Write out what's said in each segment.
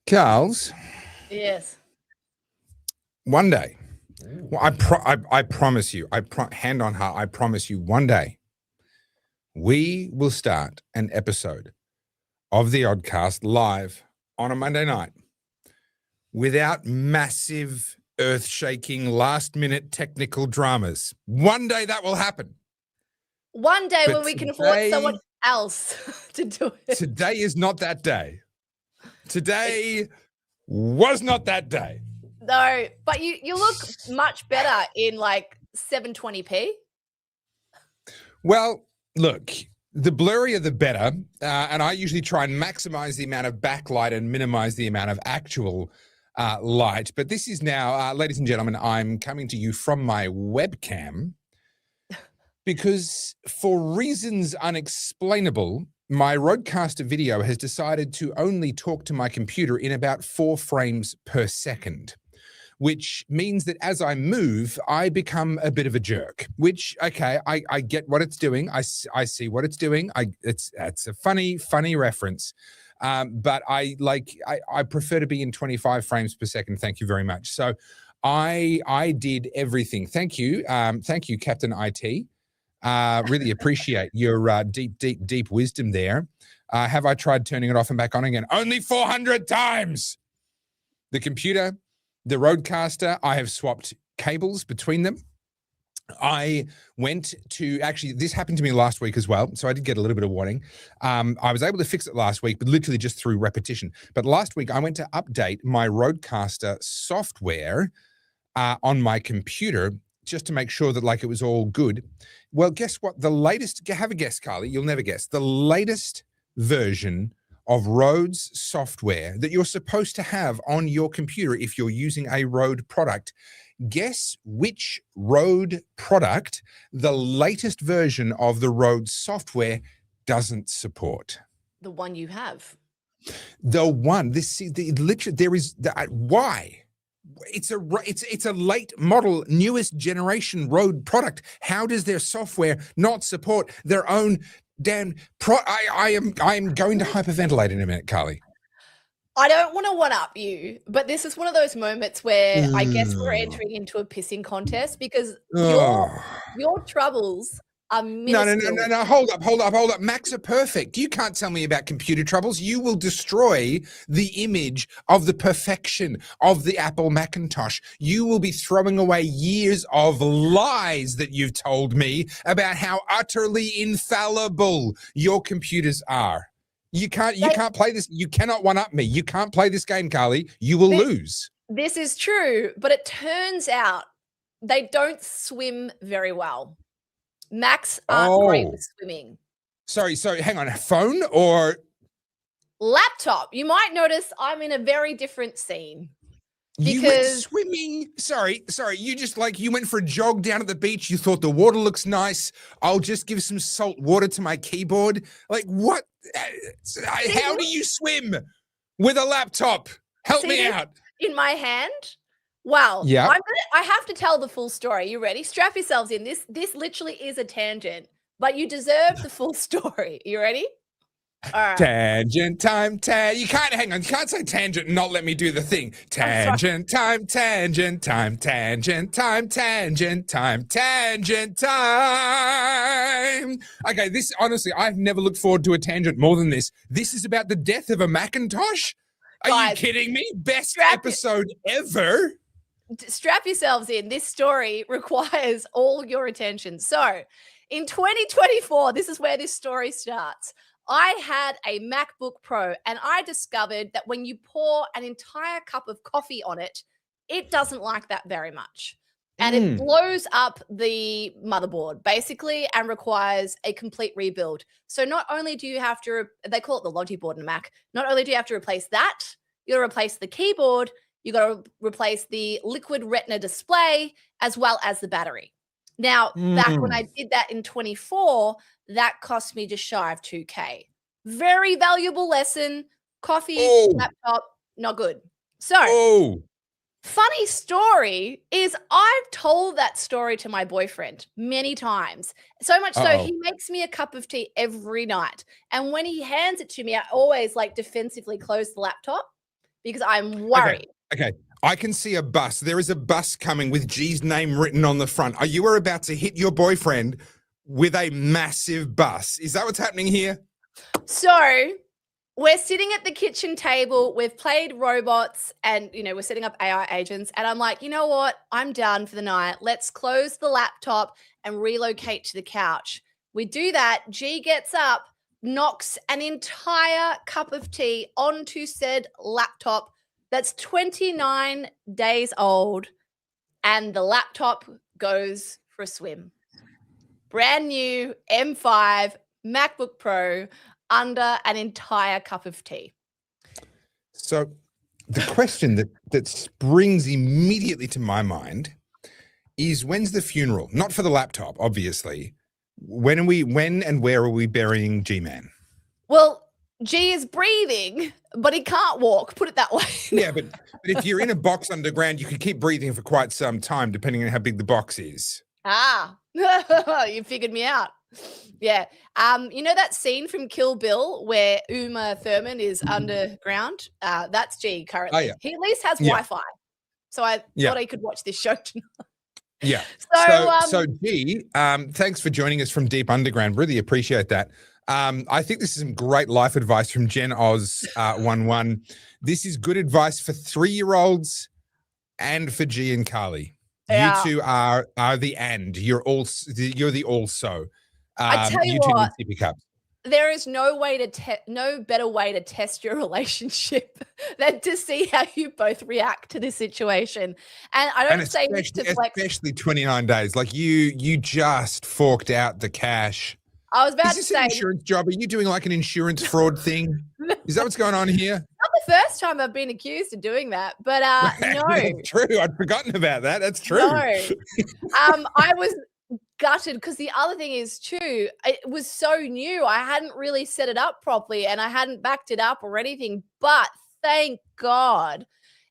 Carls, Yes. one day, well, I promise you, hand on heart, I promise you, one day, we will start an episode of the Oddcast live on a Monday night without massive, earth-shaking, last-minute technical dramas. One day that will happen. One day when we can afford someone else to do it. Today is not that day. Today was not that day. No, but you look much better in like 720p. Well, look, the blurrier the better, and I usually try and maximize the amount of backlight and minimize the amount of actual light. But this is now, ladies and gentlemen, I'm coming to you from my webcam because for reasons unexplainable, my Rodecaster video has decided to only talk to my computer in about 4 frames per second, which means that as I move, I become a bit of a jerk, which, okay, I get what it's doing. I see what it's doing. It's a funny reference. But I prefer to be in 25 frames per second. Thank you very much. So I did everything. Thank you. Thank you, Captain IT. Really appreciate your deep wisdom there. Have I tried turning it off and back on again? Only 400 times. The computer, the Rodecaster, I have swapped cables between them. I went to, actually, this happened to me last week as well, so I did get a little bit of warning. I was able to fix it last week, but literally just through repetition. But last week, I went to update my Rodecaster software on my computer just to make sure that it was all good. Well, guess what? The latest, have a guess, Carly, you'll never guess. The latest version of Rode's software that you're supposed to have on your computer if you're using a Rode product. Guess which Rode product the latest version of the Rode software doesn't support? The one you have. The one. Literally, there is why? It's a late model, newest generation Rode product. How does their software not support their own damn I am going to hyperventilate in a minute, Carly. I don't want to one-up you, but this is one of those moments where I guess we're entering into a pissing contest because your troubles are minuscule. No. Hold up. Macs are perfect. You can't tell me about computer troubles. You will destroy the image of the perfection of the Apple Macintosh. You will be throwing away years of lies that you've told me about how utterly infallible your computers are. You can't play this. You cannot one-up me. You can't play this game, Carly. You will lose. This is true, but it turns out they don't swim very well. Macs aren't great with swimming. Sorry, hang on. Phone or laptop? You might notice I'm in a very different scene. You went swimming. Sorry. You just you went for a jog down at the beach. You thought the water looks nice. I'll just give some salt water to my keyboard. What? How do you swim with a laptop? Help me out. In my hand. Wow. Yeah. I have to tell the full story. You ready? Strap yourselves in. This literally is a tangent, but you deserve the full story. You ready? All right. Tangent time. You can't hang on. You can't say tangent and not let me do the thing. Tangent time. Tangent time. Tangent time. Tangent time. Tangent time. Okay. This honestly, I've never looked forward to a tangent more than this. This is about the death of a Macintosh. Are you kidding me? Best episode ever. Strap yourselves in. This story requires all your attention. So, in 2024, this is where this story starts. I had a MacBook Pro and I discovered that when you pour an entire cup of coffee on it, it doesn't like that very much. And it blows up the motherboard basically and requires a complete rebuild. So not only do you have to, they call it the Logi board in a Mac, not only do you have to replace that, you got to replace the keyboard, you got to replace the liquid retina display as well as the battery. Now, back when I did that in 24, that cost me just shy of $2,000. Very valuable lesson. Coffee, laptop, not good. So, funny story is I've told that story to my boyfriend many times. So much so he makes me a cup of tea every night. And when he hands it to me, I always defensively close the laptop because I'm worried. Okay. I can see a bus. There is a bus coming with G's name written on the front. Are you about to hit your boyfriend with a massive bus? Is that what's happening here? So we're sitting at the kitchen table. We've played robots and, we're setting up AI agents. And I'm like, you know what? I'm done for the night. Let's close the laptop and relocate to the couch. We do that. G gets up, knocks an entire cup of tea onto said laptop that's 29 days old, and the laptop goes for a swim. Brand new M5 MacBook Pro under an entire cup of tea. So the question that springs immediately to my mind is, when's the funeral? Not for the laptop, obviously. When and where are we burying G-Man? Well, G is breathing, but he can't walk, put it that way. Yeah, but if you're in a box underground, you can keep breathing for quite some time, depending on how big the box is. Ah, you figured me out. Yeah. You know that scene from Kill Bill where Uma Thurman is underground? That's G currently. Oh, yeah. He at least has Wi-Fi. So I thought I could watch this show tonight. Yeah. So G, thanks for joining us from Deep Underground. Really appreciate that. I think this is some great life advice from Jen Oz 11. This is good advice for 3-year-olds and for G and Carly. Yeah. You two are the and. You're the also. I tell you what, two need sippy cups. There is no better way to test your relationship than to see how you both react to this situation. And I don't say this to flex. Especially 29 days. Like you just forked out the cash. I was about to say, an insurance job? Are you doing like an insurance fraud thing? Is that what's going on here? Not the first time I've been accused of doing that, but no. That's true. I'd forgotten about that. That's true. No. I was gutted because the other thing is too, it was so new. I hadn't really set it up properly and I hadn't backed it up or anything, but thank God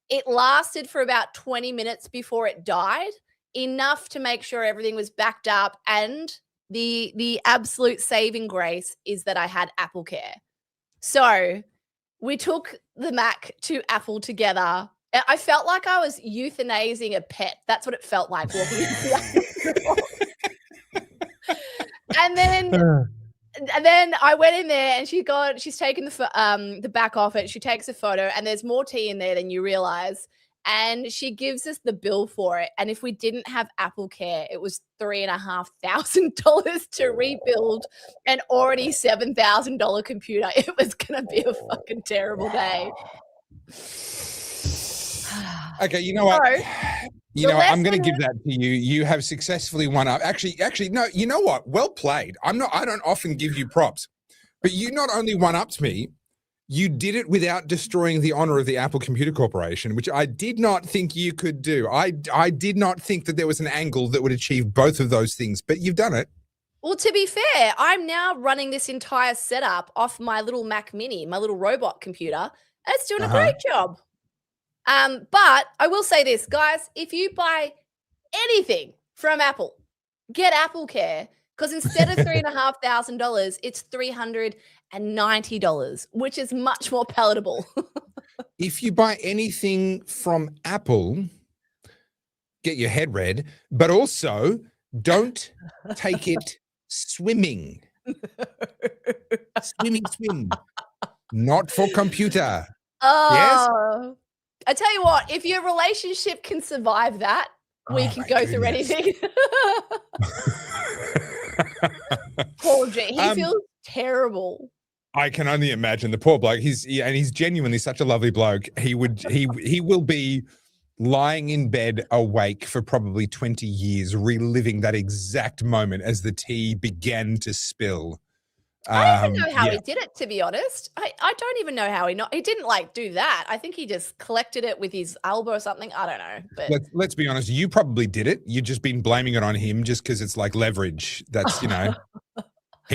it lasted for about 20 minutes before it died, enough to make sure everything was backed up. And the absolute saving grace is that I had Apple Care. So we took the Mac to Apple together. I felt like I was euthanizing a pet. That's what it felt like walking into the Apple. And then I went in there and she's taken the back off it. She takes a photo and there's more tea in there than you realize. And she gives us the bill for it. And if we didn't have Apple Care, it was $3,500 to rebuild an already $7,000 computer. It was going to be a fucking terrible day. Okay, you know what? I'm going to give that to you. You have successfully won up. Actually, no, you know what? Well played. I don't often give you props, but you not only one-upped me, you did it without destroying the honor of the Apple Computer Corporation, which I did not think you could do. I did not think that there was an angle that would achieve both of those things, but you've done it. Well, to be fair, I'm now running this entire setup off my little Mac Mini, my little robot computer, and it's doing a great job. But I will say this, guys, if you buy anything from Apple, get Apple Care, because instead of $3,500, it's $390, which is much more palatable. If you buy anything from Apple, get your head read, but also don't take it swimming. Swim. Not for computer. Oh. Yes? I tell you what, if your relationship can survive that, we can go through anything. Poor G. He feels terrible. I can only imagine the poor bloke. He's genuinely such a lovely bloke. He will be lying in bed awake for probably 20 years, reliving that exact moment as the tea began to spill. I don't even know how he did it, to be honest. I don't even know how he didn't like do that. I think he just collected it with his elbow or something. I don't know. But let's be honest. You probably did it. You've just been blaming it on him just because it's like leverage. That's, he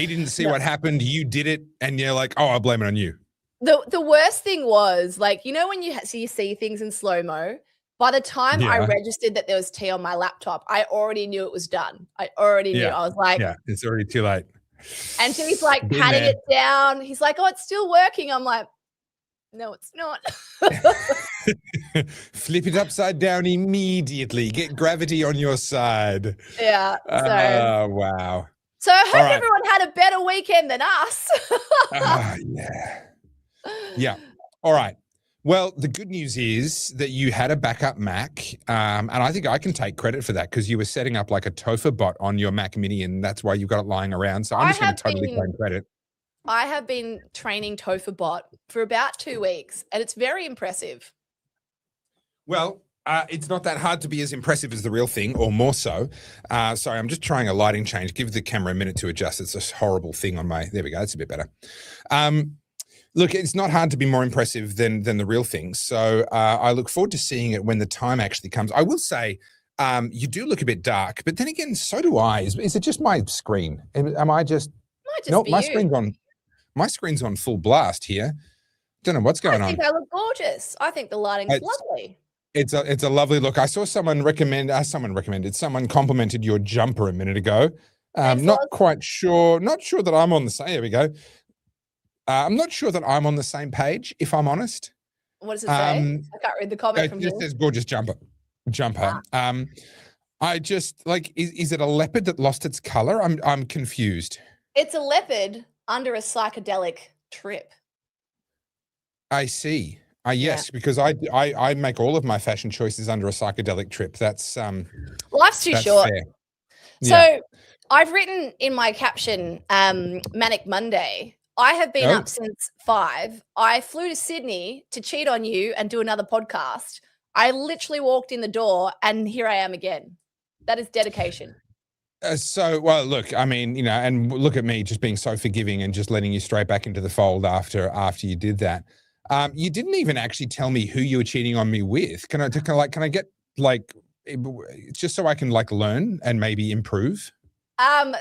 didn't see what happened. You did it. And you're like, oh, I'll blame it on you. The worst thing was, like, when you see things in slow-mo, by the time I registered that there was tea on my laptop, I already knew it was done. I already knew. I was like, yeah, it's already too late. And he's like patting it down. He's like, oh, it's still working. I'm like, No, it's not. Flip it upside down immediately. Get gravity on your side. Yeah. Oh, wow. So I All hope right. everyone had a better weekend than us. Yeah. Yeah. All right. Well, the good news is that you had a backup Mac, and I think I can take credit for that because you were setting up like a Topher bot on your Mac Mini, and that's why you've got it lying around. So I'm just going to totally claim credit. I have been training Topher bot for about 2 weeks, and it's very impressive. Well, it's not that hard to be as impressive as the real thing, or more so. Sorry, I'm just trying a lighting change. Give the camera a minute to adjust. It's a horrible thing on my. There we go. That's a bit better. Look, it's not hard to be more impressive than the real thing. So I look forward to seeing it when the time actually comes. I will say you do look a bit dark, but then again, so do I. Is it just my screen? Am I just? No, my screen's on. My screen's on full blast here. Don't know what's going on. I think I look gorgeous. I think the lighting's lovely. It's a lovely look. I saw someone someone complimented your jumper a minute ago. Not quite sure. Not sure that I'm on the same. There we go. I'm not sure that I'm on the same page, if I'm honest. What does it say? I can't read the comment from here. It says gorgeous jumper. I just like, is it a leopard that lost its color? I'm confused. It's a leopard under a psychedelic trip. I see. Yes, because I make all of my fashion choices under a psychedelic trip. That's life's too short. Fair. So I've written in my caption, Manic Monday. I have been up since 5. I flew to Sydney to cheat on you and do another podcast. I literally walked in the door and here I am again. That is dedication. Well, look, I mean, and look at me just being so forgiving and just letting you straight back into the fold after you did that. You didn't even actually tell me who you were cheating on me with. Can I get just so I can learn and maybe improve?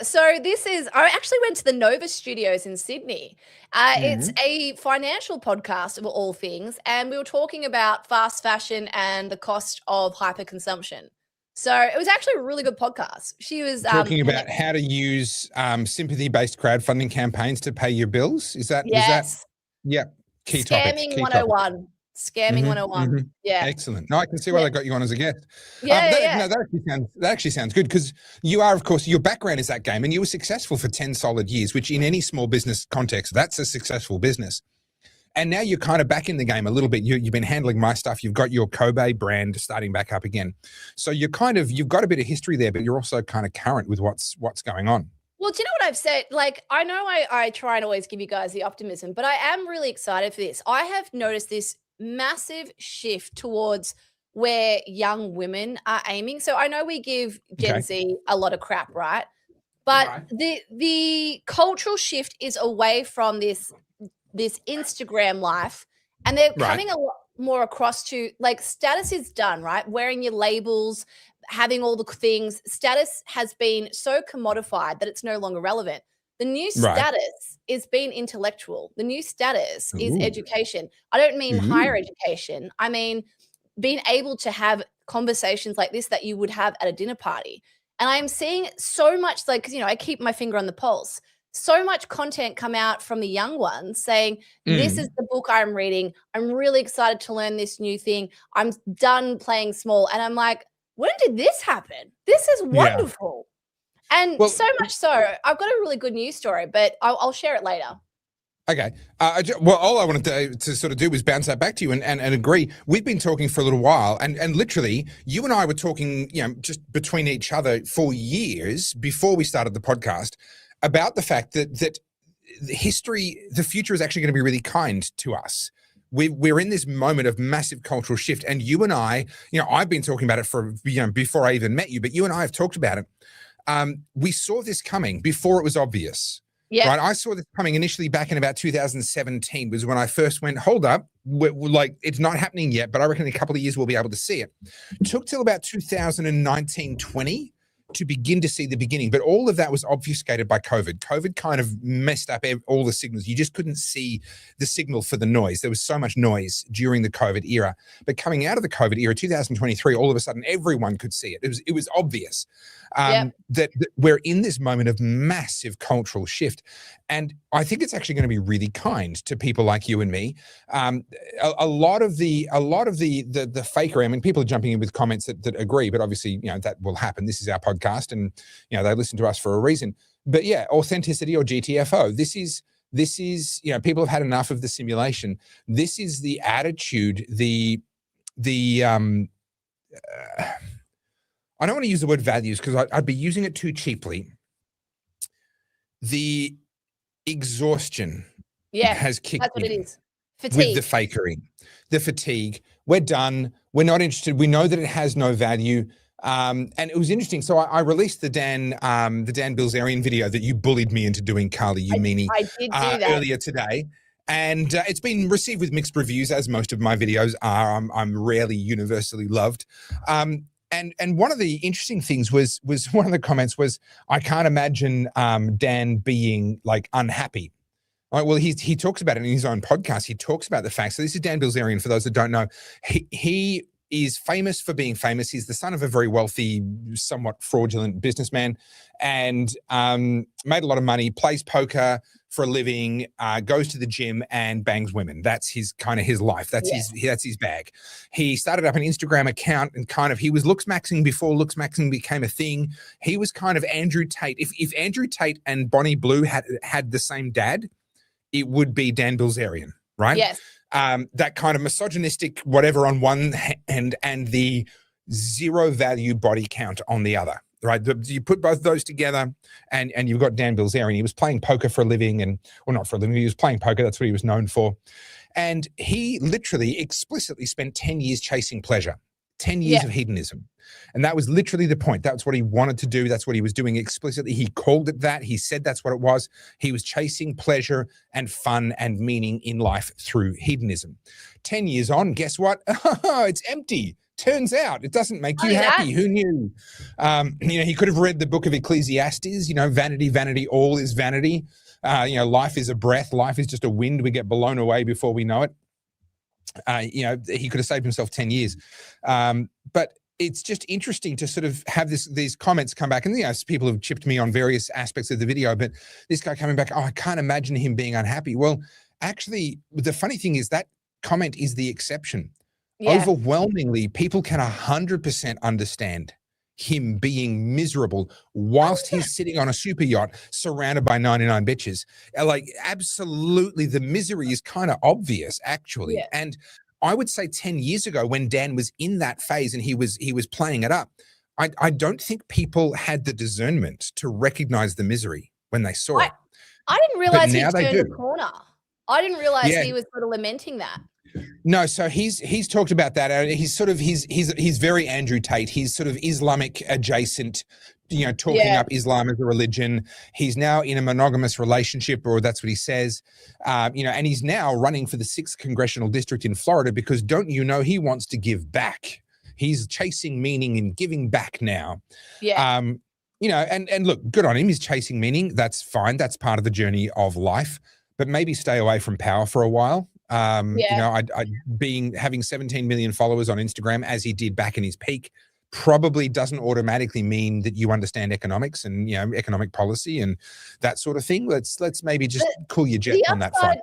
So I actually went to the Nova Studios in Sydney. It's a financial podcast of all things. And we were talking about fast fashion and the cost of hyperconsumption. So it was actually a really good podcast. She was talking about how to use sympathy-based crowdfunding campaigns to pay your bills. Is that? Yeah. Key topic. Scamming 101. Scamming 101. Yeah. Excellent. No, I can see why they got you on as a guest. Yeah. No, that actually sounds good because you are, of course, your background is that game and you were successful for 10 solid years, which in any small business context, that's a successful business. And now you're kind of back in the game a little bit. You've been handling my stuff. You've got your Kobe brand starting back up again. So you've got a bit of history there, but you're also kind of current with what's going on. Well, do you know what I've said? I know I try and always give you guys the optimism, but I am really excited for this. I have noticed this massive shift towards where young women are aiming. So I know we give Gen Z a lot of crap, right? But the cultural shift is away from this Instagram life, and they're coming a lot more across to status is done, right? Wearing your labels, having all the things. Status has been so commodified that it's no longer relevant. The new status is being intellectual. The new status is education. I don't mean higher education. I mean being able to have conversations like this that you would have at a dinner party. And I'm seeing so much because, I keep my finger on the pulse. So much content come out from the young ones saying, this is the book I'm reading. I'm really excited to learn this new thing. I'm done playing small. And I'm like, when did this happen? This is wonderful. And so much so, I've got a really good news story, but I'll share it later. Okay. All I wanted to sort of do was bounce that back to you and agree. We've been talking for a little while, and literally, you and I were talking, just between each other for years before we started the podcast about the fact that the future is actually going to be really kind to us. We're in this moment of massive cultural shift, and you and I, I've been talking about it for, before I even met you, but you and I have talked about it. We saw this coming before it was obvious. Yeah. Right. I saw this coming initially back in about 2017 was when I first went, hold up, it's not happening yet, but I reckon in a couple of years we'll be able to see it. Took till about 2019-20 to begin to see the beginning, but all of that was obfuscated by COVID. COVID kind of messed up all the signals. You just couldn't see the signal for the noise. There was so much noise during the COVID era, but coming out of the COVID era, 2023, all of a sudden everyone could see it. It was obvious. Yep. that we're in this moment of massive cultural shift. And I think it's actually going to be really kind to people like you and me. A lot of the fakery, I mean, people are jumping in with comments that agree, but obviously, that will happen. This is our podcast, and they listen to us for a reason. But yeah, authenticity, or GTFO. This is people have had enough of the simulation. This is the attitude, I don't want to use the word values because I'd be using it too cheaply. The exhaustion has kicked that's what in it is. Fatigue. with the fakery, the fatigue. We're done. We're not interested. We know that it has no value. And it was interesting. So I released the Dan Bilzerian video that you bullied me into doing, Carly, you meanie, I did do that earlier today. And it's been received with mixed reviews, as most of my videos are. I'm rarely universally loved. And one of the interesting things was one of the comments was, I can't imagine Dan being like unhappy. Well, he talks about it in his own podcast. He talks about the fact. So this is Dan Bilzerian. For those that don't know, he is famous for being famous. He's the son of a very wealthy, somewhat fraudulent businessman, and made a lot of money, plays poker for a living, goes to the gym and bangs women. That's his life. That's his bag. He started up an Instagram account and he was looks maxing before looks maxing became a thing. He was kind of Andrew Tate. If Andrew Tate and Bonnie Blue had the same dad, it would be Dan Bilzerian, right? Yes. That kind of misogynistic whatever on one hand and the zero value body count on the other, right? You put both those together and you've got Dan Bilzerian. He was playing poker for a living not for a living, he was playing poker. That's what he was known for. And he literally explicitly spent 10 years chasing pleasure, 10 years of hedonism. And that was literally the point. That's what he wanted to do. That's what he was doing explicitly. He called it that. He said that's what it was. He was chasing pleasure and fun and meaning in life through hedonism. 10 years on, guess what? It's empty. Turns out it doesn't make you happy. Who knew? He could have read the book of Ecclesiastes, vanity, vanity, all is vanity. Life is a breath. Life is just a wind. We get blown away before we know it. He could have saved himself 10 years. But it's just interesting to sort of have these comments come back. And, people have chipped me on various aspects of the video, but this guy coming back, I can't imagine him being unhappy. Well, actually, the funny thing is that comment is the exception. Yeah. Overwhelmingly, people can 100% understand him being miserable whilst he's sitting on a super yacht surrounded by 99 bitches. Like, absolutely, the misery is kind of obvious, actually. Yeah. And I would say 10 years ago, when Dan was in that phase and he was playing it up, I don't think people had the discernment to recognize the misery when they saw it. I didn't realize he turned the corner. I didn't realize he was sort of lamenting that. No, so he's talked about that. He's very Andrew Tate. He's sort of Islamic adjacent, talking up Islam as a religion. He's now in a monogamous relationship, or that's what he says. And he's now running for the 6th congressional district in Florida because he wants to give back. He's chasing meaning and giving back now. Yeah. And look, good on him. He's chasing meaning. That's fine. That's part of the journey of life. But maybe stay away from power for a while. Having 17 million followers on Instagram, as he did back in his peak, probably doesn't automatically mean that you understand economics and economic policy and that sort of thing. Let's maybe just cool your jet on that front.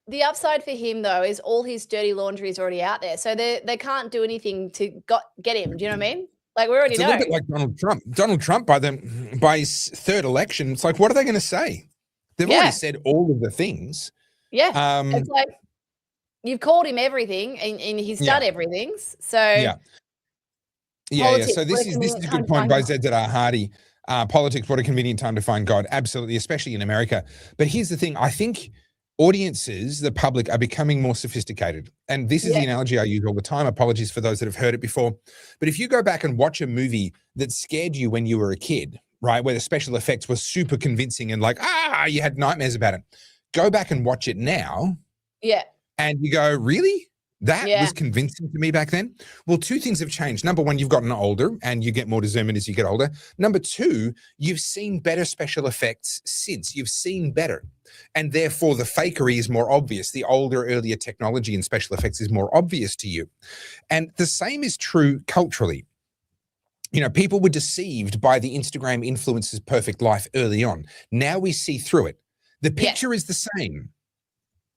The upside for him, though, is all his dirty laundry is already out there, so they can't do anything to get him. Do you know what I mean? Like, we already know. It's a little bit like Donald Trump. Donald Trump, by his 3rd election, it's like, what are they going to say? They've already said all of the things. Yeah, it's like, you've called him everything, and he's done everything. So So this is a good point by Zedar Hardy. Politics, what a convenient time to find God. Absolutely, especially in America. But here's the thing: I think audiences, the public, are becoming more sophisticated. And this is the analogy I use all the time. Apologies for those that have heard it before. But if you go back and watch a movie that scared you when you were a kid, right, where the special effects were super convincing and like, you had nightmares about it. Go back and watch it now. Yeah. And you go, really? That was convincing to me back then? Well, 2 things have changed. Number 1, you've gotten older and you get more discernment as you get older. Number 2, you've seen better special effects since. You've seen better. And therefore, the fakery is more obvious. The older, earlier technology and special effects is more obvious to you. And the same is true culturally. People were deceived by the Instagram influencer's perfect life early on. Now we see through it. The picture is the same,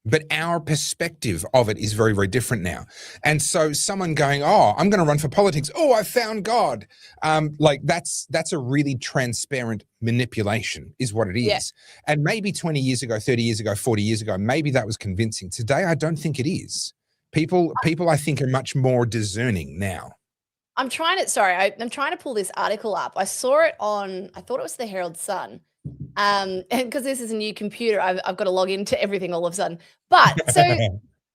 but our perspective of it is very, very different now. And so someone going, oh, I'm going to run for politics. Oh, I found God. That's a really transparent manipulation is what it is. Yeah. And maybe 20 years ago, 30 years ago, 40 years ago, maybe that was convincing. Today, I don't think it is. People, I think, are much more discerning now. I'm trying to pull this article up. I saw it on, I thought it was the Herald Sun. And because this is a new computer, I've got to log into everything all of a sudden. But so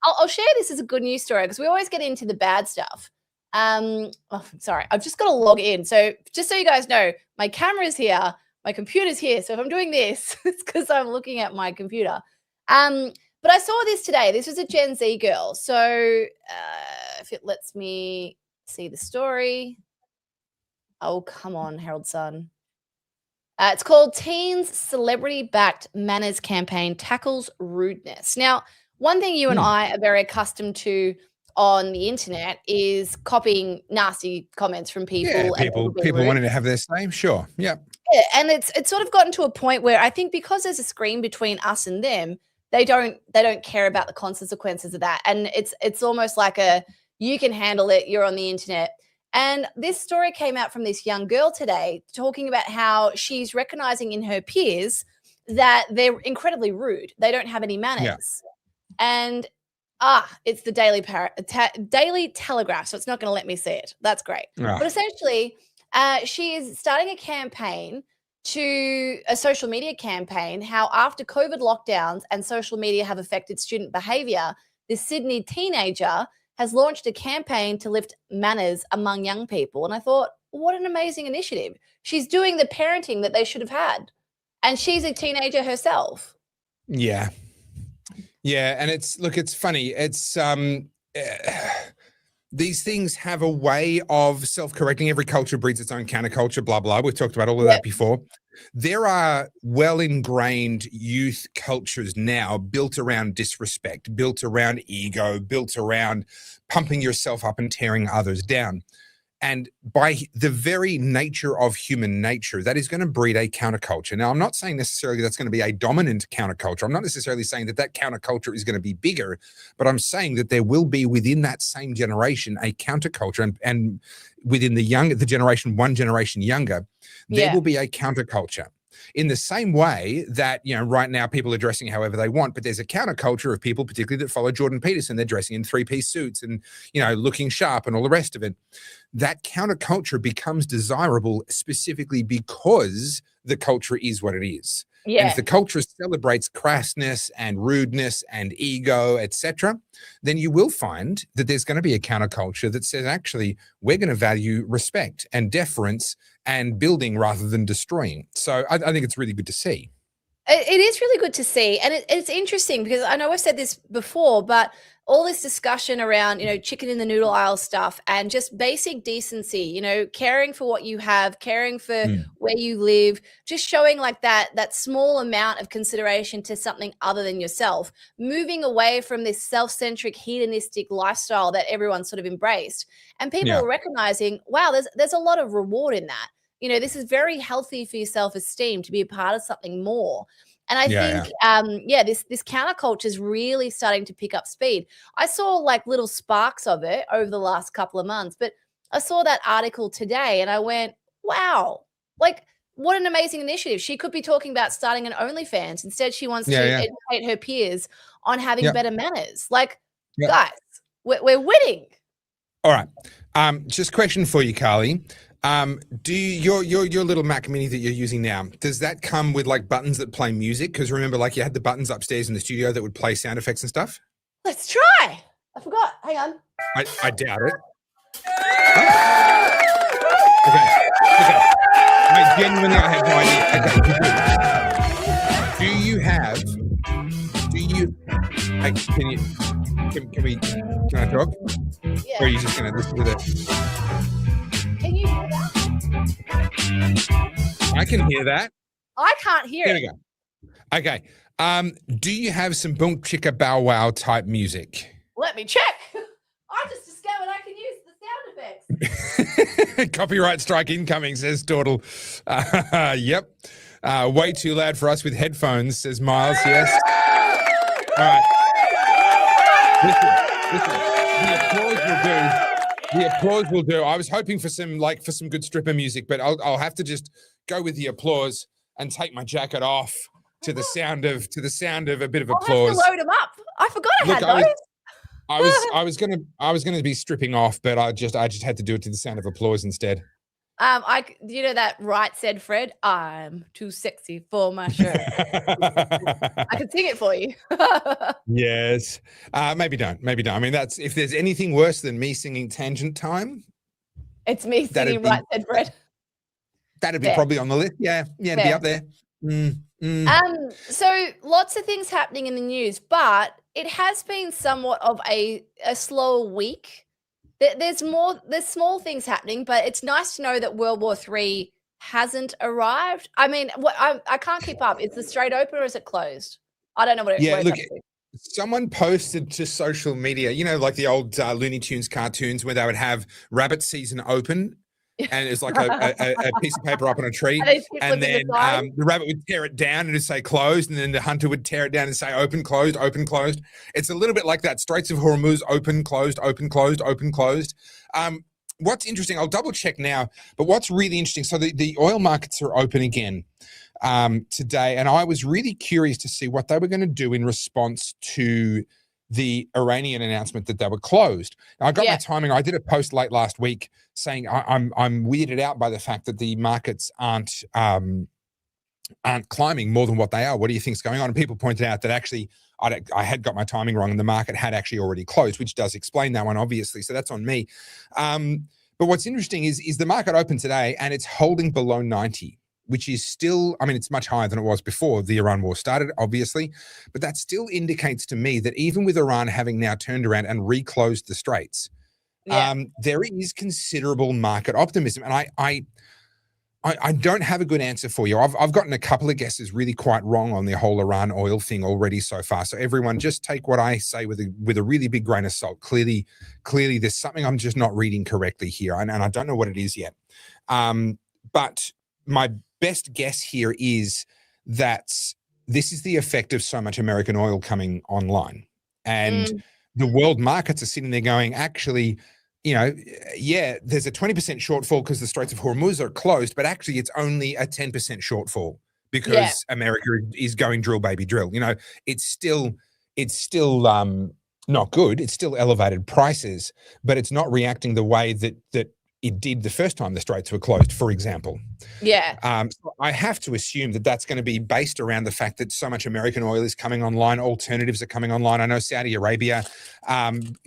I'll share this as a good news story because we always get into the bad stuff. Sorry, I've just got to log in. So just so you guys know, my camera's here, my computer's here. So if I'm doing this, it's because I'm looking at my computer. But I saw this today. This was a Gen Z girl. So if it lets me see the story. Oh, come on, Herald Sun. It's called Teens Celebrity-Backed Manners Campaign Tackles Rudeness. Now, one thing you and I are very accustomed to on the internet is copying nasty comments from people. Yeah, people wanting to have their say. Sure. Yeah. And it's sort of gotten to a point where I think because there's a screen between us and them, they don't care about the consequences of that. And it's almost like you can handle it, you're on the internet. And this story came out from this young girl today talking about how she's recognizing in her peers that they're incredibly rude. They don't have any manners. Yeah. And it's the Daily Telegraph, so it's not going to let me see it. That's great. Yeah. But essentially, she is starting a social media campaign, how after COVID lockdowns and social media have affected student behavior, this Sydney teenager has launched a campaign to lift manners among young people. And I thought, what an amazing initiative. She's doing the parenting that they should have had. And she's a teenager herself. Yeah. Yeah. And it's funny. It's, these things have a way of self-correcting. Every culture breeds its own counterculture, blah, blah. We've talked about all of that before. There are well-ingrained youth cultures now built around disrespect, built around ego, built around pumping yourself up and tearing others down. And by the very nature of human nature, that is going to breed a counterculture. Now, I'm not saying necessarily that's going to be a dominant counterculture. I'm not necessarily saying that counterculture is going to be bigger, but I'm saying that there will be within that same generation a counterculture, and within the generation, one generation younger, there will be a counterculture. In the same way that, right now people are dressing however they want, but there's a counterculture of people, particularly that follow Jordan Peterson. They're dressing in three-piece suits and, looking sharp and all the rest of it. That counterculture becomes desirable specifically because the culture is what it is. Yeah. And if the culture celebrates crassness and rudeness and ego, etc., then you will find that there's going to be a counterculture that says, actually, we're going to value respect and deference and building rather than destroying. So I think it's really good to see. It is really good to see. And it's interesting because I know I've said this before, but all this discussion around, chicken in the noodle aisle stuff and just basic decency, caring for what you have, caring for where you live, just showing like that small amount of consideration to something other than yourself, moving away from this self-centric hedonistic lifestyle that everyone's sort of embraced. And people are recognizing, wow, there's a lot of reward in that. This is very healthy for your self-esteem to be a part of something more. And I think, this counterculture is really starting to pick up speed. I saw like little sparks of it over the last couple of months, but I saw that article today and I went, wow, like what an amazing initiative. She could be talking about starting an OnlyFans. Instead, she wants to educate her peers on having better manners. Like, guys, we're winning. All right. Just a question for you, Carly. Do your little Mac Mini that you're using now, does that come with like buttons that play music? Because remember, like you had the buttons upstairs in the studio that would play sound effects and stuff. Let's try. I forgot. Hang on. I doubt it. Okay. I genuinely, I have no idea. Okay. Can I talk? Yeah. Or are you just going to listen to this? Can you hear that? I can hear that. I can't hear There it. we go. Okay. Do you have some boom chicka bow wow type music? Let me check. I just discovered I can use the sound effects. Copyright strike incoming, says Tortle. Yep. Way too loud for us with headphones, says Miles. Yes. All right. Listen. The applause will do. The applause will do. I was hoping for some good stripper music, but I'll have to just go with the applause and take my jacket off to the sound of a bit of applause. I'll have to load them up. I forgot I had those. I was gonna be stripping off, but I just had to do it to the sound of applause instead. You know that right said Fred, I'm too sexy for my shirt. I can sing it for you. Yes. Maybe don't. I mean, that's, if there's anything worse than me singing Tangent Time, it's me singing right said Fred. That'd be probably on the list. Yeah, it'd be up there. So lots of things happening in the news, but it has been somewhat of a slower week. There's small things happening, but it's nice to know that World War III hasn't arrived. I mean, I can't keep up. Is it straight open or is it closed? I don't know what it's look, someone posted to social media, you know, like the old Looney Tunes cartoons where they would have rabbit season open. And it's like a piece of paper up on a tree, and then the rabbit would tear it down and it'd say closed, and then the hunter would tear it down and say open, closed, open, closed. It's a little bit like that. Straits of Hormuz, open, closed, open, closed, open, closed. What's interesting, I'll double check now, but what's really interesting, so the oil markets are open again today, and I was really curious to see what they were going to do in response to the Iranian announcement that they were closed. Now, I got my timing. I did a post late last week saying I'm weirded out by the fact that the markets aren't climbing more than what they are. What do you think's going on? And people pointed out that actually I had got my timing wrong, and the market had actually already closed, which does explain that one, obviously. So that's on me. But what's interesting is the market opened today and it's holding below 90. Which is still, I mean, it's much higher than it was before the Iran war started, obviously, but that still indicates to me that even with Iran having now turned around and reclosed the straits, there is considerable market optimism. And I don't have a good answer for you. I've gotten a couple of guesses really quite wrong on the whole Iran oil thing already so far. So everyone just take what I say with a really big grain of salt. Clearly there's something I'm just not reading correctly here, and I don't know what it is yet. But my best guess here is that this is the effect of so much American oil coming online, and the world markets are sitting there going, actually, you know, there's a 20% shortfall because the Straits of Hormuz are closed, but actually it's only a 10% shortfall because America is going drill, baby, drill. You know, it's still not good. It's still elevated prices, but it's not reacting the way that it did the first time the straits were closed, for example. So I have to assume that that's going to be based around the fact that so much American oil is coming online, alternatives are coming online. I know Saudi Arabia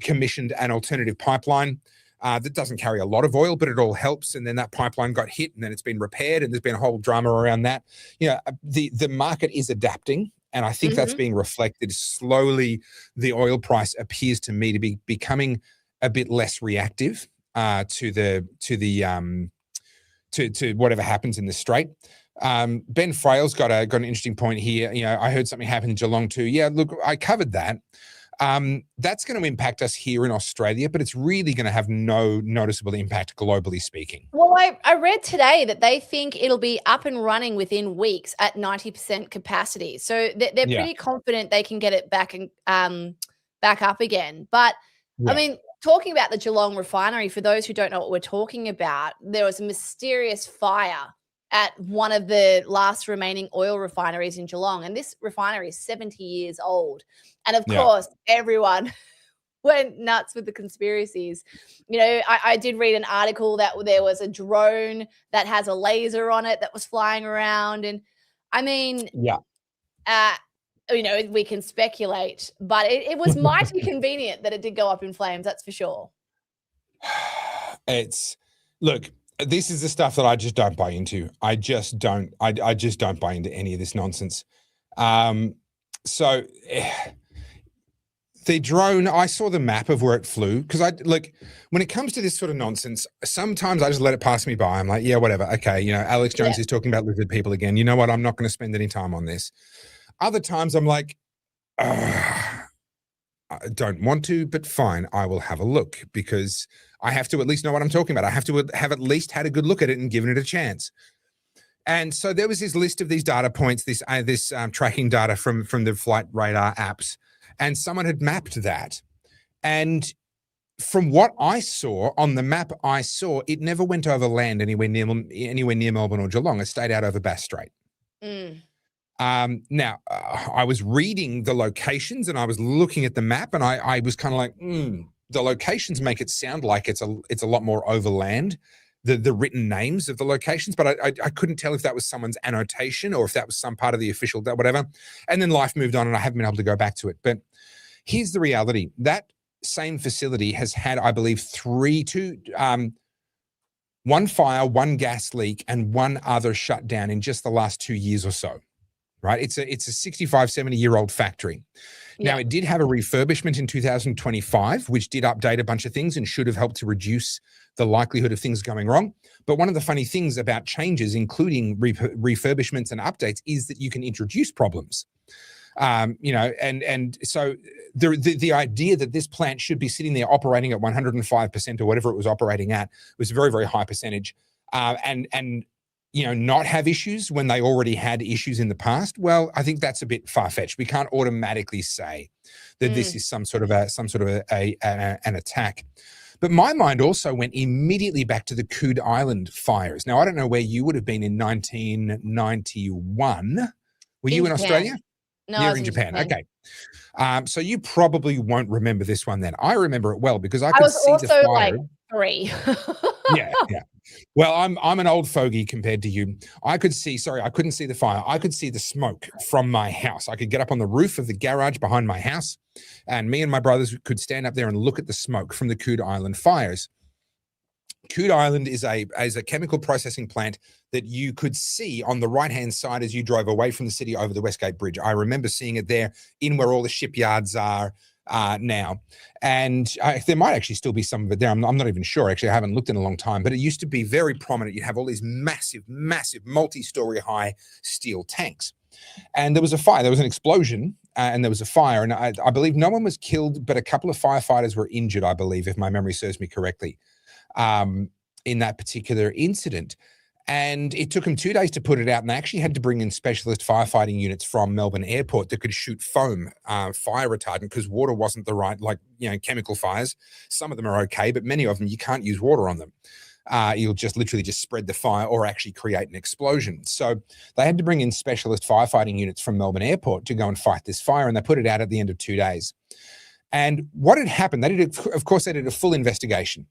commissioned an alternative pipeline that doesn't carry a lot of oil, but it all helps. And then that pipeline got hit, and then it's been repaired, and there's been a whole drama around that. You know, the market is adapting, and I think that's being reflected slowly. The oil price appears to me to be becoming a bit less reactive to whatever happens in the strait. Ben Frail's got an interesting point here. You know, I heard something happen in Geelong too. Yeah, look, I covered that. That's going to impact us here in Australia, but it's really going to have no noticeable impact globally speaking. Well, I read today that they think it'll be up and running within weeks at 90% capacity. So they're pretty confident they can get it back and back up again. But I mean, talking about the Geelong refinery, for those who don't know what we're talking about, there was a mysterious fire at one of the last remaining oil refineries in Geelong. And this refinery is 70 years old. And of course, everyone went nuts with the conspiracies. You know, I did read an article that there was a drone that has a laser on it that was flying around. And I mean, you know, we can speculate, but it was mighty convenient that it did go up in flames. That's for sure. Look, this is the stuff that I just don't buy into. I just don't buy into any of this nonsense. So the drone, I saw the map of where it flew, because when it comes to this sort of nonsense, sometimes I just let it pass me by. I'm like, yeah, whatever. Okay. You know, Alex Jones is talking about lizard people again. You know what? I'm not going to spend any time on this. Other times I'm like, I don't want to, but fine, I will have a look because I have to at least know what I'm talking about. I have to have at least had a good look at it and given it a chance. And so there was this list of these data points, this tracking data from the flight radar apps, and someone had mapped that. And from what I saw on the map, it never went over land anywhere near Melbourne or Geelong. It stayed out over Bass Strait. Now, I was reading the locations and I was looking at the map, and I was kind of like, the locations make it sound like it's a lot more overland. The written names of the locations, but I couldn't tell if that was someone's annotation or if that was some part of the official, whatever. And then life moved on and I haven't been able to go back to it. But here's the reality. That same facility has had, I believe, one fire, one gas leak, and one other shutdown in just the last 2 years or so, right? It's a 65, 70-year-old factory. Yeah. Now, it did have a refurbishment in 2025, which did update a bunch of things and should have helped to reduce the likelihood of things going wrong. But one of the funny things about changes, including refurbishments and updates, is that you can introduce problems. And so the idea that this plant should be sitting there operating at 105% or whatever it was operating at was a very, very high percentage. And not have issues when they already had issues in the past. Well, I think that's a bit far-fetched. We can't automatically say that this is some sort of an attack. But my mind also went immediately back to the Coode Island fires. Now, I don't know where you would have been in 1991. Were you in Australia? No, you're in Japan. Okay. So you probably won't remember this one then. I remember it well because I could see the fire. Like 3. Yeah. Well, I'm an old fogey compared to you. I couldn't see the fire. I could see the smoke from my house. I could get up on the roof of the garage behind my house, and me and my brothers could stand up there and look at the smoke from the Coode Island fires. Coode Island is a chemical processing plant that you could see on the right-hand side as you drove away from the city over the Westgate Bridge. I remember seeing it there in where all the shipyards are now. And there might actually still be some of it there. I'm not even sure. Actually, I haven't looked in a long time, but it used to be very prominent. You'd have all these massive, multi-story high steel tanks. And there was a fire. There was an explosion and there was a fire. And I believe no one was killed, but a couple of firefighters were injured, I believe, if my memory serves me correctly, in that particular incident. And it took them 2 days to put it out, and they actually had to bring in specialist firefighting units from Melbourne Airport that could shoot foam, fire retardant, because water wasn't the right, chemical fires. Some of them are okay, but many of them, you can't use water on them. You'll just literally just spread the fire or actually create an explosion. So they had to bring in specialist firefighting units from Melbourne Airport to go and fight this fire, and they put it out at the end of 2 days. And what had happened, they did a full investigation.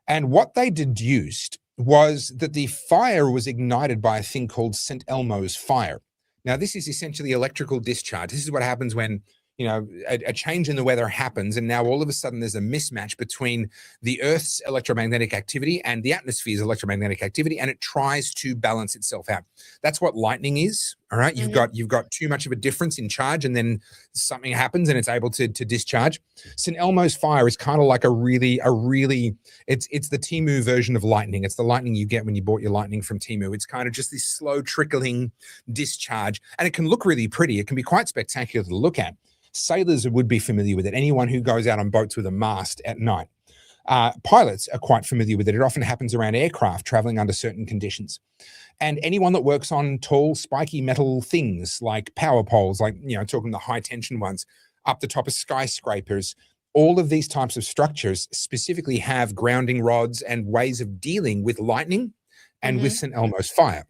And what they deduced was that the fire was ignited by a thing called St. Elmo's fire. Now, this is essentially electrical discharge. This is what happens when, a change in the weather happens, and now all of a sudden there's a mismatch between the Earth's electromagnetic activity and the atmosphere's electromagnetic activity, and it tries to balance itself out. That's what lightning is. All right. Mm-hmm. You've got too much of a difference in charge, and then something happens and it's able to discharge. St. Elmo's fire is kind of like it's the Temu version of lightning. It's the lightning you get when you bought your lightning from Temu. It's kind of just this slow trickling discharge, and it can look really pretty. It can be quite spectacular to look at. Sailors would be familiar with it. Anyone who goes out on boats with a mast at night. Pilots are quite familiar with it. It often happens around aircraft traveling under certain conditions. And anyone that works on tall, spiky metal things like power poles, talking the high tension ones, up the top of skyscrapers, all of these types of structures specifically have grounding rods and ways of dealing with lightning and with St. Elmo's fire.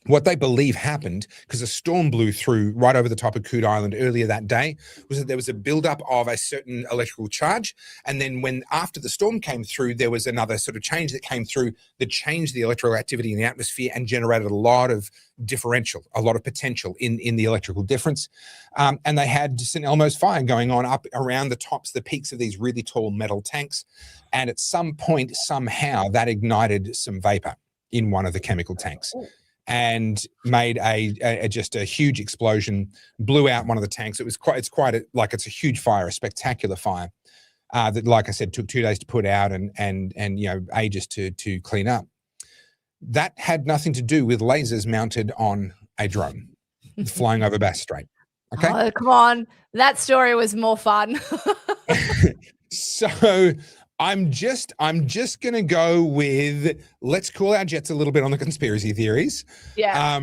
What they believe happened, because a storm blew through right over the top of Coode Island earlier that day, was that there was a buildup of a certain electrical charge. And then after the storm came through, there was another sort of change that came through that changed the electrical activity in the atmosphere and generated a lot of potential in the electrical difference. And they had St. Elmo's fire going on up around the peaks of these really tall metal tanks. And at some point, somehow, that ignited some vapor in one of the chemical tanks. And made just a huge explosion, blew out one of the tanks. It's a huge fire, a spectacular fire that, like I said, took 2 days to put out and ages to clean up. That had nothing to do with lasers mounted on a drone flying over Bass Strait. Okay. Oh, come on. That story was more fun. So I'm just gonna go with, let's cool our jets a little bit on the conspiracy theories. Yeah.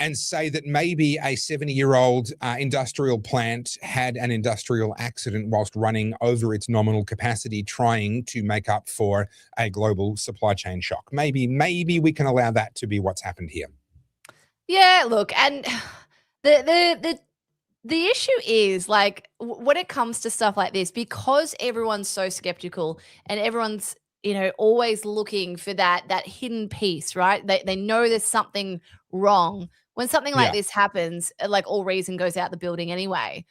And say that maybe a 70-year-old industrial plant had an industrial accident whilst running over its nominal capacity, trying to make up for a global supply chain shock. Maybe we can allow that to be what's happened here. Yeah, look, and the issue is like when it comes to stuff like this, because everyone's so skeptical and everyone's always looking for that hidden piece, right? They know there's something wrong. When something like Yeah. this happens, like all reason goes out the building anyway.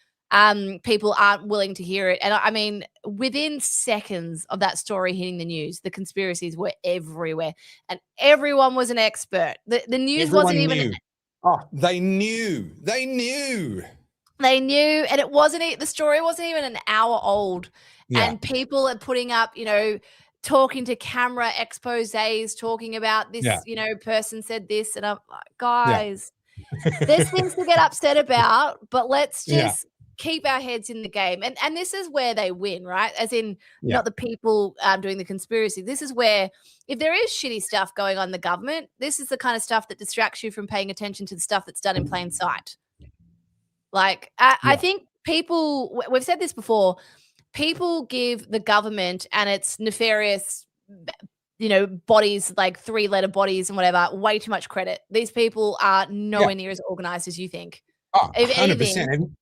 People aren't willing to hear it, and I mean, within seconds of that story hitting the news, the conspiracies were everywhere, and everyone was an expert. The news wasn't Everyone even. knew. Oh, they knew. They knew. They knew, and it wasn't the story wasn't even an hour old, Yeah. and people are putting up, talking to camera exposés, talking about this, Yeah. Person said this, and I'm like, Yeah. guys, there's things to get upset about, but let's Yeah. just keep our heads in the game. And this is where they win, right? As in, Yeah. not the people doing the conspiracy. This is where, if there is shitty stuff going on in the government, this is the kind of stuff that distracts you from paying attention to the stuff that's done in plain sight. Like, I think people, we've said this before, people give the government and its nefarious, bodies, like 3-letter bodies and whatever, way too much credit. These people are nowhere near as organized as you think. Oh, If 100%. anything,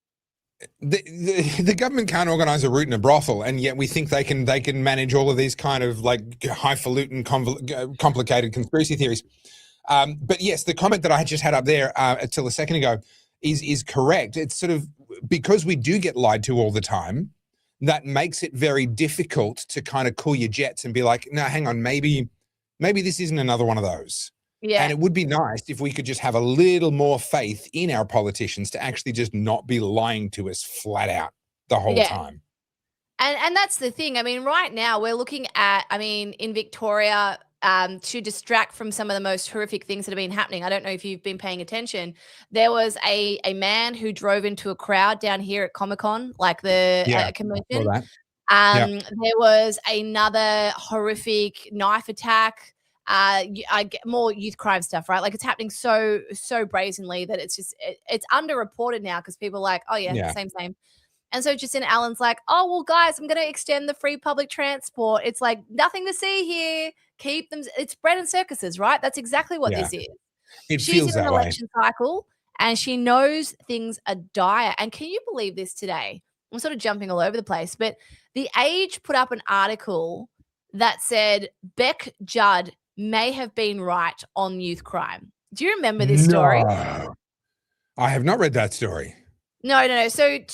The government can't organize a route in a brothel, and yet we think they can manage all of these kind of like highfalutin, complicated conspiracy theories. But yes, the comment that I just had up there till a second ago is correct. It's sort of because we do get lied to all the time, that makes it very difficult to kind of cool your jets and be like, no, hang on, maybe this isn't another one of those. yeah. And it would be nice if we could just have a little more faith in our politicians to actually just not be lying to us flat out the whole time. And that's the thing. I mean, right now we're looking at, in Victoria, to distract from some of the most horrific things that have been happening. I don't know if you've been paying attention. There was a man who drove into a crowd down here at Comic-Con, like the convention. There was another horrific knife attack. I get more youth crime stuff, right? Like it's happening so brazenly that it's just it's underreported now because people are like, oh yeah, same. And so Jacinta Allen's like, oh, well, guys, I'm going to extend the free public transport. It's like nothing to see here. Keep them. It's bread and circuses, right? That's exactly what this is. She's in an election cycle and she knows things are dire. And can you believe this today? I'm sort of jumping all over the place, but The Age put up an article that said Beck Judd may have been right on youth crime. Do you remember this story? I have not read that story. No. So it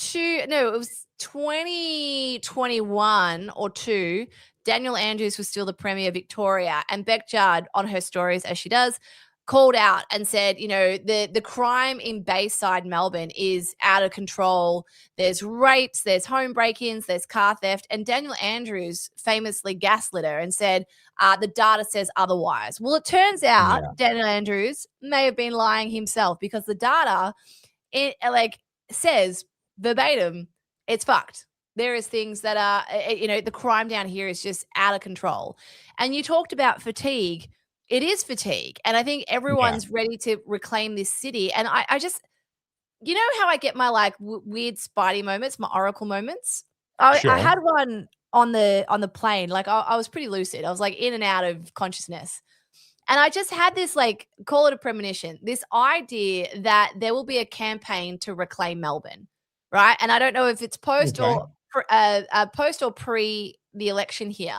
was 2021 or 2. Daniel Andrews was still the Premier of Victoria, and Beck Judd, on her stories, as she does, called out and said, the crime in Bayside, Melbourne is out of control. There's rapes, there's home break-ins, there's car theft. And Daniel Andrews famously gaslit her and said, the data says otherwise. Well, it turns out Daniel Andrews may have been lying himself because the data, says verbatim, it's fucked. There is things that are, the crime down here is just out of control. And you talked about fatigue. It is fatigue. And I think everyone's ready to reclaim this city. And I just, how I get my like weird Spidey moments, my Oracle moments? I had one on the plane. Like I was pretty lucid. I was like in and out of consciousness. And I just had this, like, call it a premonition, this idea that there will be a campaign to reclaim Melbourne, right? And I don't know if it's post or pre the election here,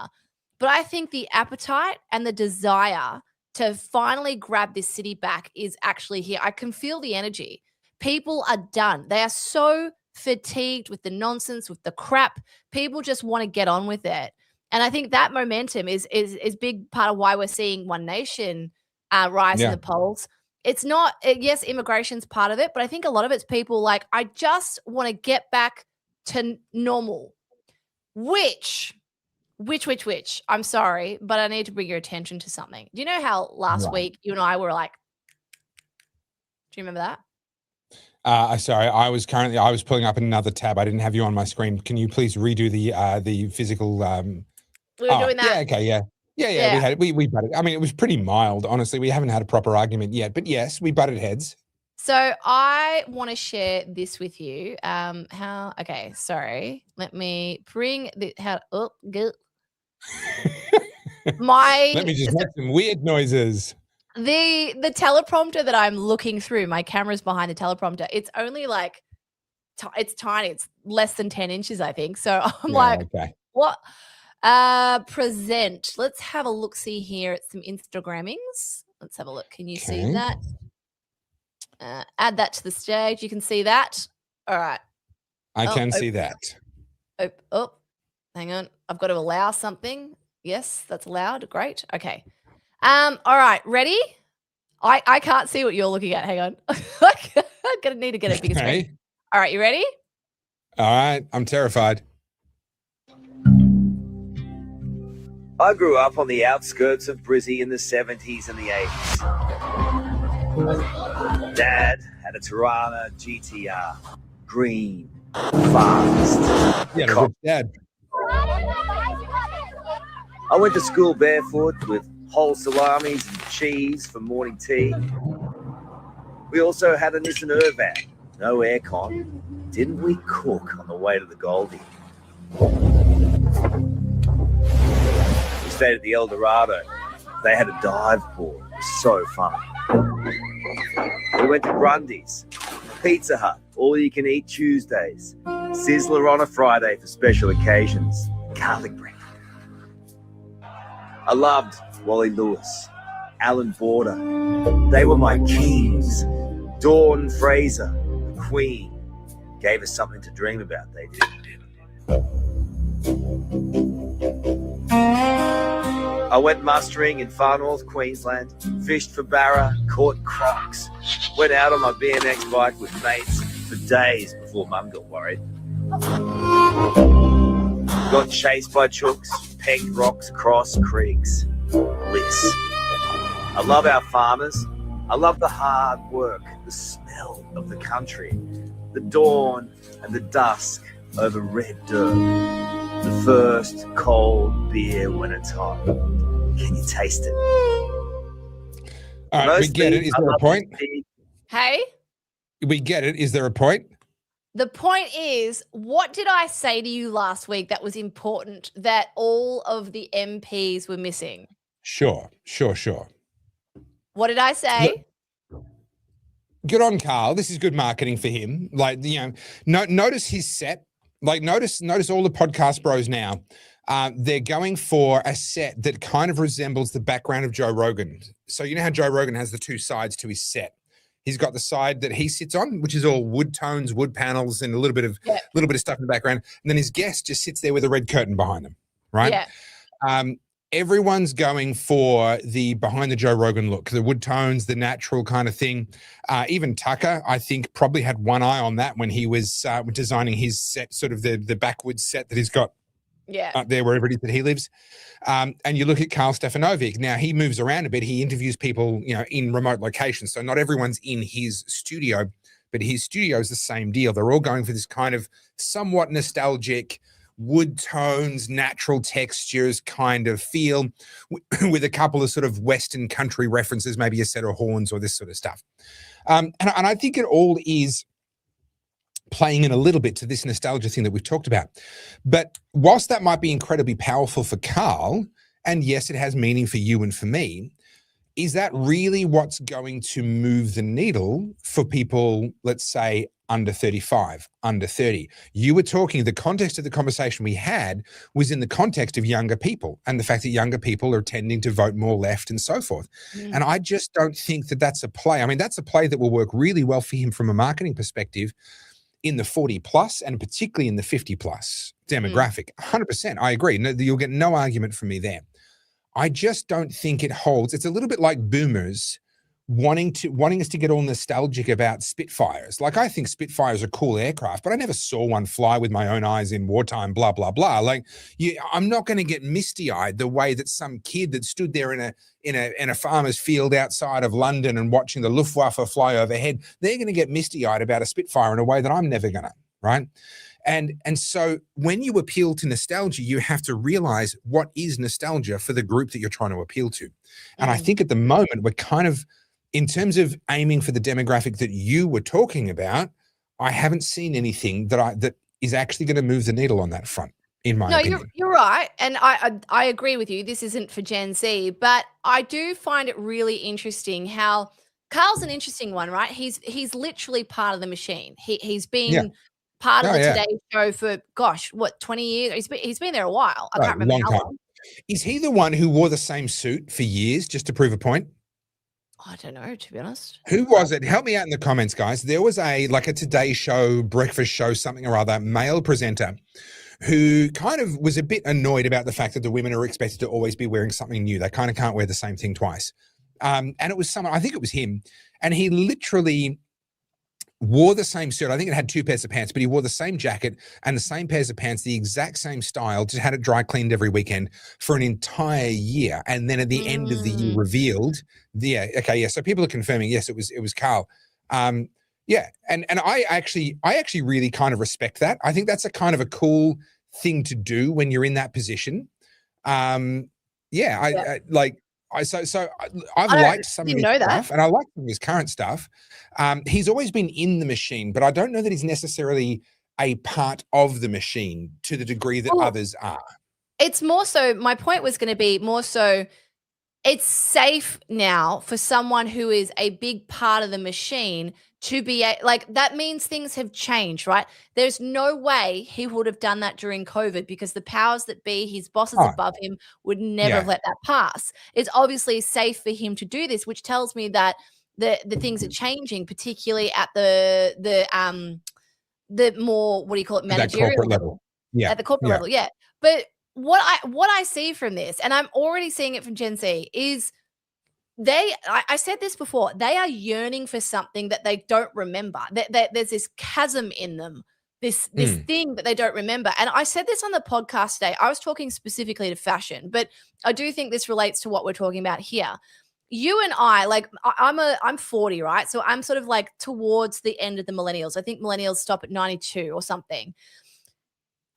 but I think the appetite and the desire to finally grab this city back is actually here. I can feel the energy. People are done. They are so fatigued with the nonsense, with the crap. People just want to get on with it. And I think that momentum is big part of why we're seeing One Nation rise in the polls. It's not, yes, immigration's part of it, but I think a lot of it's people like, I just want to get back to normal, which, I'm sorry, but I need to bring your attention to something. Do you know how last week you and I were like, do you remember that? Sorry, I was pulling up another tab. I didn't have you on my screen. Can you please redo the physical? We were doing that. Yeah, okay, yeah. Yeah. We butted. I mean, it was pretty mild, honestly. We haven't had a proper argument yet, but yes, we butted heads. So I want to share this with you. Okay, sorry. Let me bring the Let me just make some weird noises. The teleprompter that I'm looking through, my camera's behind the teleprompter. It's only like it's tiny. It's less than 10 inches, I think. So I'm Okay. What? Present. Let's have a look. See here at some Instagrammings. Let's have a look. Can you see that? Add that to the stage. You can see that. All right. I can see that. Oh, hang on. I've got to allow something. Yes, that's allowed. Great. Okay. All right. Ready? I can't see what you're looking at. Hang on. I'm gonna need to get a bigger screen. All right. You ready? All right. I'm terrified. I grew up on the outskirts of Brizzy in the 70s and the 80s. Dad had a Tirana GTR. Green. Fast. Yeah, good dad. I went to school barefoot with whole salamis and cheese for morning tea. We also had a Nissan Urvan. No aircon. Didn't we cook on the way to the Goldie? We stayed at the El Dorado. They had a dive pool. It was so fun. We went to Grundy's, Pizza Hut, all you can eat Tuesdays, Sizzler on a Friday for special occasions, garlic bread. I loved Wally Lewis, Alan Border. They were my kings. Dawn Fraser, the Queen, gave us something to dream about. They did. I went mustering in far north Queensland, fished for barra, caught crocs, went out on my BMX bike with mates for days before Mum got worried. Got chased by chooks, pegged rocks across creeks. Bliss. I love our farmers. I love the hard work, the smell of the country, the dawn and the dusk over red dirt, the first cold beer when it's hot. Can you taste it? All right, we get it. Is there a point? Hey? We get it. Is there a point? The point is, what did I say to you last week that was important that all of the MPs were missing? Sure. What did I say? Good on Carl. This is good marketing for him. Like, notice his set. Like, notice all the podcast bros now. They're going for a set that kind of resembles the background of Joe Rogan. So you know how Joe Rogan has the two sides to his set. He's got the side that he sits on, which is all wood tones, wood panels, and a little bit of stuff in the background. And then his guest just sits there with a red curtain behind them, right? Yeah. Everyone's going for the behind the Joe Rogan look, the wood tones, the natural kind of thing. Even Tucker, I think, probably had one eye on that when he was designing his set, sort of the backwoods set that he's got up there wherever it is that he lives. And you look at Karl Stefanovic. Now, he moves around a bit. He interviews people, in remote locations. So not everyone's in his studio, but his studio is the same deal. They're all going for this kind of somewhat nostalgic wood tones, natural textures kind of feel with a couple of sort of Western country references, maybe a set of horns or this sort of stuff. And I think it all is playing in a little bit to this nostalgia thing that we've talked about. But whilst that might be incredibly powerful for Carl, and yes, it has meaning for you and for me, is that really what's going to move the needle for people, let's say, under 35, under 30? You were talking, the context of the conversation we had was in the context of younger people and the fact that younger people are tending to vote more left and so forth. And I just don't think that that's a play. I mean, that's a play that will work really well for him from a marketing perspective in the 40 plus and particularly in the 50 plus demographic. 100%. I agree. No, you'll get no argument from me there. I just don't think it holds. It's a little bit like boomers wanting us to get all nostalgic about Spitfires. Like, I think Spitfires are cool aircraft, but I never saw one fly with my own eyes in wartime, blah, blah, blah. Like, I'm not going to get misty-eyed the way that some kid that stood there in a farmer's field outside of London and watching the Luftwaffe fly overhead, they're going to get misty-eyed about a Spitfire in a way that I'm never going to, right? And so when you appeal to nostalgia, you have to realize what is nostalgia for the group that you're trying to appeal to. And I think at the moment, we're kind of, in terms of aiming for the demographic that you were talking about, I haven't seen anything that is actually going to move the needle on that front, in my opinion. You're right. And I agree with you. This isn't for Gen Z, but I do find it really interesting how Carl's an interesting one, right? He's literally part of the machine. He's been part of the Today Show for, gosh, what, 20 years? He's been there a while. I can't remember how long. Is he the one who wore the same suit for years just to prove a point? I don't know, to be honest. Who was it? Help me out in the comments, guys. There was a Today Show, breakfast show, something or other, male presenter who kind of was a bit annoyed about the fact that the women are expected to always be wearing something new. They kind of can't wear the same thing twice. And it was someone, I think it was him, and he literally wore the same suit. I think it had 2 pairs of pants, but he wore the same jacket and the same pairs of pants, the exact same style, just had it dry cleaned every weekend for an entire year. And then at the end of the year revealed, so people are confirming, yes, it was Carl. And I actually really kind of respect that. I think that's a kind of a cool thing to do when you're in that position. I've liked some of his stuff, and I like some of his current stuff. He's always been in the machine, but I don't know that he's necessarily a part of the machine to the degree that others are. It's more so, my point was going to be more so, it's safe now for someone who is a big part of the machine to be like, that means things have changed, right? There's no way he would have done that during COVID because the powers that be, his bosses above him, would never have let that pass. It's obviously safe for him to do this, which tells me that the things are changing, particularly at the more, what do you call it, managerial level. At the corporate level, But what I see from this, and I'm already seeing it from Gen Z, is I said this before, they are yearning for something that they don't remember. There's this chasm in them, this thing that they don't remember. And I said this on the podcast today. I was talking specifically to fashion, but I do think this relates to what we're talking about here. You and I, like, I'm 40, right? So I'm sort of like towards the end of the millennials. I think millennials stop at 92 or something.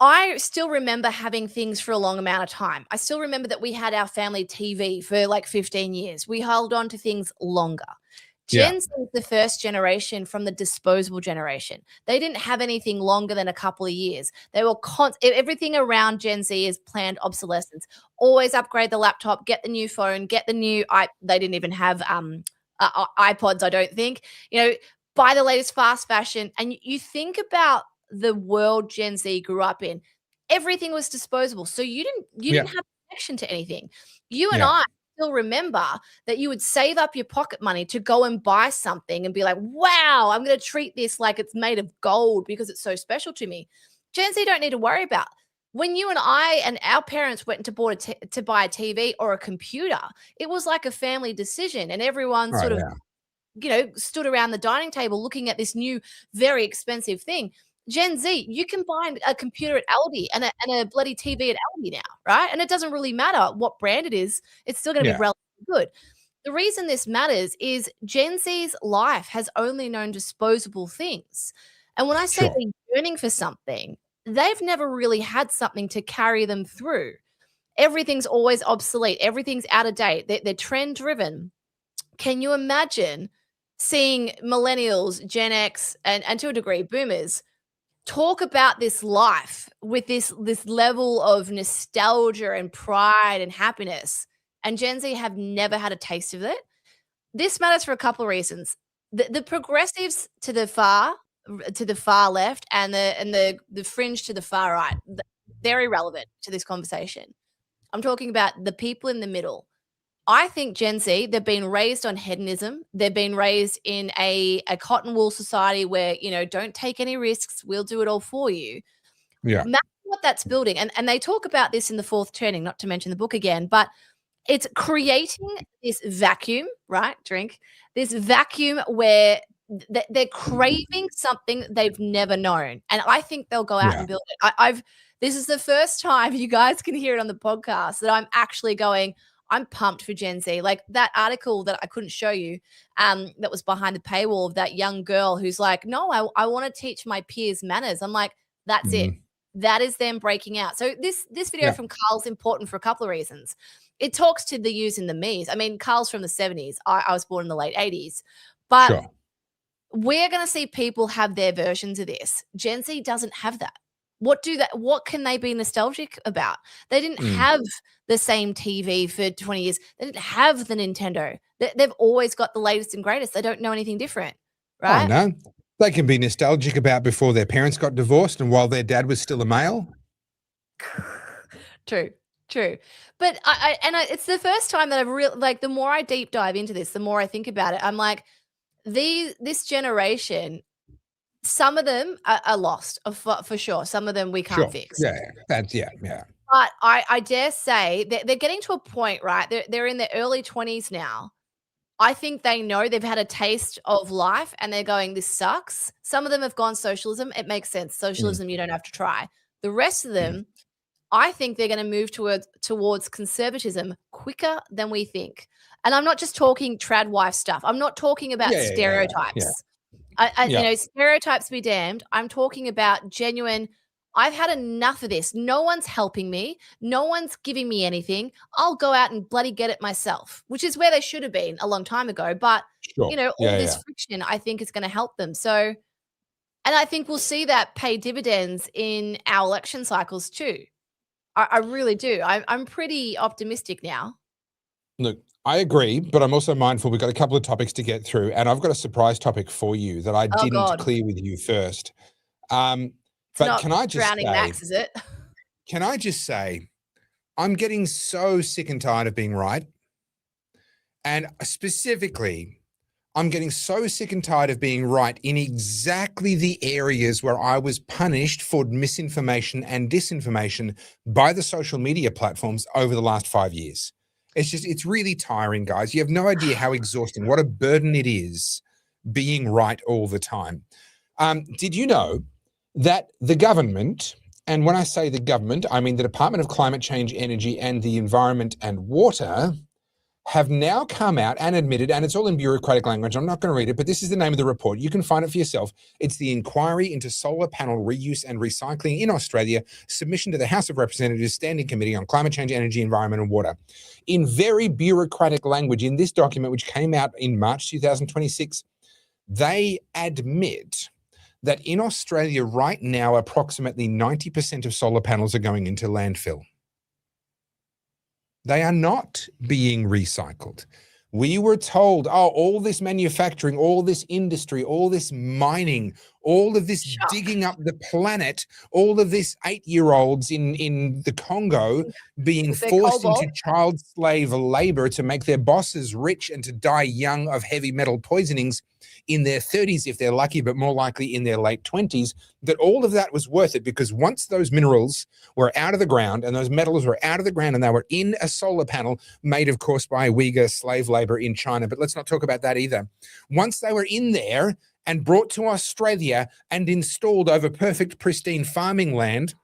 I still remember having things for a long amount of time. I still remember that we had our family TV for like 15 years. We held on to things longer. Gen Z is the first generation from the disposable generation. They didn't have anything longer than a couple of years. They were everything around Gen Z is planned obsolescence. Always upgrade the laptop, get the new phone, get the new they didn't even have iPods, I don't think. Buy the latest fast fashion. And you think about the world Gen Z grew up in, everything was disposable. So you didn't have a connection to anything. You and I still remember that you would save up your pocket money to go and buy something and be like, wow, I'm going to treat this like it's made of gold because it's so special to me. Gen Z don't need to worry about. When you and I and our parents went to buy a TV or a computer, it was like a family decision, and everyone stood around the dining table looking at this new, very expensive thing. Gen Z, you can buy a computer at Aldi and a bloody TV at Aldi now, right? And it doesn't really matter what brand it is. It's still going to be relatively good. The reason this matters is Gen Z's life has only known disposable things. And when I say they're yearning for something, they've never really had something to carry them through. Everything's always obsolete. Everything's out of date. They're trend driven. Can you imagine seeing millennials, Gen X, and to a degree, boomers, talk about this life with this level of nostalgia and pride and happiness, and Gen Z have never had a taste of it? This matters for a couple of reasons. The progressives to the far left and the fringe to the far right, very relevant to this conversation. I'm talking about the people in the middle. I think Gen Z, they've been raised on hedonism. They've been raised in a cotton wool society where, don't take any risks. We'll do it all for you. Yeah. Imagine what that's building. And they talk about this in The Fourth Turning, not to mention the book again, but it's creating this vacuum, right? This vacuum where they're craving something they've never known. And I think they'll go out and build it. This is the first time you guys can hear it on the podcast that I'm actually going, I'm pumped for Gen Z. Like that article that I couldn't show you that was behind the paywall of that young girl who's like, no, I want to teach my peers manners. I'm like, that's it. That is them breaking out. So this video from Carl's important for a couple of reasons. It talks to the yous and the me's. I mean, Carl's from the 70s. I was born in the late 80s. But we're going to see people have their versions of this. Gen Z doesn't have that. What can they be nostalgic about? They didn't have the same TV for 20 years. They didn't have the Nintendo. They've always got the latest and greatest. They don't know anything different, right? Oh, no. They can be nostalgic about before their parents got divorced and while their dad was still a male. True. But it's the first time that I've really, like, the more I deep dive into this, the more I think about it. I'm like, this generation, some of them are lost for sure. Some of them we can't fix. Yeah. But I dare say that they're getting to a point, right? They're in their early 20s now. I think they know they've had a taste of life and they're going, this sucks. Some of them have gone socialism. It makes sense. Socialism, you don't have to try. The rest of them, I think they're going to move towards conservatism quicker than we think. And I'm not just talking trad wife stuff. I'm not talking about stereotypes. You know, stereotypes be damned. I'm talking about genuine, I've had enough of this. No one's helping me. No one's giving me anything. I'll go out and bloody get it myself, which is where they should have been a long time ago. But, you know, all this friction, I think, is going to help them. So, and I think we'll see that pay dividends in our election cycles too. I really do. I'm pretty optimistic now. Look, I agree, but I'm also mindful we've got a couple of topics to get through, and I've got a surprise topic for you that I didn't clear with you first. But can I just drowning Max, is it? Can I just say, I'm getting so sick and tired of being right. And specifically, I'm getting so sick and tired of being right in exactly the areas where I was punished for misinformation and disinformation by the social media platforms over the last 5 years. It's really tiring, guys. You have no idea how exhausting, what a burden it is being right all the time. Did you know that the government, and when I say the government, I mean the Department of Climate Change, Energy and the Environment and Water, have now come out and admitted, and it's all in bureaucratic language, I'm not going to read it, but this is the name of the report. You can find it for yourself. It's the Inquiry into Solar Panel Reuse and Recycling in Australia, submission to the House of Representatives Standing Committee on Climate Change, Energy, Environment and Water. In very bureaucratic language, in this document, which came out in March 2026, they admit that in Australia right now, approximately 90% of solar panels are going into landfill. They are not being recycled. We were told, oh, all this manufacturing, all this industry, all this mining, all of this digging up the planet, all of this 8-year-olds in the Congo being forced into child slave labor to make their bosses rich and to die young of heavy metal poisonings in their 30s if they're lucky, but more likely in their late 20s, that all of that was worth it because once those minerals were out of the ground and those metals were out of the ground and they were in a solar panel made, of course, by Uyghur slave labor in China, but let's not talk about that either. Once they were in there and brought to Australia and installed over perfect, pristine farming land,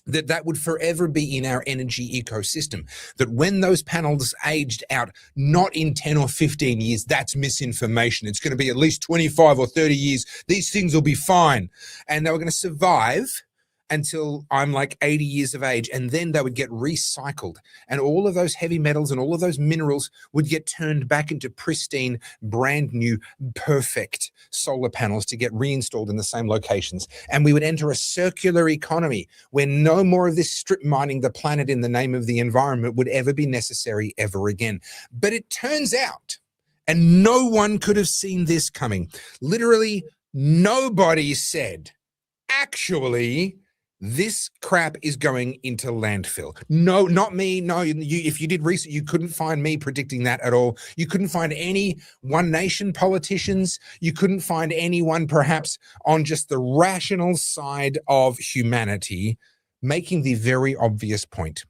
that would forever be in our energy ecosystem. That when those panels aged out, not in 10 or 15 years, that's misinformation. It's going to be at least 25 or 30 years. These things will be fine. And they were going to survive until I'm like 80 years of age, and then they would get recycled. And all of those heavy metals and all of those minerals would get turned back into pristine, brand new, perfect solar panels to get reinstalled in the same locations. And we would enter a circular economy where no more of this strip mining the planet in the name of the environment would ever be necessary ever again. But it turns out, and no one could have seen this coming, literally nobody said, actually, this crap is going into landfill. No, not me. No, if you did research, you couldn't find me predicting that at all. You couldn't find any One Nation politicians. You couldn't find anyone perhaps on just the rational side of humanity making the very obvious point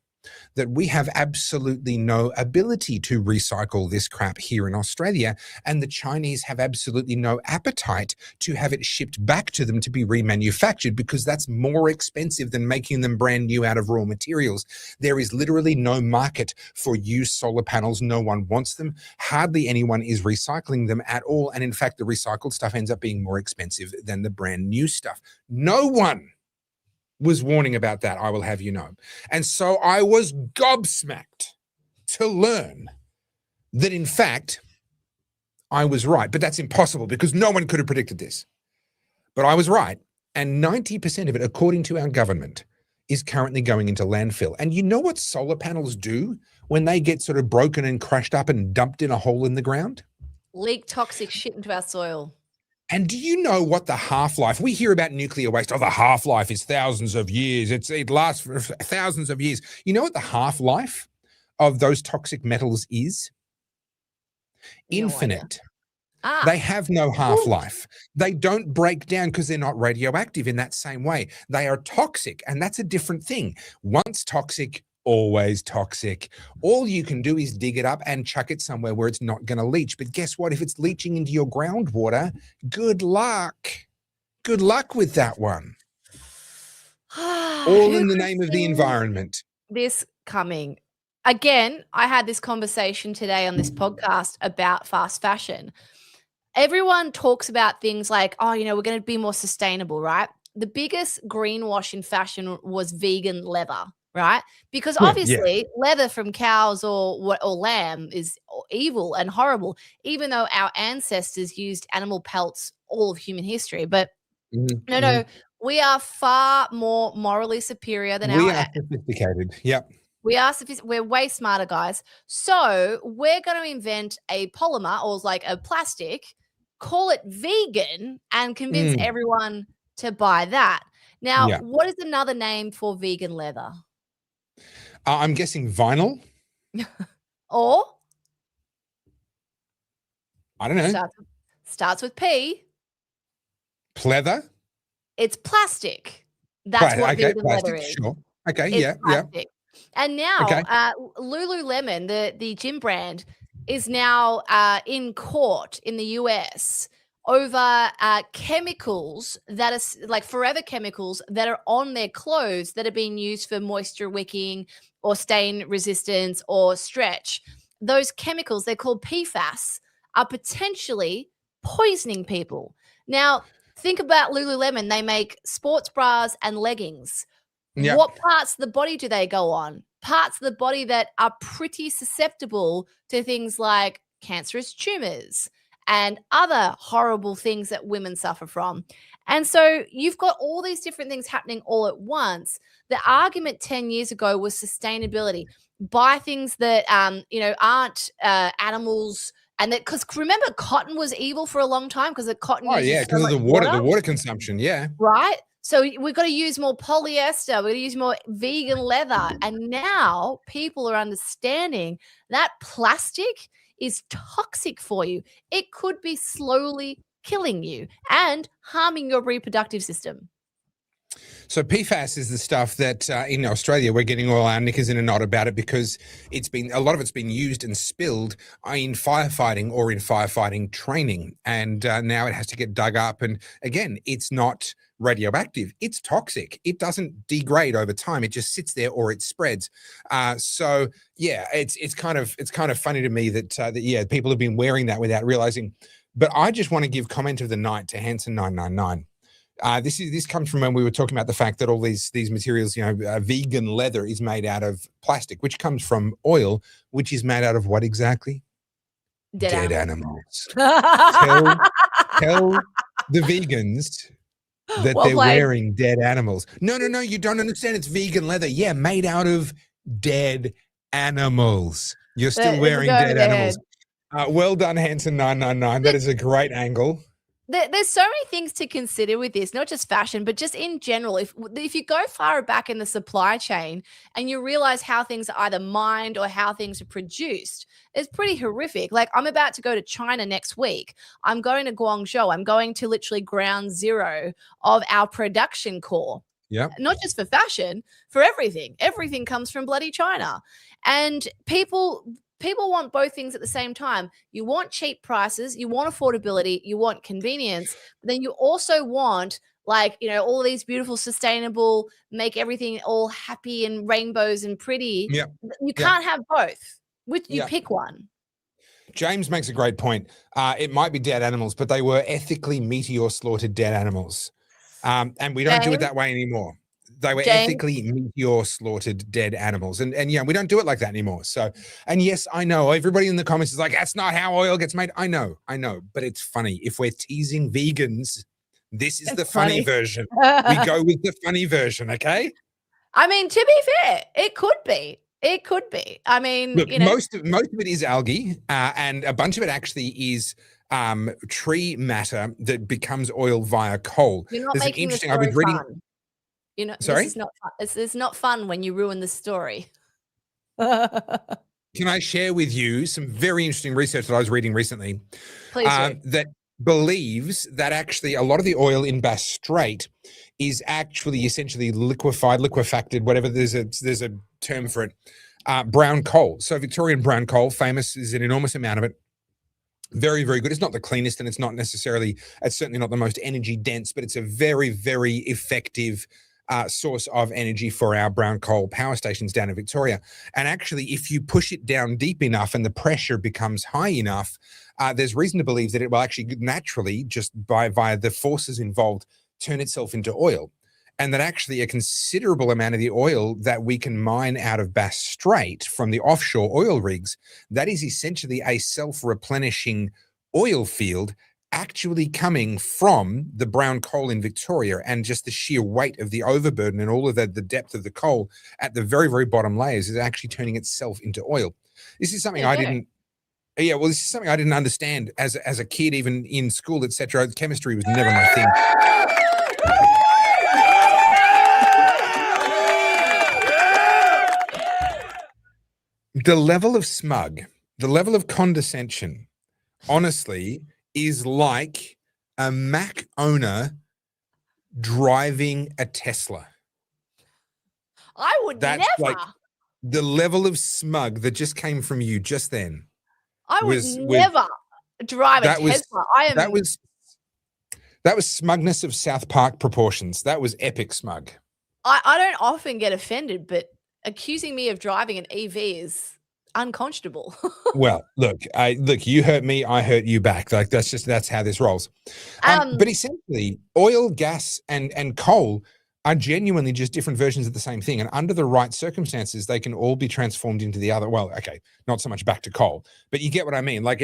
that we have absolutely no ability to recycle this crap here in Australia, and the Chinese have absolutely no appetite to have it shipped back to them to be remanufactured, because that's more expensive than making them brand new out of raw materials. There is literally no market for used solar panels. No one wants them. Hardly anyone is recycling them at all. And in fact, the recycled stuff ends up being more expensive than the brand new stuff. No one was warning about that, I will have you know. And so I was gobsmacked to learn that, in fact, I was right. But that's impossible because no one could have predicted this. But I was right. And 90% of it, according to our government, is currently going into landfill. And you know what solar panels do when they get sort of broken and crushed up and dumped in a hole in the ground? Leak toxic shit into our soil. And do you know what the half-life, we hear about nuclear waste, oh, the half-life is thousands of years. It lasts for thousands of years. You know what the half-life of those toxic metals is? Infinite. They have no half-life. They don't break down because they're not radioactive in that same way. They are toxic, and that's a different thing. Once toxic, always toxic. All you can do is dig it up and chuck it somewhere where it's not going to leach. But guess what? If it's leaching into your groundwater, good luck. Good luck with that one. All in the name of the environment. This coming. Again, I had this conversation today on this podcast about fast fashion. Everyone talks about things like, oh, you know, we're going to be more sustainable, right? The biggest greenwash in fashion was vegan leather. Right? Because obviously leather from cows or lamb is evil and horrible, even though our ancestors used animal pelts all of human history. But no, we are far more morally superior than we are sophisticated. Yep. We're way smarter, guys. So we're going to invent a polymer or like a plastic, call it vegan, and convince everyone to buy that. Now, what is another name for vegan leather? I'm guessing vinyl. Or? I don't know. Starts with P. Pleather? It's plastic. That's what vegan leather is. Sure. Okay, it's plastic. And now Lululemon, the gym brand, is now in court in the US over chemicals that are like forever chemicals that are on their clothes that are being used for moisture wicking or stain resistance or stretch. Those chemicals, they're called PFAS, are potentially poisoning people. Now, think about Lululemon. They make sports bras and leggings. Yep. What parts of the body do they go on? Parts of the body that are pretty susceptible to things like cancerous tumors and other horrible things that women suffer from. And so you've got all these different things happening all at once. The argument 10 years ago was sustainability. Buy things that, aren't animals. And that, because remember, cotton was evil for a long time because the cotton. Oh, yeah, because of the water consumption. Yeah. Right. So we've got to use more polyester. We've got to use more vegan leather. And now people are understanding that plastic is toxic for you. It could be slowly killing you and harming your reproductive system. So PFAS is the stuff that in Australia we're getting all our knickers in a knot about it because a lot of it's been used and spilled in firefighting or in firefighting training, and now it has to get dug up. And again, it's not radioactive; it's toxic. It doesn't degrade over time; it just sits there or it spreads. So yeah, it's kind of funny to me that people have been wearing that without realizing. But I just want to give comment of the night to Hanson 999. This comes from when we were talking about the fact that all these materials, vegan leather is made out of plastic, which comes from oil, which is made out of what exactly? Dead animals. Tell the vegans that they're wearing dead animals. No, you don't understand. It's vegan leather. Yeah, made out of dead animals. You're still wearing dead animals. Well done, Hanson 999. That is a great angle. There's so many things to consider with this, not just fashion, but just in general. If you go far back in the supply chain and you realize how things are either mined or how things are produced, it's pretty horrific. Like, I'm about to go to China next week. I'm going to Guangzhou. I'm going to literally ground zero of our production core. Yeah. Not just for fashion, for everything. Everything comes from bloody China. And people want both things at the same time. You want cheap prices, you want affordability, you want convenience, but then you also want all these beautiful, sustainable, make everything all happy and rainbows and pretty. Yeah. You can't have both. You pick one. James makes a great point. It might be dead animals, but they were ethically meteor slaughtered dead animals. And we don't do it that way anymore. They were ethically meteor slaughtered dead animals. And we don't do it like that anymore. So, and yes, I know everybody in the comments is like, that's not how oil gets made. I know, but it's funny. If we're teasing vegans, this is the funny version. We go with the funny version. Okay. I mean, to be fair, it could be. It could be. I mean, look, most of it is algae, and a bunch of it actually is tree matter that becomes oil via coal. You're not making the story fun. Sorry? This is not fun. It's not fun when you ruin the story. Can I share with you some very interesting research that I was reading recently? Please do. That believes that actually a lot of the oil in Bass Strait is actually essentially liquefacted, whatever, there's a term for it, brown coal. So Victorian brown coal, famous, is an enormous amount of it. Very, very good. It's not the cleanest, and it's certainly not the most energy dense, but it's a very, very effective source of energy for our brown coal power stations down in Victoria. And actually, if you push it down deep enough and the pressure becomes high enough, there's reason to believe that it will actually naturally, just via the forces involved, turn itself into oil. And that actually a considerable amount of the oil that we can mine out of Bass Strait from the offshore oil rigs, that is essentially a self-replenishing oil field actually coming from the brown coal in Victoria, and just the sheer weight of the overburden and all of the depth of the coal at the very, very bottom layers is actually turning itself into oil. This is something this is something I didn't understand as a kid, even in school, etc. Chemistry was never my thing. The level of smug, the level of condescension, honestly, is like a Mac owner driving a Tesla. I would never. Like the level of smug that just came from you just then. I would never drive a Tesla. That was smugness of South Park proportions. That was epic smug. I don't often get offended, but accusing me of driving an EV is unconscionable. Well, look, you hurt me, I hurt you back. Like that's how this rolls. But essentially, oil, gas, and coal are genuinely just different versions of the same thing. And under the right circumstances, they can all be transformed into the other. Well, okay, not so much back to coal, but you get what I mean. Like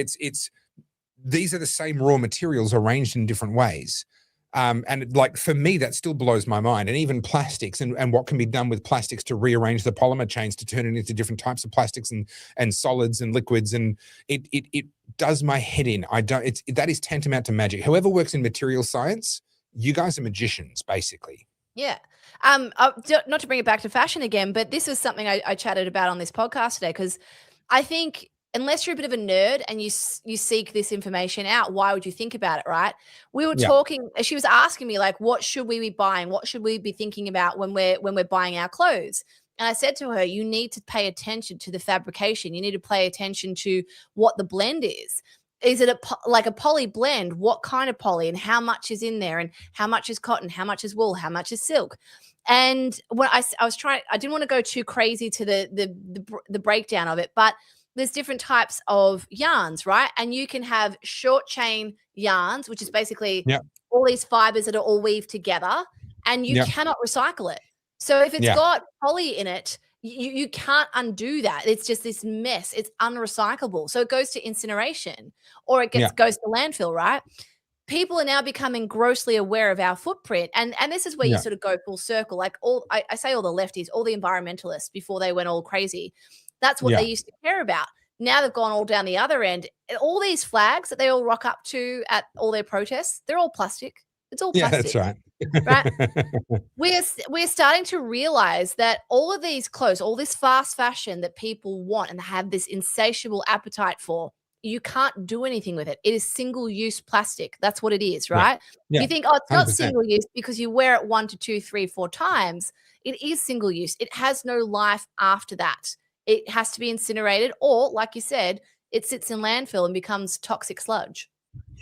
these are the same raw materials arranged in different ways. And like, for me, that still blows my mind. And even plastics and what can be done with plastics to rearrange the polymer chains to turn it into different types of plastics and solids and liquids. And it does my head in. That is tantamount to magic. Whoever works in material science, you guys are magicians, basically. Yeah. Not to bring it back to fashion again, but this is something I chatted about on this podcast today, because I think unless you're a bit of a nerd and you seek this information out, why would you think about it, right? We were talking, she was asking me, like, what should we be buying? What should we be thinking about when we're buying our clothes? And I said to her, you need to pay attention to the fabrication. You need to pay attention to what the blend is. Is it like a poly blend? What kind of poly, and how much is in there, and how much is cotton, how much is wool, how much is silk? And when I didn't want to go too crazy to the breakdown of it, but there's different types of yarns, right? And you can have short chain yarns, which is basically all these fibers that are all weaved together, and you cannot recycle it. So if it's got poly in it, you can't undo that. It's just this mess. It's unrecyclable. So it goes to incineration, or it goes to landfill, right? People are now becoming grossly aware of our footprint. And this is where you sort of go full circle. Like I say all the lefties, all the environmentalists before they went all crazy. That's what they used to care about. Now they've gone all down the other end. All these flags that they all rock up to at all their protests, they're all plastic. It's all plastic. Yeah, that's right. Right? We're starting to realize that all of these clothes, all this fast fashion that people want and have this insatiable appetite for, you can't do anything with it. It is single-use plastic. That's what it is, right? Yeah. You think, oh, it's not 100%. single-use because you wear it 1 to 2, 3, 4 times. It is single-use. It has no life after that. It has to be incinerated, or like you said, it sits in landfill and becomes toxic sludge.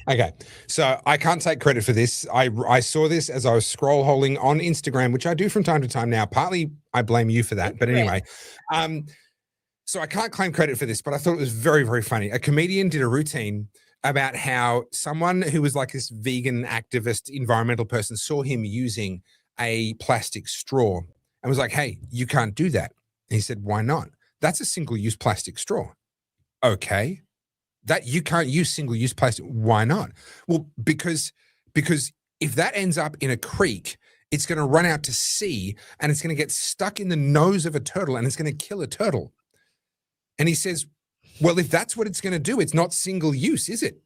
Okay, so I can't take credit for this. I saw this as I was scroll holing on Instagram, which I do from time to time now. Partly I blame you for that, but anyway. So I can't claim credit for this, but I thought it was very, very funny. A comedian did a routine about how someone who was like this vegan activist, environmental person saw him using a plastic straw and was like, hey, you can't do that. And he said, why not? That's a single-use plastic straw. Okay. That you can't use single-use plastic. Why not? Well, because if that ends up in a creek, it's going to run out to sea and it's going to get stuck in the nose of a turtle and it's going to kill a turtle. And he says, well, if that's what it's going to do, it's not single use, is it?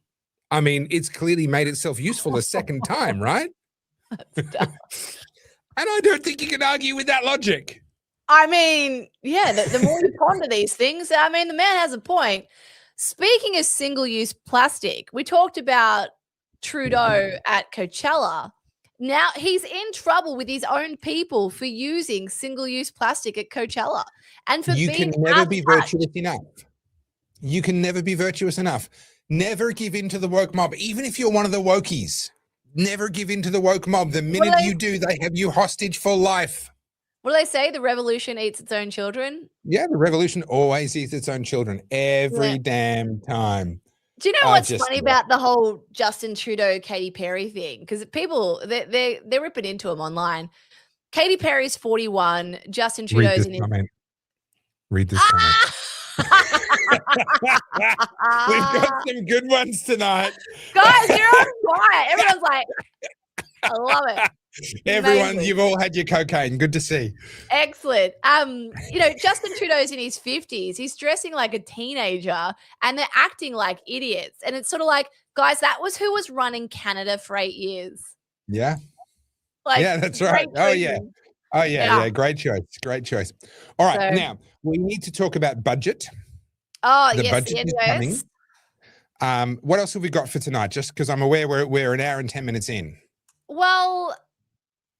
I mean, it's clearly made itself useful a second time, right? And I don't think you can argue with that logic. I mean, yeah, the more you ponder these things, I mean, the man has a point. Speaking of single-use plastic, we talked about Trudeau at Coachella. Now he's in trouble with his own people for using single-use plastic at Coachella. And for You being can never be virtuous enough. You can never be virtuous enough. Never give in to the woke mob, even if you're one of the wokies. Never give in to the woke mob. The minute you do, they have you hostage for life. What do they say? The revolution eats its own children? Yeah, the revolution always eats its own children every damn time. Do you know what's funny about the whole Justin Trudeau, Katy Perry thing? Because people, they're ripping into him online. Katy Perry's 41. Justin Trudeau's in his... Read this comment. We've got some good ones tonight. Guys, you're on fire. Everyone's like, I love it. Everyone, Amazing. you've all had your cocaine. Good to see. Excellent. You know, Justin Trudeau's in his 50s. He's dressing like a teenager and they're acting like idiots. And it's sort of like, guys, that was who was running Canada for 8 years. Yeah. Like, yeah, that's right. Oh, yeah. Oh, yeah. Great choice. Great choice. All right. So, now, we need to talk about budget. Oh, the yes. budget is coming. What else have we got for tonight? Just because I'm aware we're an hour and 10 minutes in. Well,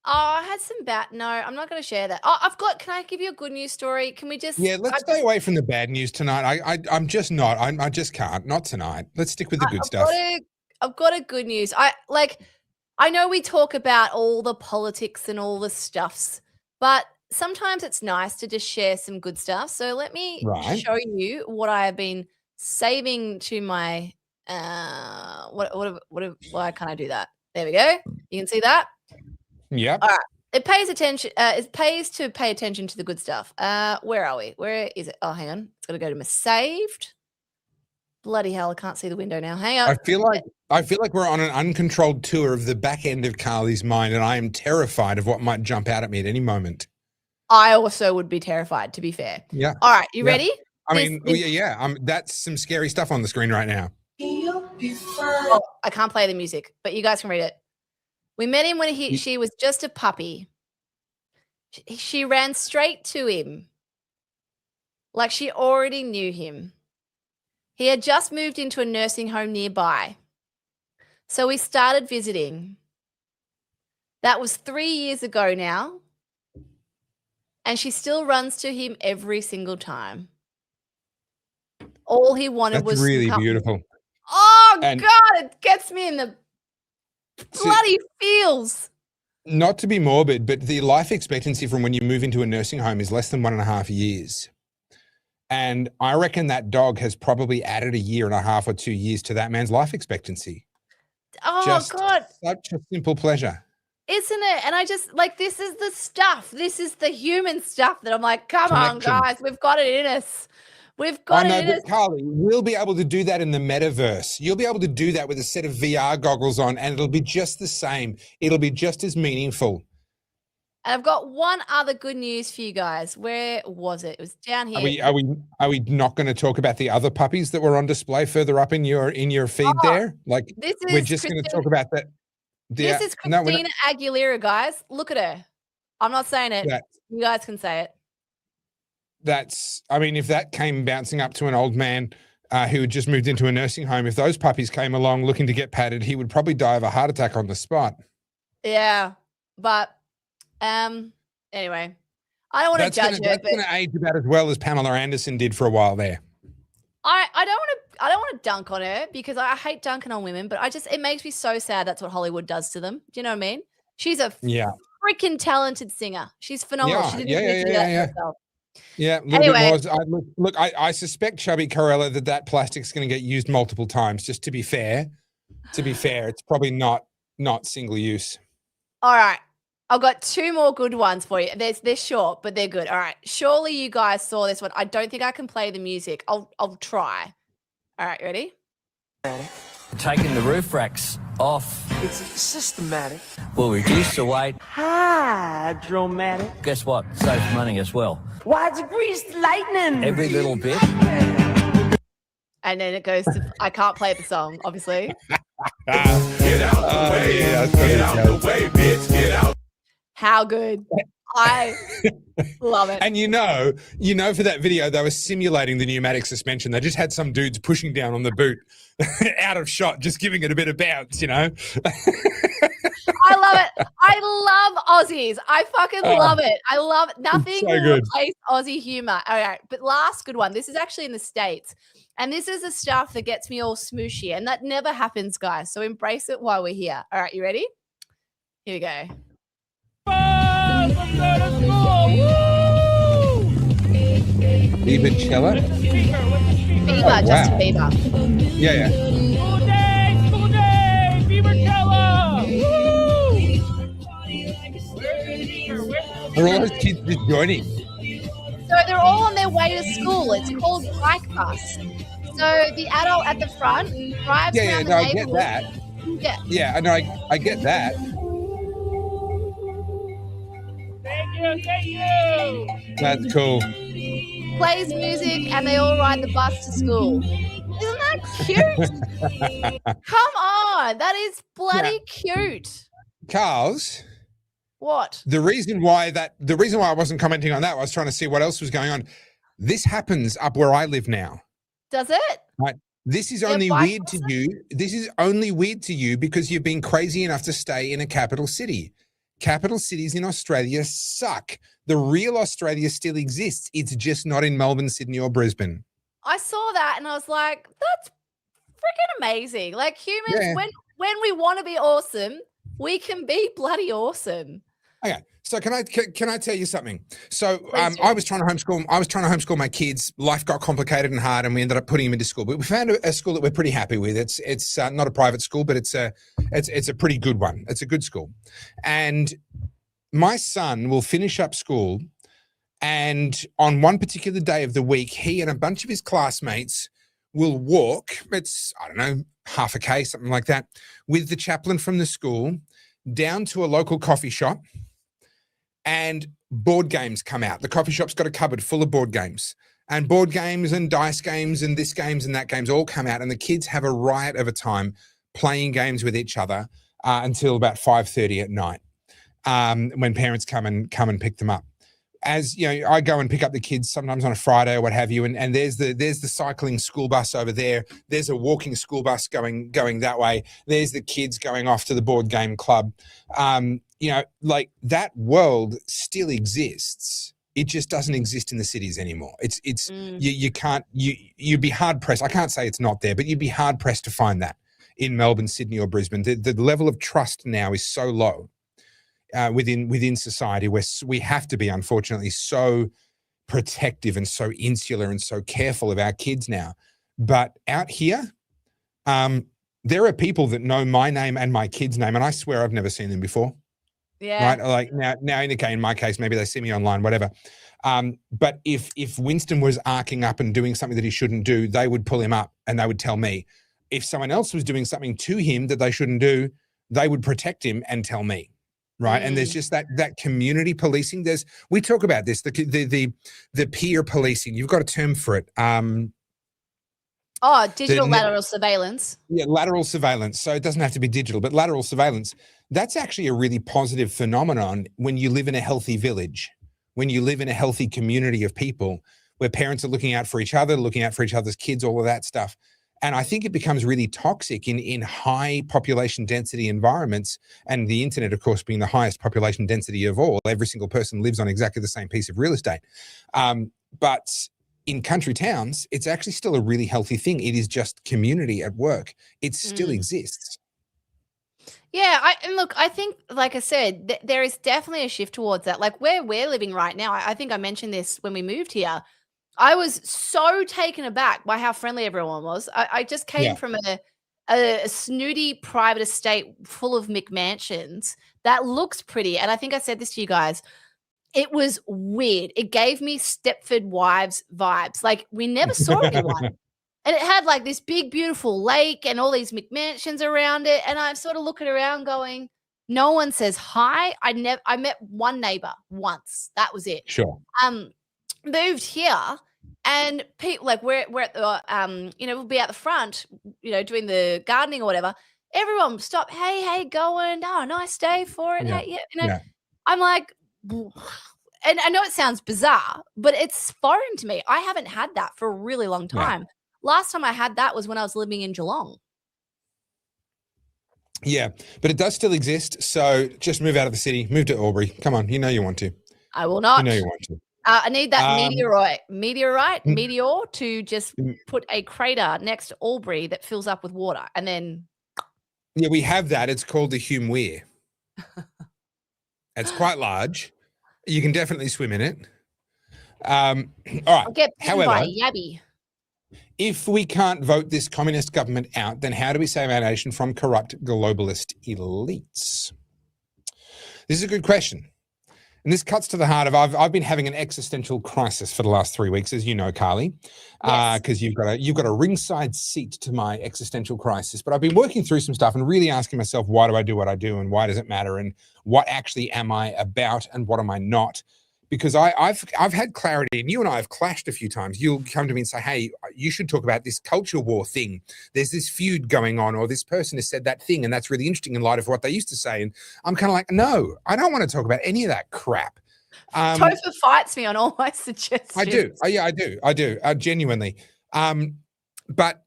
I had some bad. No, I'm not going to share that. Oh, can I give you a good news story? Can we just? Yeah, let's stay away from the bad news tonight. I'm just not. I just can't. Not tonight. Let's stick with the good stuff. I've got a good news. I know we talk about all the politics and all the stuffs, but sometimes it's nice to just share some good stuff. So let me show you what I have been saving to my why can't I do that? There we go. You can see that. Yeah. All right. It pays attention. It pays to pay attention to the good stuff. Where are we? Where is it? Oh, hang on. It's got to go to my saved. Bloody hell! I can't see the window now. Hang on. I feel like we're on an uncontrolled tour of the back end of Carly's mind, and I am terrified of what might jump out at me at any moment. I also would be terrified, to be fair. Yeah. All right. You ready? That's some scary stuff on the screen right now. Oh, I can't play the music, but you guys can read it. We met him when she was just a puppy. She ran straight to him like she already knew him. He had just moved into a nursing home nearby. So we started visiting. That was 3 years ago now. And she still runs to him every single time. All he wanted was really beautiful. Oh, God, it gets me in the bloody feels. Not to be morbid, but the life expectancy from when you move into a nursing home is less than 1.5 years. And I reckon that dog has probably added 1.5 years or 2 years to that man's life expectancy. Oh, just God. Such a simple pleasure. Isn't it? And I just, this is the stuff. This is the human stuff that I'm like, come on, guys. We've got it in us. We've got it in us. Carly, we'll be able to do that in the metaverse. You'll be able to do that with a set of VR goggles on, and it'll be just the same. It'll be just as meaningful. And I've got one other good news for you guys. Where was it? It was down here. Are we not going to talk about the other puppies that were on display further up in your feed there? Like, we're just going to talk about that. This is Christina Aguilera, guys. Look at her. I'm not saying it. You guys can say it. If that came bouncing up to an old man who had just moved into a nursing home, if those puppies came along looking to get patted, he would probably die of a heart attack on the spot. Yeah, but anyway, I don't want to judge her. That's going to age about as well as Pamela Anderson did for a while there. I don't want to dunk on her because I hate dunking on women, but it makes me so sad that's what Hollywood does to them. Do you know what I mean? She's a freaking talented singer. She's phenomenal. She didn't even do that herself. Yeah, anyway. I suspect, Chubby Corella, that plastic's going to get used multiple times. Just to be fair, it's probably not single use. All right, I've got two more good ones for you. They're short, but they're good. All right, surely you guys saw this one. I don't think I can play the music. I'll try. All right, ready? Taking the roof racks off. It's systematic. Will reduce the weight. Hydromatic. Guess what? Saves money as well. Why'd you grease the lightning? Every little bit. And then it goes to, I can't play the song, obviously. Get out the way. Get out the way, bitch. Get out. How good. I love it. And you know, for that video, they were simulating the pneumatic suspension. They just had some dudes pushing down on the boot out of shot, just giving it a bit of bounce, you know? I love it. I love Aussies. I fucking love it. I love it. Nothing so will good. replace Aussie humor. All right. But last good one. This is actually in the States. And this is the stuff that gets me all smooshy. And that never happens, guys. So embrace it while we're here. All right. You ready? Here we go. Bieber-Cella? Bieber, Justin Bieber. Yeah. School day, Bieber-Cella. Are all those kids just joining? So they're all on their way to school. It's called Bike Bus. So the adult at the front drives around the I get neighborhood. that. Yeah. I know, I get that. Thank you. That's cool. Plays music and they all ride the bus to school. Isn't that cute? Come on. That is bloody cute. Carls, What? the reason why I wasn't commenting on that, I was trying to see what else was going on. This happens up where I live now. Does it? Right. This is Yeah, only bike weird to you. This is only weird to you because you've been crazy enough to stay in a capital city. Capital cities in Australia suck. The real Australia still exists. It's just not in Melbourne, Sydney, or Brisbane. I saw that and I was like, that's freaking amazing. Like humans, when we want to be awesome, we can be bloody awesome. Okay, so can I tell you something? So Please do. I was trying to homeschool my kids. Life got complicated and hard, and we ended up putting them into school. But we found a school that we're pretty happy with. It's not a private school, but it's a pretty good one. It's a good school, and my son will finish up school, and on one particular day of the week, he and a bunch of his classmates will walk. It's, I don't know, half a K, something like that, with the chaplain from the school down to a local coffee shop. And board games come out. The coffee shop's got a cupboard full of board games, and board games and dice games and this games and that games all come out, and the kids have a riot of a time playing games with each other until about 5:30 at night, when parents come and pick them up. As you know, I go and pick up the kids sometimes on a Friday or what have you, and there's the cycling school bus over there. There's a walking school bus going that way. There's the kids going off to the board game club. You know, like that world still exists. It just doesn't exist in the cities anymore. You'd be hard pressed. I can't say it's not there, but you'd be hard pressed to find that in Melbourne, Sydney, or Brisbane. The level of trust now is so low within society, where we have to be, unfortunately, so protective and so insular and so careful of our kids now. But out here, there are people that know my name and my kids' name, and I swear I've never seen them before. Yeah. Right. Like now in my case, maybe they see me online, whatever. But if Winston was arcing up and doing something that he shouldn't do, they would pull him up and they would tell me. If someone else was doing something to him that they shouldn't do, they would protect him and tell me. Right. And there's just that community policing. We talk about this, the peer policing. You've got a term for it. Digital lateral surveillance. Yeah, lateral surveillance. So it doesn't have to be digital, but lateral surveillance. That's actually a really positive phenomenon when you live in a healthy village, when you live in a healthy community of people, where parents are looking out for each other, looking out for each other's kids, all of that stuff. And I think it becomes really toxic in high population density environments, and the internet, of course, being the highest population density of all. Every single person lives on exactly the same piece of real estate. But in country towns, it's actually still a really healthy thing. It is just community at work. It still exists. Yeah, and look, I think, like I said, there is definitely a shift towards that. Like where we're living right now, I think I mentioned this when we moved here. I was so taken aback by how friendly everyone was. I just came from a snooty private estate full of McMansions that looks pretty. And I think I said this to you guys. It was weird. It gave me Stepford Wives vibes. Like we never saw anyone. And it had like this big, beautiful lake and all these McMansions around it. And I'm sort of looking around going, no one says hi. I met one neighbor once. That was it. Sure. Moved here, and people, like we're at the we'll be out the front, doing the gardening or whatever. Everyone would stop. Hey, going. Oh, nice day for it. Yeah. Hey, yeah. I'm like, and I know it sounds bizarre, but it's foreign to me. I haven't had that for a really long time. Yeah. Last time I had that was when I was living in Geelong. Yeah, but it does still exist. So just move out of the city, move to Albury. Come on, you know you want to. I will not. You know you want to. I need that meteor to just put a crater next to Albury that fills up with water, and then. Yeah, we have that. It's called the Hume Weir. It's quite large. You can definitely swim in it. All right. I'll get bitten by a yabby. If we can't vote this communist government out, then how do we save our nation from corrupt globalist elites? This is a good question. And this cuts to the heart of, I've been having an existential crisis for the last 3 weeks, as you know, Carly, because you've got a ringside seat to my existential crisis. But I've been working through some stuff and really asking myself, why do I do what I do, and why does it matter, and what actually am I about, and what am I not? Because I've had clarity, and you and I have clashed a few times. You'll come to me and say, hey, you should talk about this culture war thing. There's this feud going on, or this person has said that thing, and that's really interesting in light of what they used to say. And I'm kind of like, no, I don't want to talk about any of that crap. Topher fights me on all my suggestions. I do. I do. Genuinely. But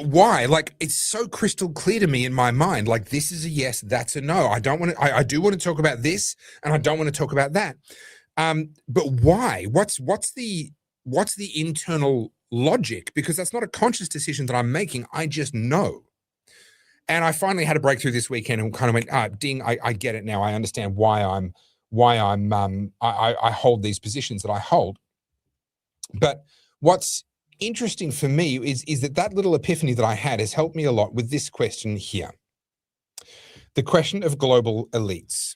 why? Like, it's so crystal clear to me in my mind. Like, this is a yes, that's a no. I do want to talk about this, and I don't want to talk about that. But why? What's the internal logic? Because that's not a conscious decision that I'm making. I just know. And I finally had a breakthrough this weekend and kind of went, ding, I get it now. I understand why I hold these positions that I hold. But what's interesting for me is that little epiphany that I had has helped me a lot with this question here. The question of global elites.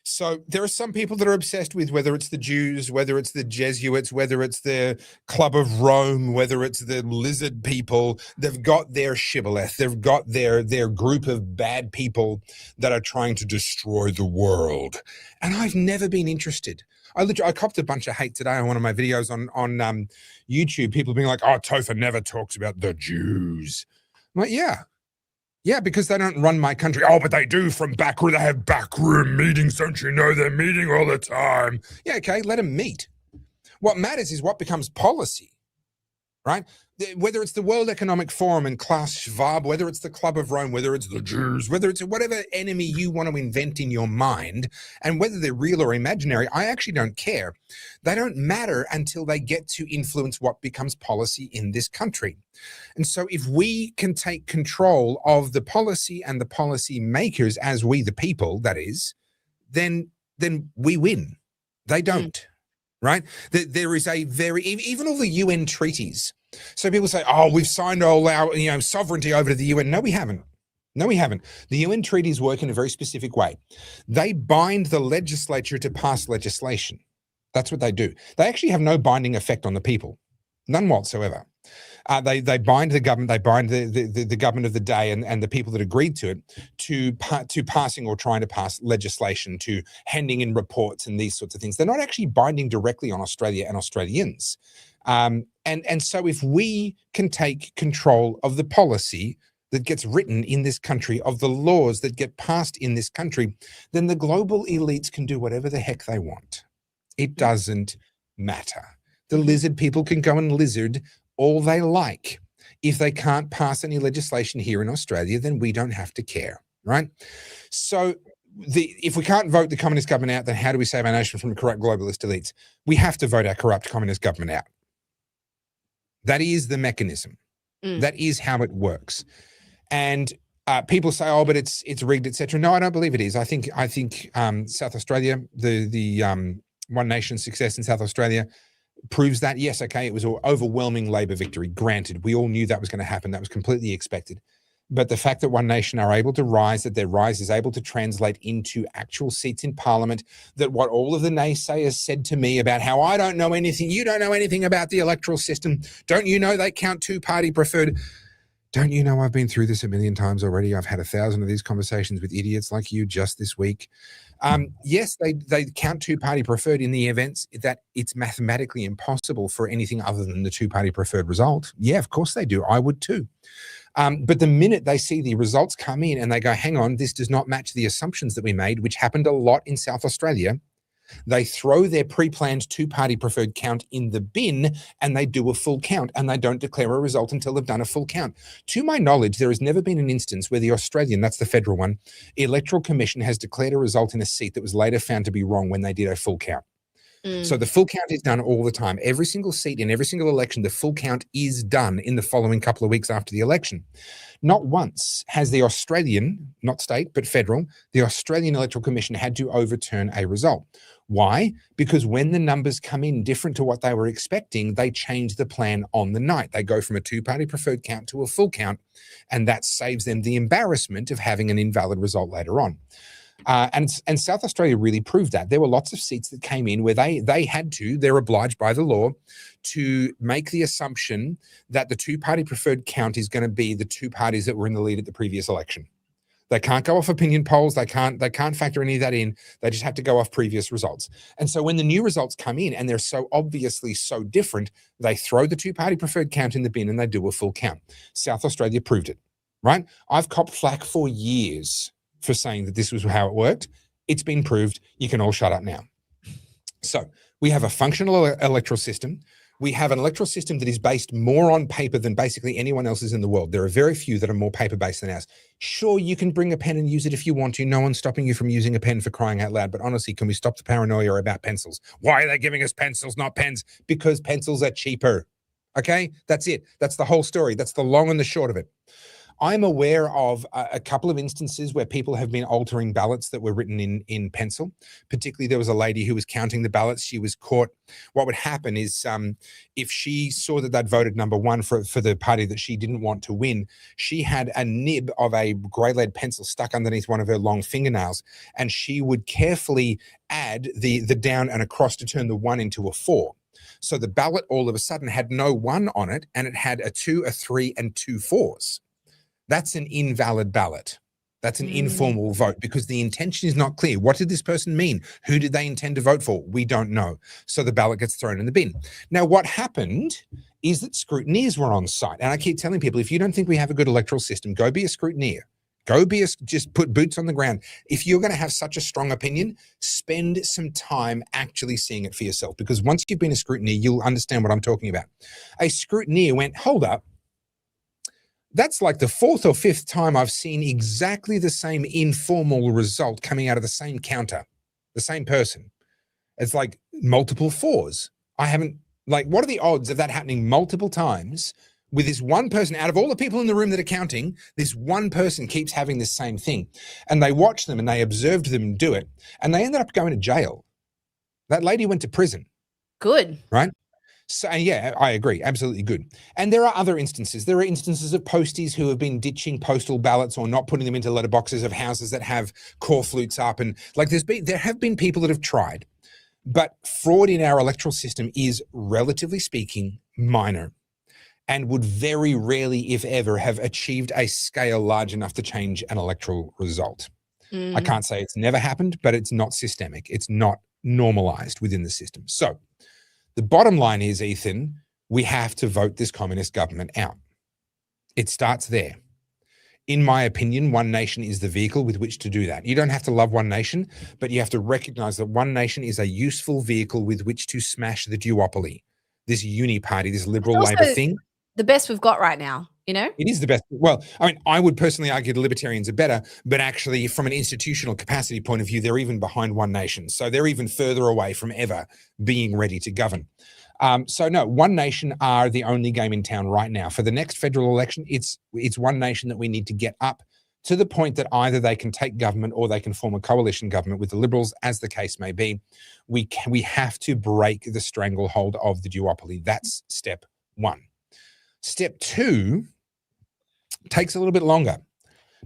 So there are some people that are obsessed with whether it's the Jews, whether it's the Jesuits, whether it's the Club of Rome, whether it's the lizard people. They've got their shibboleth. They've got their group of bad people that are trying to destroy the world. And I've never been interested. I copped a bunch of hate today on one of my videos on YouTube. People being like, oh, Topher never talks about the Jews. I'm like, yeah, because they don't run my country. Oh, but they do from backroom. They have backroom meetings. Don't you know they're meeting all the time? Yeah, okay, let them meet. What matters is what becomes policy, right? Whether it's the World Economic Forum and Klaus Schwab, whether it's the Club of Rome, whether it's the Jews, whether it's whatever enemy you want to invent in your mind, and whether they're real or imaginary, I actually don't care. They don't matter until they get to influence what becomes policy in this country. And so if we can take control of the policy and the policy makers, as we the people, that is, then we win. They don't, right? There is a even all the UN treaties. So people say, oh, we've signed all our sovereignty over to the UN. No, we haven't. The UN treaties work in a very specific way. They bind the legislature to pass legislation. That's what they do. They actually have no binding effect on the people, none whatsoever. They bind the government. They bind the government of the day and the people that agreed to it to passing or trying to pass legislation, to handing in reports and these sorts of things. They're not actually binding directly on Australia and Australians. And so if we can take control of the policy that gets written in this country, of the laws that get passed in this country, then the global elites can do whatever the heck they want. It doesn't matter. The lizard people can go and lizard all they like. If they can't pass any legislation here in Australia, then we don't have to care, right? So if we can't vote the communist government out, then how do we save our nation from corrupt globalist elites? We have to vote our corrupt communist government out. That is the mechanism. That is how it works. And people say, "Oh, but it's rigged, etc." No, I don't believe it is. I think South Australia, the One Nation success in South Australia, proves that. Yes, okay, it was an overwhelming Labor victory. Granted, we all knew that was going to happen. That was completely expected. But the fact that One Nation are able to rise, that their rise is able to translate into actual seats in Parliament, that what all of the naysayers said to me about how I don't know anything, you don't know anything about the electoral system, don't you know they count two-party preferred? Don't you know I've been through this a million times already? I've had 1,000 of these conversations with idiots like you just this week. Yes, they count two-party preferred in the events that it's mathematically impossible for anything other than the two-party preferred result. Yeah, of course they do. I would too. But the minute they see the results come in and they go, hang on, this does not match the assumptions that we made, which happened a lot in South Australia, they throw their pre-planned two-party preferred count in the bin and they do a full count, and they don't declare a result until they've done a full count. To my knowledge, there has never been an instance where the Australian, that's the federal one, Electoral Commission has declared a result in a seat that was later found to be wrong when they did a full count. So the full count is done all the time. Every single seat in every single election, the full count is done in the following couple of weeks after the election. Not once has the Australian, not state, but federal, the Australian Electoral Commission had to overturn a result. Why? Because when the numbers come in different to what they were expecting, they change the plan on the night. They go from a two-party preferred count to a full count, and that saves them the embarrassment of having an invalid result later on. And South Australia really proved that. There were lots of seats that came in where they're obliged by the law to make the assumption that the two-party preferred count is going to be the two parties that were in the lead at the previous election. They can't go off opinion polls. They can't factor any of that in. They just have to go off previous results. And so when the new results come in and they're so obviously so different, they throw the two-party preferred count in the bin and they do a full count. South Australia proved it, right? I've copped flack for years for saying that this was how it worked. It's been proved. You can all shut up now. So we have a functional electoral system. We have an electoral system that is based more on paper than basically anyone else's in the world. There are very few that are more paper-based than ours. Sure, you can bring a pen and use it if you want to. No one's stopping you from using a pen, for crying out loud. But honestly, can we stop the paranoia about pencils? Why are they giving us pencils, not pens? Because pencils are cheaper. Okay, that's it. That's the whole story. That's the long and the short of it. I'm aware of a couple of instances where people have been altering ballots that were written in pencil. Particularly, there was a lady who was counting the ballots. She was caught. What would happen is if she saw that they'd voted number one for the party that she didn't want to win, she had a nib of a grey lead pencil stuck underneath one of her long fingernails, and she would carefully add the down and across to turn the 1 into a 4. So the ballot all of a sudden had no 1 on it, and it had a 2, a 3, and 2 4s. That's an invalid ballot. That's an informal vote because the intention is not clear. What did this person mean? Who did they intend to vote for? We don't know. So the ballot gets thrown in the bin. Now, what happened is that scrutineers were on site. And I keep telling people, if you don't think we have a good electoral system, go be a scrutineer. Just put boots on the ground. If you're going to have such a strong opinion, spend some time actually seeing it for yourself. Because once you've been a scrutineer, you'll understand what I'm talking about. A scrutineer went, hold up. That's like the 4th or 5th time I've seen exactly the same informal result coming out of the same counter, the same person. It's like multiple 4s. What are the odds of that happening multiple times with this one person? Out of all the people in the room that are counting, this one person keeps having this same thing. And they watched them and they observed them do it. And they ended up going to jail. That lady went to prison. Good. Right? So, yeah, I agree. Absolutely good. And there are other instances. There are instances of posties who have been ditching postal ballots or not putting them into letterboxes of houses that have core flutes up. And there have been people that have tried. But fraud in our electoral system is, relatively speaking, minor and would very rarely, if ever, have achieved a scale large enough to change an electoral result. I can't say it's never happened, but it's not systemic. It's not normalized within the system. So the bottom line is, Ethan, we have to vote this communist government out. It starts there. In my opinion, One Nation is the vehicle with which to do that. You don't have to love One Nation, but you have to recognize that One Nation is a useful vehicle with which to smash the duopoly. this uni party, this It's liberal also Labor thing. the best we've got right now, you know? It is the best. Well, I mean, I would personally argue the libertarians are better, but actually from an institutional capacity point of view, they're even behind One Nation. So they're even further away from ever being ready to govern. So no, One Nation are the only game in town right now. For the next federal election, it's One Nation that we need to get up to the point that either they can take government or they can form a coalition government with the Liberals, as the case may be. We have to break the stranglehold of the duopoly. That's step one. Step two takes a little bit longer,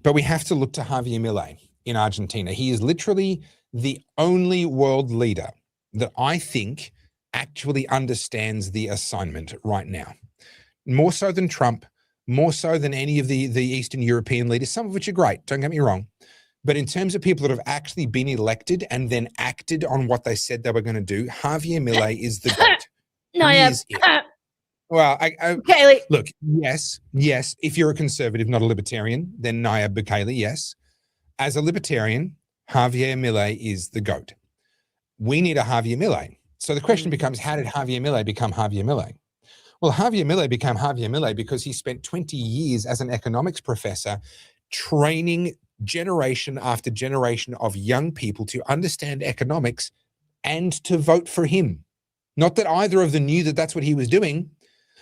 but we have to look to Javier Milei in Argentina. He is literally the only world leader that I think actually understands the assignment right now. More so than Trump, more so than any of the Eastern European leaders, some of which are great, don't get me wrong. But in terms of people that have actually been elected and then acted on what they said they were going to do, Javier Milei is the GOAT. No, He yeah. is it. Well, Kaylee. look, yes. If you're a conservative, not a libertarian, then Nayib Bukele, yes. As a libertarian, Javier Milei is the GOAT. We need a Javier Milei. So the question becomes, how did Javier Milei become Javier Milei? Well, Javier Milei became Javier Milei because he spent 20 years as an economics professor training generation after generation of young people to understand economics and to vote for him. Not that either of them knew that that's what he was doing,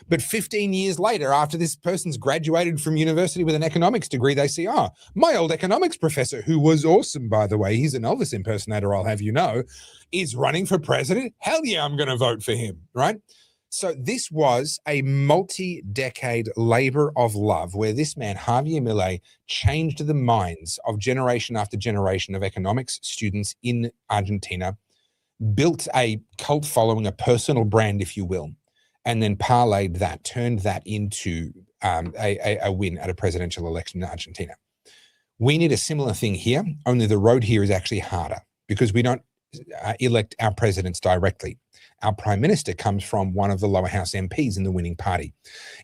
but 15 years later, after this person's graduated from university with an economics degree, they see, oh, my old economics professor, who was awesome, by the way, he's an Elvis impersonator, I'll have you know, is running for president. Hell yeah, I'm going to vote for him, right? So this was a multi-decade labor of love where this man, Javier Milei, changed the minds of generation after generation of economics students in Argentina, built a cult following, a personal brand, if you will, and then parlayed that, turned that into a win at a presidential election in Argentina. We need a similar thing here, only the road here is actually harder because we don't elect our presidents directly. Our prime minister comes from one of the lower house MPs in the winning party.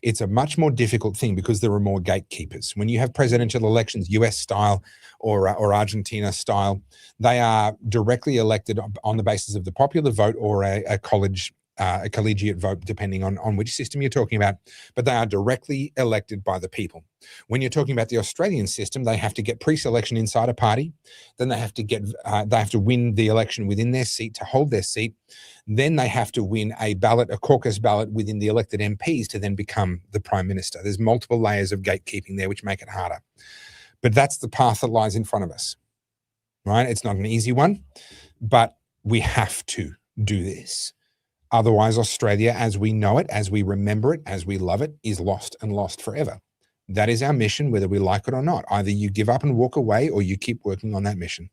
It's a much more difficult thing because there are more gatekeepers. When you have presidential elections, US style or Argentina style, they are directly elected on the basis of the popular vote or a collegiate vote, depending on which system you're talking about, but they are directly elected by the people. When you're talking about the Australian system, they have to get pre-selection inside a party, then they have to win the election within their seat to hold their seat, then they have to win a caucus ballot within the elected MPs to then become the prime minister. There's multiple layers of gatekeeping there, which make it harder. But that's the path that lies in front of us, right? It's not an easy one, but we have to do this. Otherwise, Australia, as we know it, as we remember it, as we love it, is lost and lost forever. That is our mission, whether we like it or not. Either you give up and walk away or you keep working on that mission.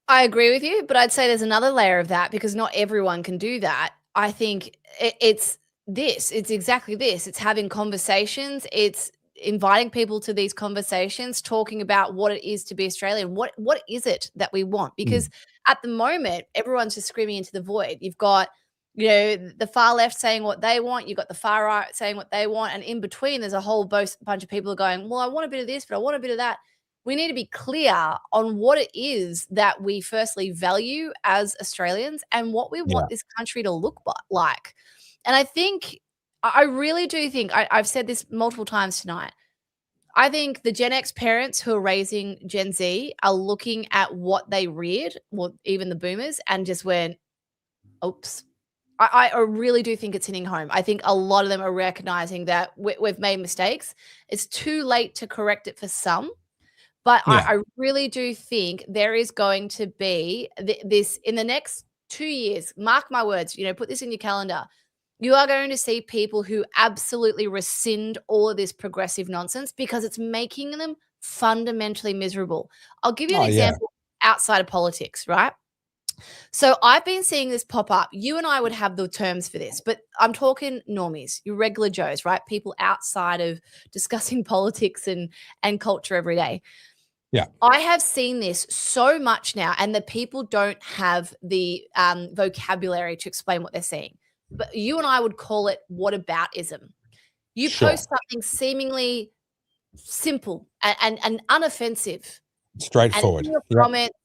I agree with you, but I'd say there's another layer of that because not everyone can do that. I think it's exactly this. It's having conversations. It's inviting people to these conversations, talking about what it is to be Australian. What is it that we want? Because at the moment, everyone's just screaming into the void. You've got, the far left saying what they want. You've got the far right saying what they want. And in between, there's a whole bunch of people going, well, I want a bit of this, but I want a bit of that. We need to be clear on what it is that we firstly value as Australians and what we want this country to look like. And I really do think, I've said this multiple times tonight, I think the Gen X parents who are raising Gen Z are looking at what they reared, or even the boomers, and just went, oops. I really do think it's hitting home. I think a lot of them are recognizing that we've made mistakes. It's too late to correct it for some, but I really do think there is going to be this in the next 2 years. Mark my words, put this in your calendar. You are going to see people who absolutely rescind all of this progressive nonsense because it's making them fundamentally miserable. I'll give you an example outside of politics, right? So I've been seeing this pop up. You and I would have the terms for this, but I'm talking normies, your regular Joes, right? People outside of discussing politics and culture every day. Yeah. I have seen this so much now, and the people don't have the vocabulary to explain what they're seeing. But you and I would call it whataboutism. You post something seemingly simple and unoffensive. Straightforward. And in your comments,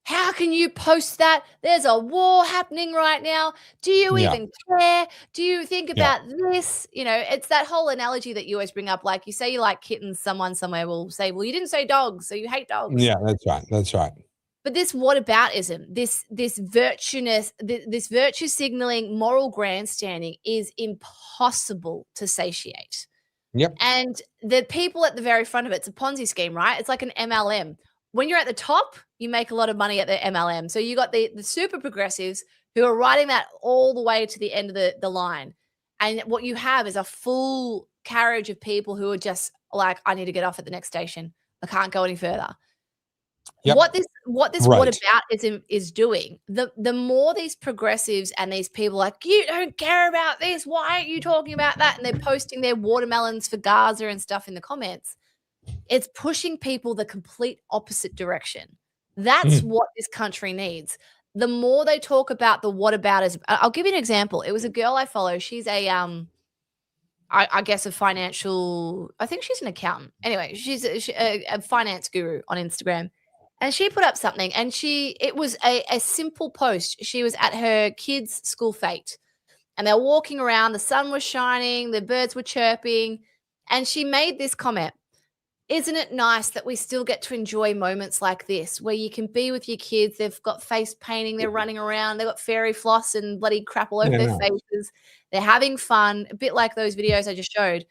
How can you post that? There's a war happening right now. Do you even care? Do you think about this? You know, it's that whole analogy that you always bring up. Like you say you like kittens, someone somewhere will say, well, you didn't say dogs, so you hate dogs. Yeah, that's right. That's right. But this whataboutism, this this virtue signaling, moral grandstanding is impossible to satiate. Yep. And the people at the very front of it's a Ponzi scheme, right? It's like an MLM. When you're at the top, you make a lot of money at the MLM. So you got the super progressives who are riding that all the way to the end of the line. And what you have is a full carriage of people who are just like, I need to get off at the next station. I can't go any further. Yep. What this Right. whataboutism is doing, the more these progressives and these people are like, you don't care about this, why aren't you talking about that? And they're posting their watermelons for Gaza and stuff in the comments. It's pushing people the complete opposite direction. That's what this country needs. The more they talk about the whataboutism, I'll give you an example. It was a girl I follow. She's a I guess a financial, I think she's an accountant. Anyway, she's a finance guru on Instagram. And she put up something, and it was a simple post. She was at her kids' school fete, and they're walking around. The sun was shining, the birds were chirping, and she made this comment. Isn't it nice that we still get to enjoy moments like this where you can be with your kids? They've got face painting, they're running around, they've got fairy floss and bloody crap all over their faces. They're having fun, a bit like those videos I just showed.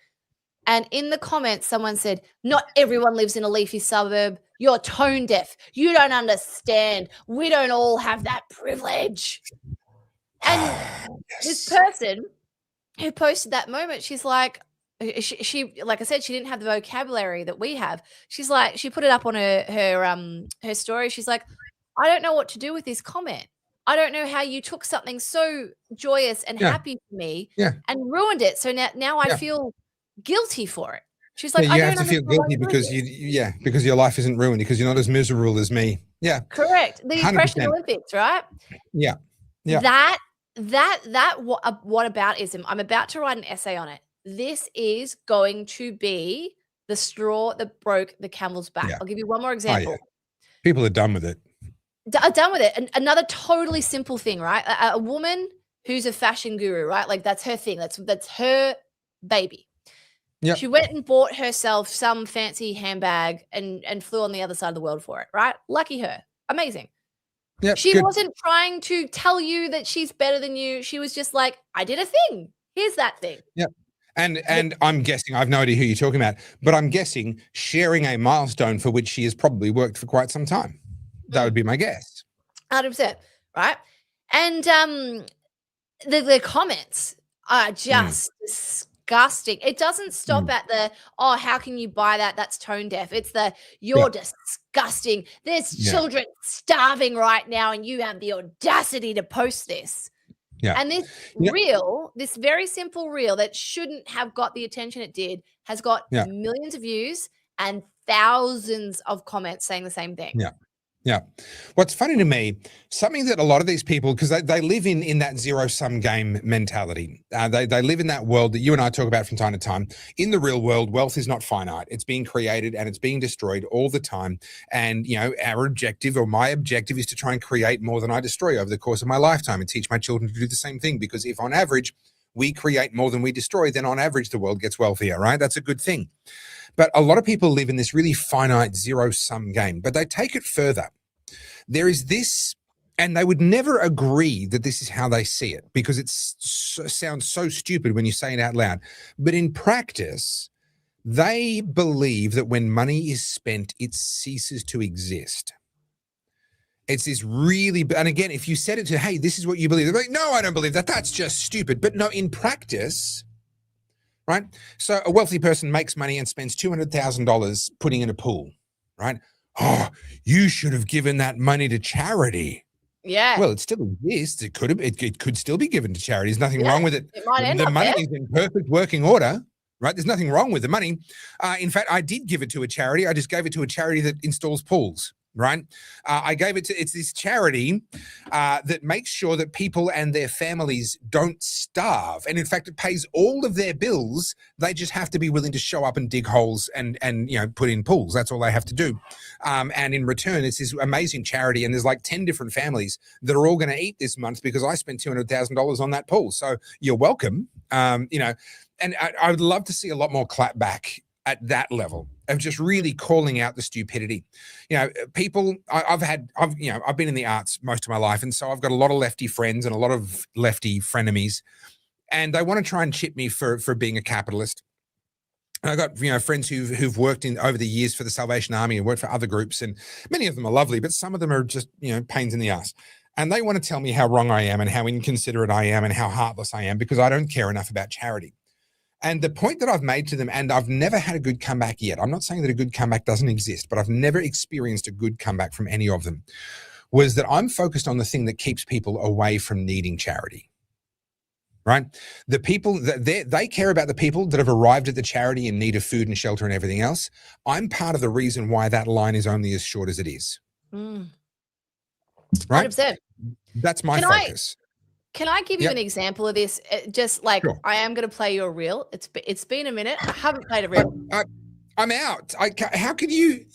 And in the comments, someone said, not everyone lives in a leafy suburb. You're tone deaf. You don't understand. We don't all have that privilege. And this person who posted that moment, she's like, she like I said, she didn't have the vocabulary that we have. She's like, she put it up on her story. She's like, I don't know what to do with this comment. I don't know how you took something so joyous and happy for me and ruined it. So now I feel guilty for it. She's like, you have to feel guilty because because your life isn't ruined, because you're not as miserable as me. Yeah, correct. The Depression Olympics, right? Yeah. That whataboutism. I'm about to write an essay on it. This is going to be the straw that broke the camel's back. Yeah. I'll give you one more example. People are done with it. Done with it. And another totally simple thing, right? A woman who's a fashion guru, right? Like that's her thing. That's her baby. Yep. She went and bought herself some fancy handbag and flew on the other side of the world for it, right? Lucky her. Amazing. Yep, she wasn't trying to tell you that she's better than you. She was just like, I did a thing. Here's that thing. Yep. And I'm guessing, I've no idea who you're talking about, but I'm guessing sharing a milestone for which she has probably worked for quite some time. That would be my guess. 100%, right? And the comments are just disgusting. It doesn't stop at the, oh, how can you buy that? That's tone deaf. It's the, you're disgusting. There's children starving right now and you have the audacity to post this. Yeah. And this reel, this very simple reel that shouldn't have got the attention it did, has got millions of views and thousands of comments saying the same thing. Yeah. Yeah. What's funny to me, something that a lot of these people, because they live in that zero-sum game mentality. They live in that world that you and I talk about from time to time. In the real world, wealth is not finite. It's being created and it's being destroyed all the time. And, you know, our objective, or my objective, is to try and create more than I destroy over the course of my lifetime and teach my children to do the same thing. Because if on average we create more than we destroy, then on average the world gets wealthier, right? That's a good thing. But a lot of people live in this really finite zero-sum game, but they take it further. There is this, and they would never agree that this is how they see it, because it sounds so stupid when you say it out loud. But in practice, they believe that when money is spent, it ceases to exist. It's this really, and again, if you said it to, hey, this is what you believe, they're like, no, I don't believe that. That's just stupid. But no, in practice, right? So a wealthy person makes money and spends $200,000 putting in a pool, right? Oh, you should have given that money to charity. Yeah. Well, it still exists. It could still be given to charity. There's nothing wrong with it. It might end the up money there. is in perfect working order, right? There's nothing wrong with the money. In fact, I did give it to a charity. I just gave it to a charity that installs pools. right? I gave it to, it's this charity that makes sure that people and their families don't starve. And in fact, it pays all of their bills. They just have to be willing to show up and dig holes and put in pools. That's all they have to do. And in return, it's this amazing charity. And there's like 10 different families that are all going to eat this month because I spent $200,000 on that pool. So you're welcome. And I would love to see a lot more clap back at that level of just really calling out the stupidity. People, I've been in the arts most of my life. And so I've got a lot of lefty friends and a lot of lefty frenemies, and they want to try and chip me for being a capitalist. I got, friends who've worked over the years for the Salvation Army and worked for other groups, and many of them are lovely, but some of them are just, pains in the ass. And they want to tell me how wrong I am and how inconsiderate I am and how heartless I am because I don't care enough about charity. And the point that I've made to them, and I've never had a good comeback yet, I'm not saying that a good comeback doesn't exist, but I've never experienced a good comeback from any of them, was that I'm focused on the thing that keeps people away from needing charity, right? The people that they care about, the people that have arrived at the charity in need of food and shelter and everything else. I'm part of the reason why that line is only as short as it is. Right? 100%. That's my focus. Can I give you an example of this? Just like, sure. I am going to play you a reel. It's been a minute. I haven't played a reel. I'm out. How can you?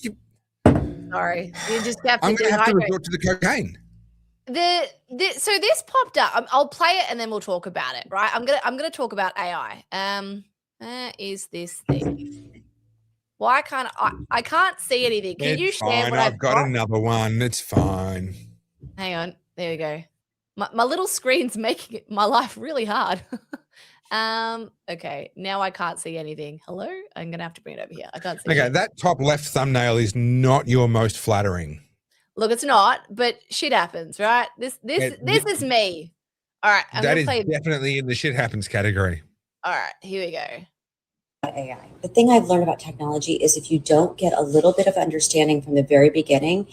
Sorry, you just have to. I'm going to have to resort to the cocaine. So this popped up. I'll play it and then we'll talk about it. Right? I'm gonna talk about AI. Where is this thing? Why can't I can't see anything? Can you share fine. what I've got another one. It's fine. Hang on. There we go. My little screen's making my life really hard. Okay, now I can't see anything. Hello? I'm going to have to bring it over here. I can't see Okay, anything. that top left thumbnail is not your most flattering. Look, it's not, but shit happens, right? This is me. All right, that is definitely in the shit happens category. All right, here we go. AI. The thing I've learned about technology is if you don't get a little bit of understanding from the very beginning,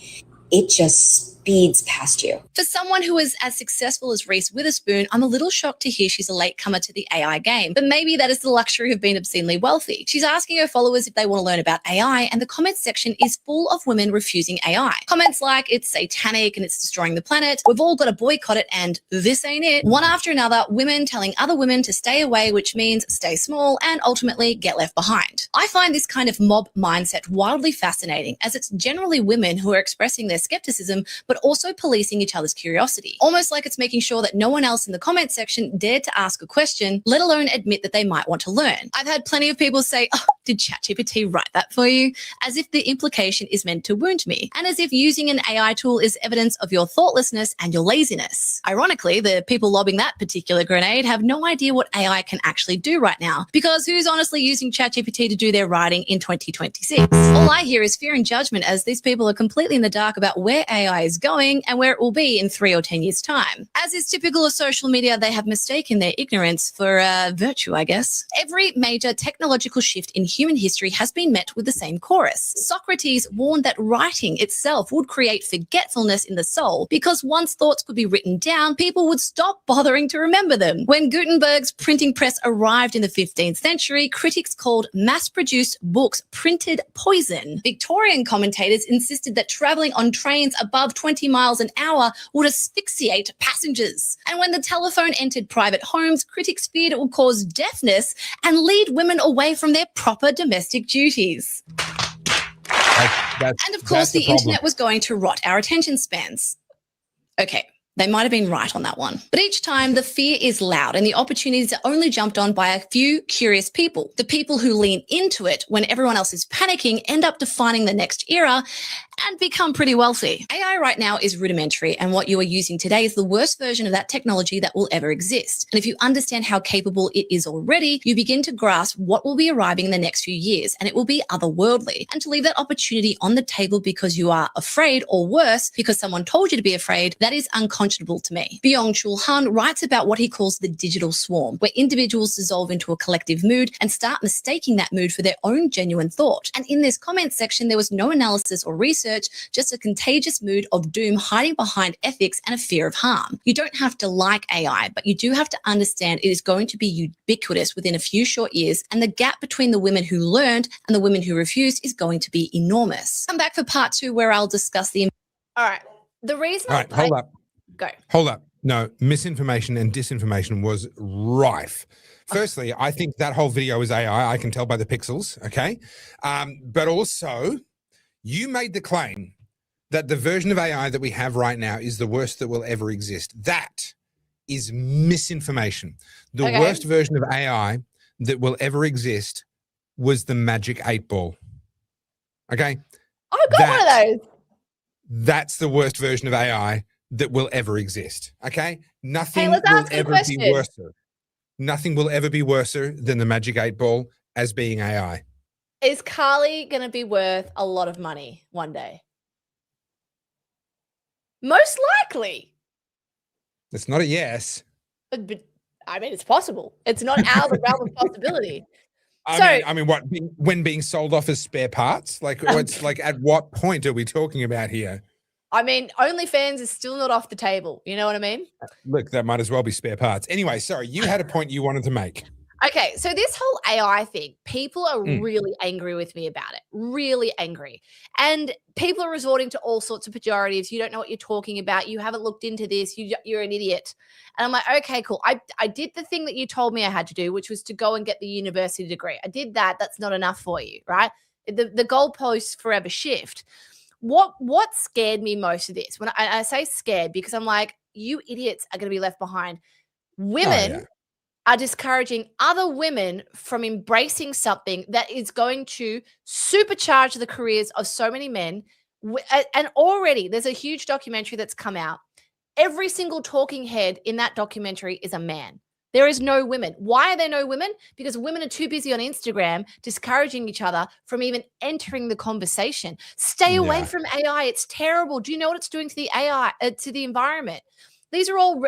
it just speeds past you. For someone who is as successful as Reese Witherspoon, I'm a little shocked to hear she's a latecomer to the AI game. But maybe that is the luxury of being obscenely wealthy. She's asking her followers if they want to learn about AI, and the comments section is full of women refusing AI. Comments like, it's satanic and it's destroying the planet, we've all got to boycott it, and this ain't it. One after another, women telling other women to stay away, which means stay small and ultimately get left behind. I find this kind of mob mindset wildly fascinating, as it's generally women who are expressing their skepticism, but also policing each other's curiosity. Almost like it's making sure that no one else in the comment section dared to ask a question, let alone admit that they might want to learn. I've had plenty of people say, oh, did ChatGPT write that for you? As if the implication is meant to wound me, and as if using an AI tool is evidence of your thoughtlessness and your laziness. Ironically, the people lobbing that particular grenade have no idea what AI can actually do right now, because who's honestly using ChatGPT to do their writing in 2026? All I hear is fear and judgment, as these people are completely in the dark about where AI is going and where it will be in 3 or 10 years' time. As is typical of social media, they have mistaken their ignorance for virtue, I guess. Every major technological shift in human history has been met with the same chorus. Socrates warned that writing itself would create forgetfulness in the soul, because once thoughts could be written down, people would stop bothering to remember them. When Gutenberg's printing press arrived in the 15th century, critics called mass-produced books printed poison. Victorian commentators insisted that traveling on trains above 20 miles an hour would asphyxiate passengers. And when the telephone entered private homes, critics feared it would cause deafness and lead women away from their proper domestic duties. And of course, the internet was going to rot our attention spans. Okay. They might have been right on that one. But each time, the fear is loud and the opportunities are only jumped on by a few curious people. The people who lean into it when everyone else is panicking end up defining the next era and become pretty wealthy. AI right now is rudimentary, and what you are using today is the worst version of that technology that will ever exist. And if you understand how capable it is already, you begin to grasp what will be arriving in the next few years, and it will be otherworldly. And to leave that opportunity on the table because you are afraid, or worse, because someone told you to be afraid, that is unconscionable to me. Byung-Chul Han writes about what he calls the digital swarm, where individuals dissolve into a collective mood and start mistaking that mood for their own genuine thought. And in this comment section, there was no analysis or research research, just a contagious mood of doom hiding behind ethics and a fear of harm. You don't have to like AI, but you do have to understand it is going to be ubiquitous within a few short years, and the gap between the women who learned and the women who refused is going to be enormous. Come back for part 2 where I'll discuss the... All right. The reason All right, hold up. Go. Hold up. No, misinformation and disinformation was rife. Firstly, I think that whole video is AI. I can tell by the pixels, okay? But also, you made the claim that the version of AI that we have right now is the worst that will ever exist. That is misinformation. The worst version of AI that will ever exist was the Magic 8 Ball. Okay? I've got one of those. That's the worst version of AI that will ever exist. Okay? Nothing let's will ask a ever question. be worse. Nothing will ever be worse than the Magic 8 Ball as being AI. Is Carly going to be worth a lot of money one day? Most likely. It's not a yes. But I mean, it's possible. It's not out of the realm of possibility. I mean, what, when being sold off as spare parts? Like, it's like, at what point are we talking about here? I mean, OnlyFans is still not off the table. You know what I mean? Look, that might as well be spare parts. Anyway, sorry, you had a point you wanted to make. Okay, so this whole AI thing, people are really angry with me about it, really angry. And people are resorting to all sorts of pejoratives. You don't know what you're talking about. You haven't looked into this. You're an idiot. And I'm like, okay, cool. I did the thing that you told me I had to do, which was to go and get the university degree. I did that. That's not enough for you, right? The goalposts forever shift. What scared me most of this? When I say scared, because I'm like, you idiots are going to be left behind. Women are discouraging other women from embracing something that is going to supercharge the careers of so many men. And already there's a huge documentary that's come out. Every single talking head in that documentary is a man. There is no women. Why are there no women? Because women are too busy on Instagram discouraging each other from even entering the conversation. Stay away from AI. It's terrible. Do you know what it's doing to the AI, to the environment? These are all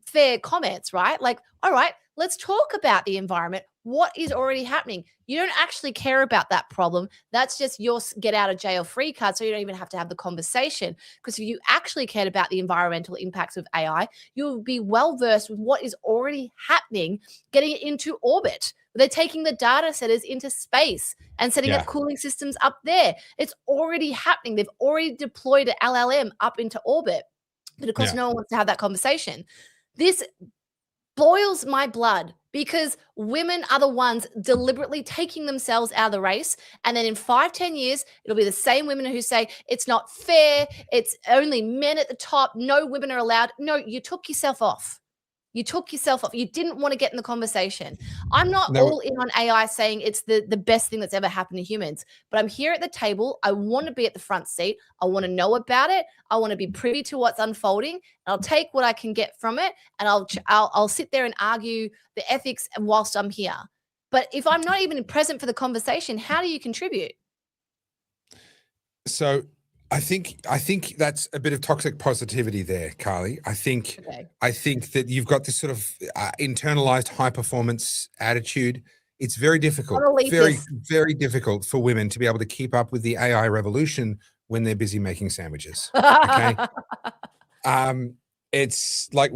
fair comments, right? Like, all right, let's talk about the environment. What is already happening? You don't actually care about that problem. That's just your get out of jail free card. So you don't even have to have the conversation. Because if you actually cared about the environmental impacts of AI, you'll be well versed with what is already happening, getting it into orbit. They're taking the data centers into space and setting up cooling systems up there. It's already happening. They've already deployed an LLM up into orbit. But of course, no one wants to have that conversation. This boils my blood because women are the ones deliberately taking themselves out of the race. And then in 5-10 years, it'll be the same women who say it's not fair. It's only men at the top. No women are allowed. No, you took yourself off. You took yourself off. You didn't want to get in the conversation. I'm not all in on AI saying it's the best thing that's ever happened to humans, but I'm here at the table. I want to be at the front seat. I want to know about it. I want to be privy to what's unfolding. I'll take what I can get from it, and I'll sit there and argue the ethics whilst I'm here. But if I'm not even present for the conversation, how do you contribute? So I think that's a bit of toxic positivity there, Carly. I think that you've got this sort of internalized high performance attitude. It's very difficult, very difficult for women to be able to keep up with the AI revolution when they're busy making sandwiches. Okay. It's like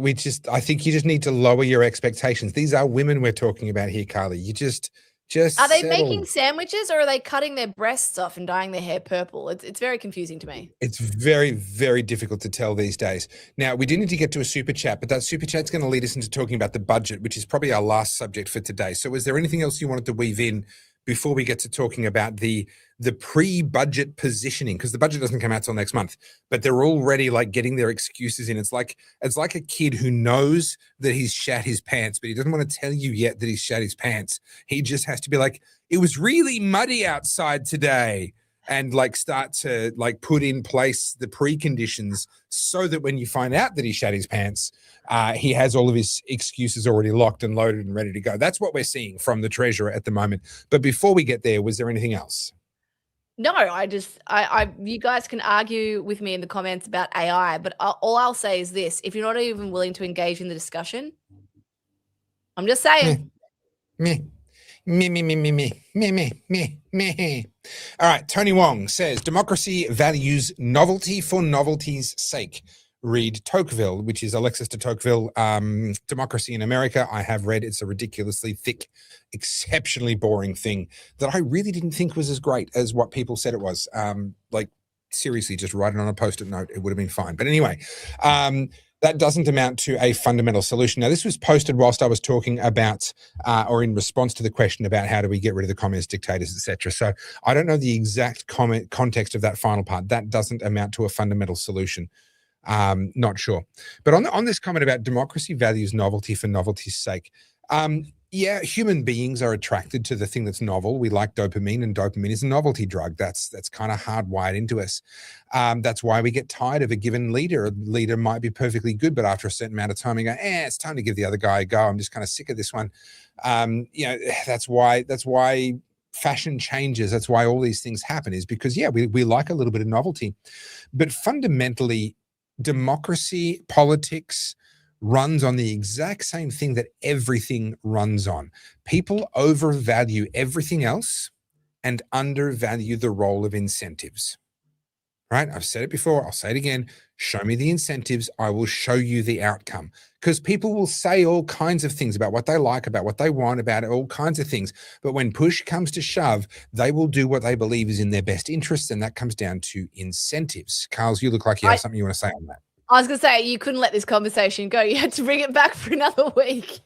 I think you just need to lower your expectations. These are women we're talking about here, Carly. You just are they making sandwiches, or are they cutting their breasts off and dyeing their hair purple? It's very confusing to me. It's very, very difficult to tell these days. Now, we do need to get to a super chat, but that super chat's going to lead us into talking about the budget, which is probably our last subject for today. So is there anything else you wanted to weave in before we get to talking about the pre-budget positioning? Because the budget doesn't come out till next month, but they're already like getting their excuses in. It's like a kid who knows that he's shat his pants, but he doesn't want to tell you yet that he's shat his pants. He just has to be like, it was really muddy outside today, and like start to like put in place the preconditions so that when you find out that he shat his pants, he has all of his excuses already locked and loaded and ready to go. That's what we're seeing from the treasurer at the moment. But before we get there, was there anything else? No, you guys can argue with me in the comments about AI, but all I'll say is this: if you're not even willing to engage in the discussion, I'm just saying. Meh. Me. All right. Tony Wong says democracy values novelty for novelty's sake. Read Tocqueville, which is Alexis de Tocqueville, Democracy in America. I have read. It's a ridiculously thick, exceptionally boring thing that I really didn't think was as great as what people said it was. Like, seriously, just write it on a post-it note. It would have been fine. But anyway, that doesn't amount to a fundamental solution. Now, this was posted whilst I was talking about, or in response to the question about how do we get rid of the communist dictators, etc. So I don't know the exact context of that final part. That doesn't amount to a fundamental solution. Not sure. But on this comment about democracy values novelty for novelty's sake, yeah, human beings are attracted to the thing that's novel. We like dopamine, and dopamine is a novelty drug. That's kind of hardwired into us. That's why we get tired of a given leader. A leader might be perfectly good, but after a certain amount of time, we go, it's time to give the other guy a go. I'm just kind of sick of this one. That's why fashion changes. That's why all these things happen, is because, yeah, we like a little bit of novelty. But fundamentally, democracy, politics, runs on the exact same thing that everything runs on. People overvalue everything else and undervalue the role of incentives. Right? I've said it before. I'll say it again. Show me the incentives. I will show you the outcome. Because people will say all kinds of things about what they like, about what they want, about all kinds of things. But when push comes to shove, they will do what they believe is in their best interests. And that comes down to incentives. Carls, you look like you have something you want to say on that. I was going to say, you couldn't let this conversation go. You had to bring it back for another week.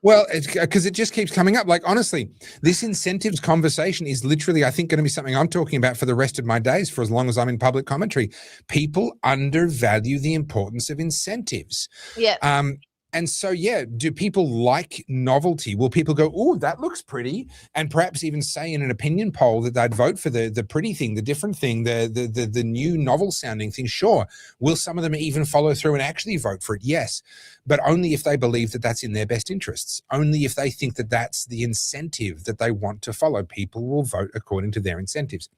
Well, because it just keeps coming up. Like, honestly, this incentives conversation is literally, I think, going to be something I'm talking about for the rest of my days, for as long as I'm in public commentary. People undervalue the importance of incentives. Yeah. And so, yeah, do people like novelty? Will people go, oh, that looks pretty? And perhaps even say in an opinion poll that they'd vote for the pretty thing, the different thing, the new novel sounding thing? Sure. Will some of them even follow through and actually vote for it? Yes. But only if they believe that that's in their best interests. Only if they think that that's the incentive that they want to follow. People will vote according to their incentives.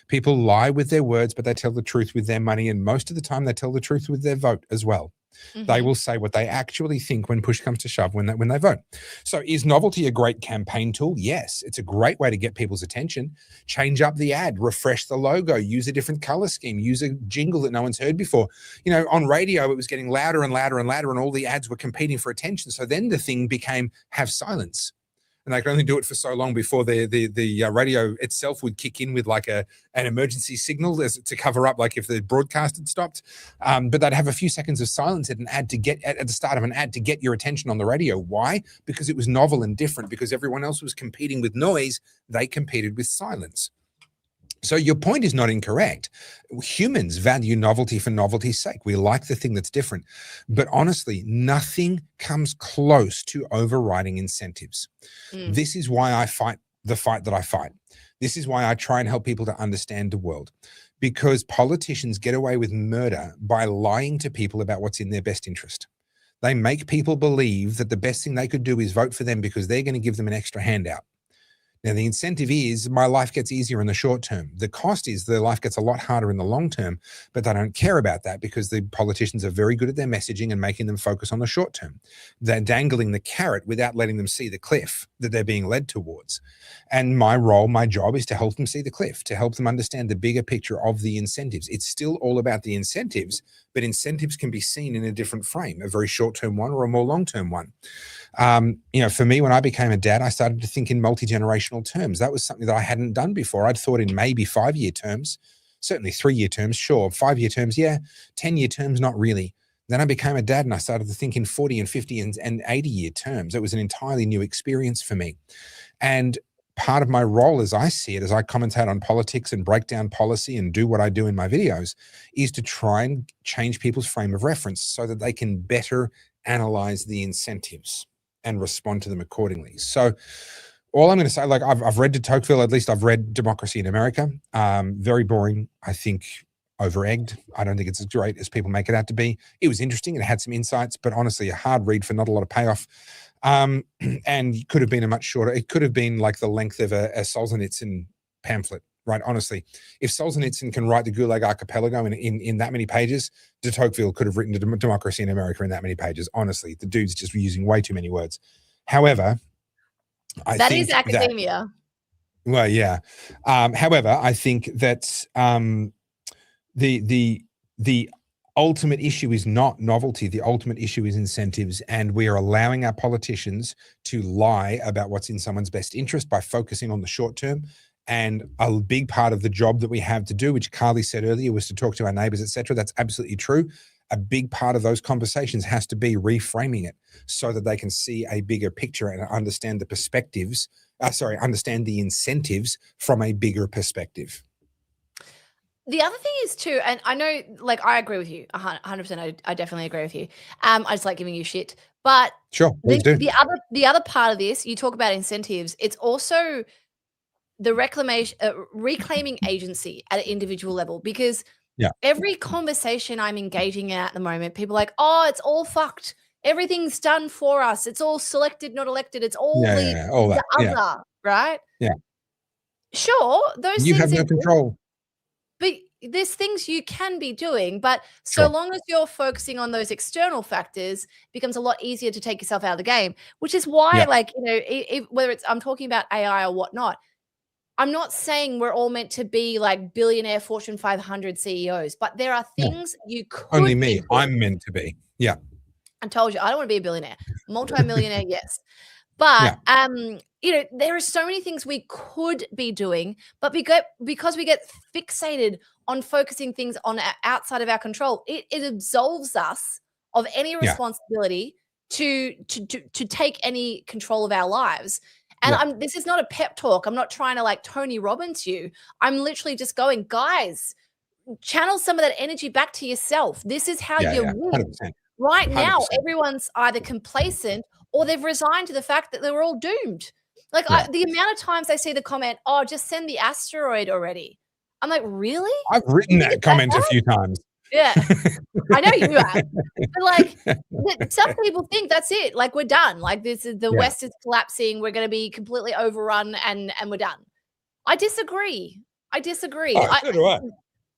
People lie with their words, but they tell the truth with their money. And most of the time they tell the truth with their vote as well. Mm-hmm. They will say what they actually think when push comes to shove when they vote. So is novelty a great campaign tool? Yes. It's a great way to get people's attention. Change up the ad, refresh the logo, use a different color scheme, use a jingle that no one's heard before. You know, on radio, it was getting louder and louder and louder, and all the ads were competing for attention. So then the thing became have silence. And they could only do it for so long before the radio itself would kick in with like an emergency signal to cover up, like if the broadcast had stopped. But they'd have a few seconds of silence at the start of an ad to get your attention on the radio. Why? Because it was novel and different. Because everyone else was competing with noise, they competed with silence. So your point is not incorrect. Humans value novelty for novelty's sake. We like the thing that's different. But honestly, nothing comes close to overriding incentives. This is why I fight the fight that I fight. This is why I try and help people to understand the world. Because politicians get away with murder by lying to people about what's in their best interest. They make people believe that the best thing they could do is vote for them because they're going to give them an extra handout. Now, the incentive is my life gets easier in the short term. The cost is their life gets a lot harder in the long term, but they don't care about that because the politicians are very good at their messaging and making them focus on the short term. They're dangling the carrot without letting them see the cliff that they're being led towards. And my job is to help them see the cliff, to help them understand the bigger picture of the incentives. It's still all about the incentives, but incentives can be seen in a different frame, a very short-term one or a more long-term one. For me, when I became a dad, I started to think in multi-generational terms. That was something that I hadn't done before. I'd thought in maybe 5-year terms, certainly 3-year terms, sure. 5-year terms, yeah. 10-year terms, not really. Then I became a dad and I started to think in 40 and 50 and 80-year terms. It was an entirely new experience for me. And part of my role, as I see it, as I commentate on politics and break down policy and do what I do in my videos, is to try and change people's frame of reference so that they can better analyze the incentives and respond to them accordingly. So all I'm going to say, like I've read de Tocqueville, at least I've read Democracy in America. Very boring, I think, over-egged. I don't think it's as great as people make it out to be. It was interesting and it had some insights, but honestly, a hard read for not a lot of payoff. And could have been a much shorter. It could have been like the length of a Solzhenitsyn pamphlet, right? Honestly, if Solzhenitsyn can write the Gulag Archipelago in that many pages, de Tocqueville could have written Democracy in America in that many pages. Honestly, the dude's just using way too many words. However, That is academia. Well, yeah. However, I think that the ultimate issue is not novelty. The ultimate issue is incentives, and we are allowing our politicians to lie about what's in someone's best interest by focusing on the short term. And a big part of the job that we have to do, which Carly said earlier, was to talk to our neighbors, etc. That's absolutely true. A big part of those conversations has to be reframing it so that they can see a bigger picture and understand the perspectives. Understand the incentives from a bigger perspective. The other thing is too, and I know, like, I agree with you 100%. I definitely agree with you. I just like giving you shit, but sure, please do. The other part of this, you talk about incentives. It's also the reclaiming agency at an individual level, because every conversation I'm engaging in at the moment, people are like, oh, it's all fucked. Everything's done for us. It's all selected, not elected. It's all the other, right? Yeah. Sure, those you things have no control. But there's things you can be doing, but so long as you're focusing on those external factors, it becomes a lot easier to take yourself out of the game, which is why, like, you know, whether it's I'm talking about AI or whatnot, I'm not saying we're all meant to be like billionaire Fortune 500 CEOs, but there are things you could Only me. be doing. I'm meant to be. Yeah. I told you, I don't want to be a billionaire. Multi-millionaire, yes. But, you know, there are so many things we could be doing, but because we get fixated on focusing things on outside of our control, it absolves us of any responsibility to take any control of our lives. And this is not a pep talk. I'm not trying to like Tony Robbins you. I'm literally just going, guys, channel some of that energy back to yourself. This is how you win. 100%. Right 100%. now, everyone's either complacent or they've resigned to the fact that they were all doomed. Like the amount of times I see the comment, oh, just send the asteroid already. I'm like, really? I've written that comment a few times. Yeah, I know you have. But like, some people think that's it. Like, we're done. Like, this is the West is collapsing. We're going to be completely overrun, and we're done. I disagree. Oh, so do I.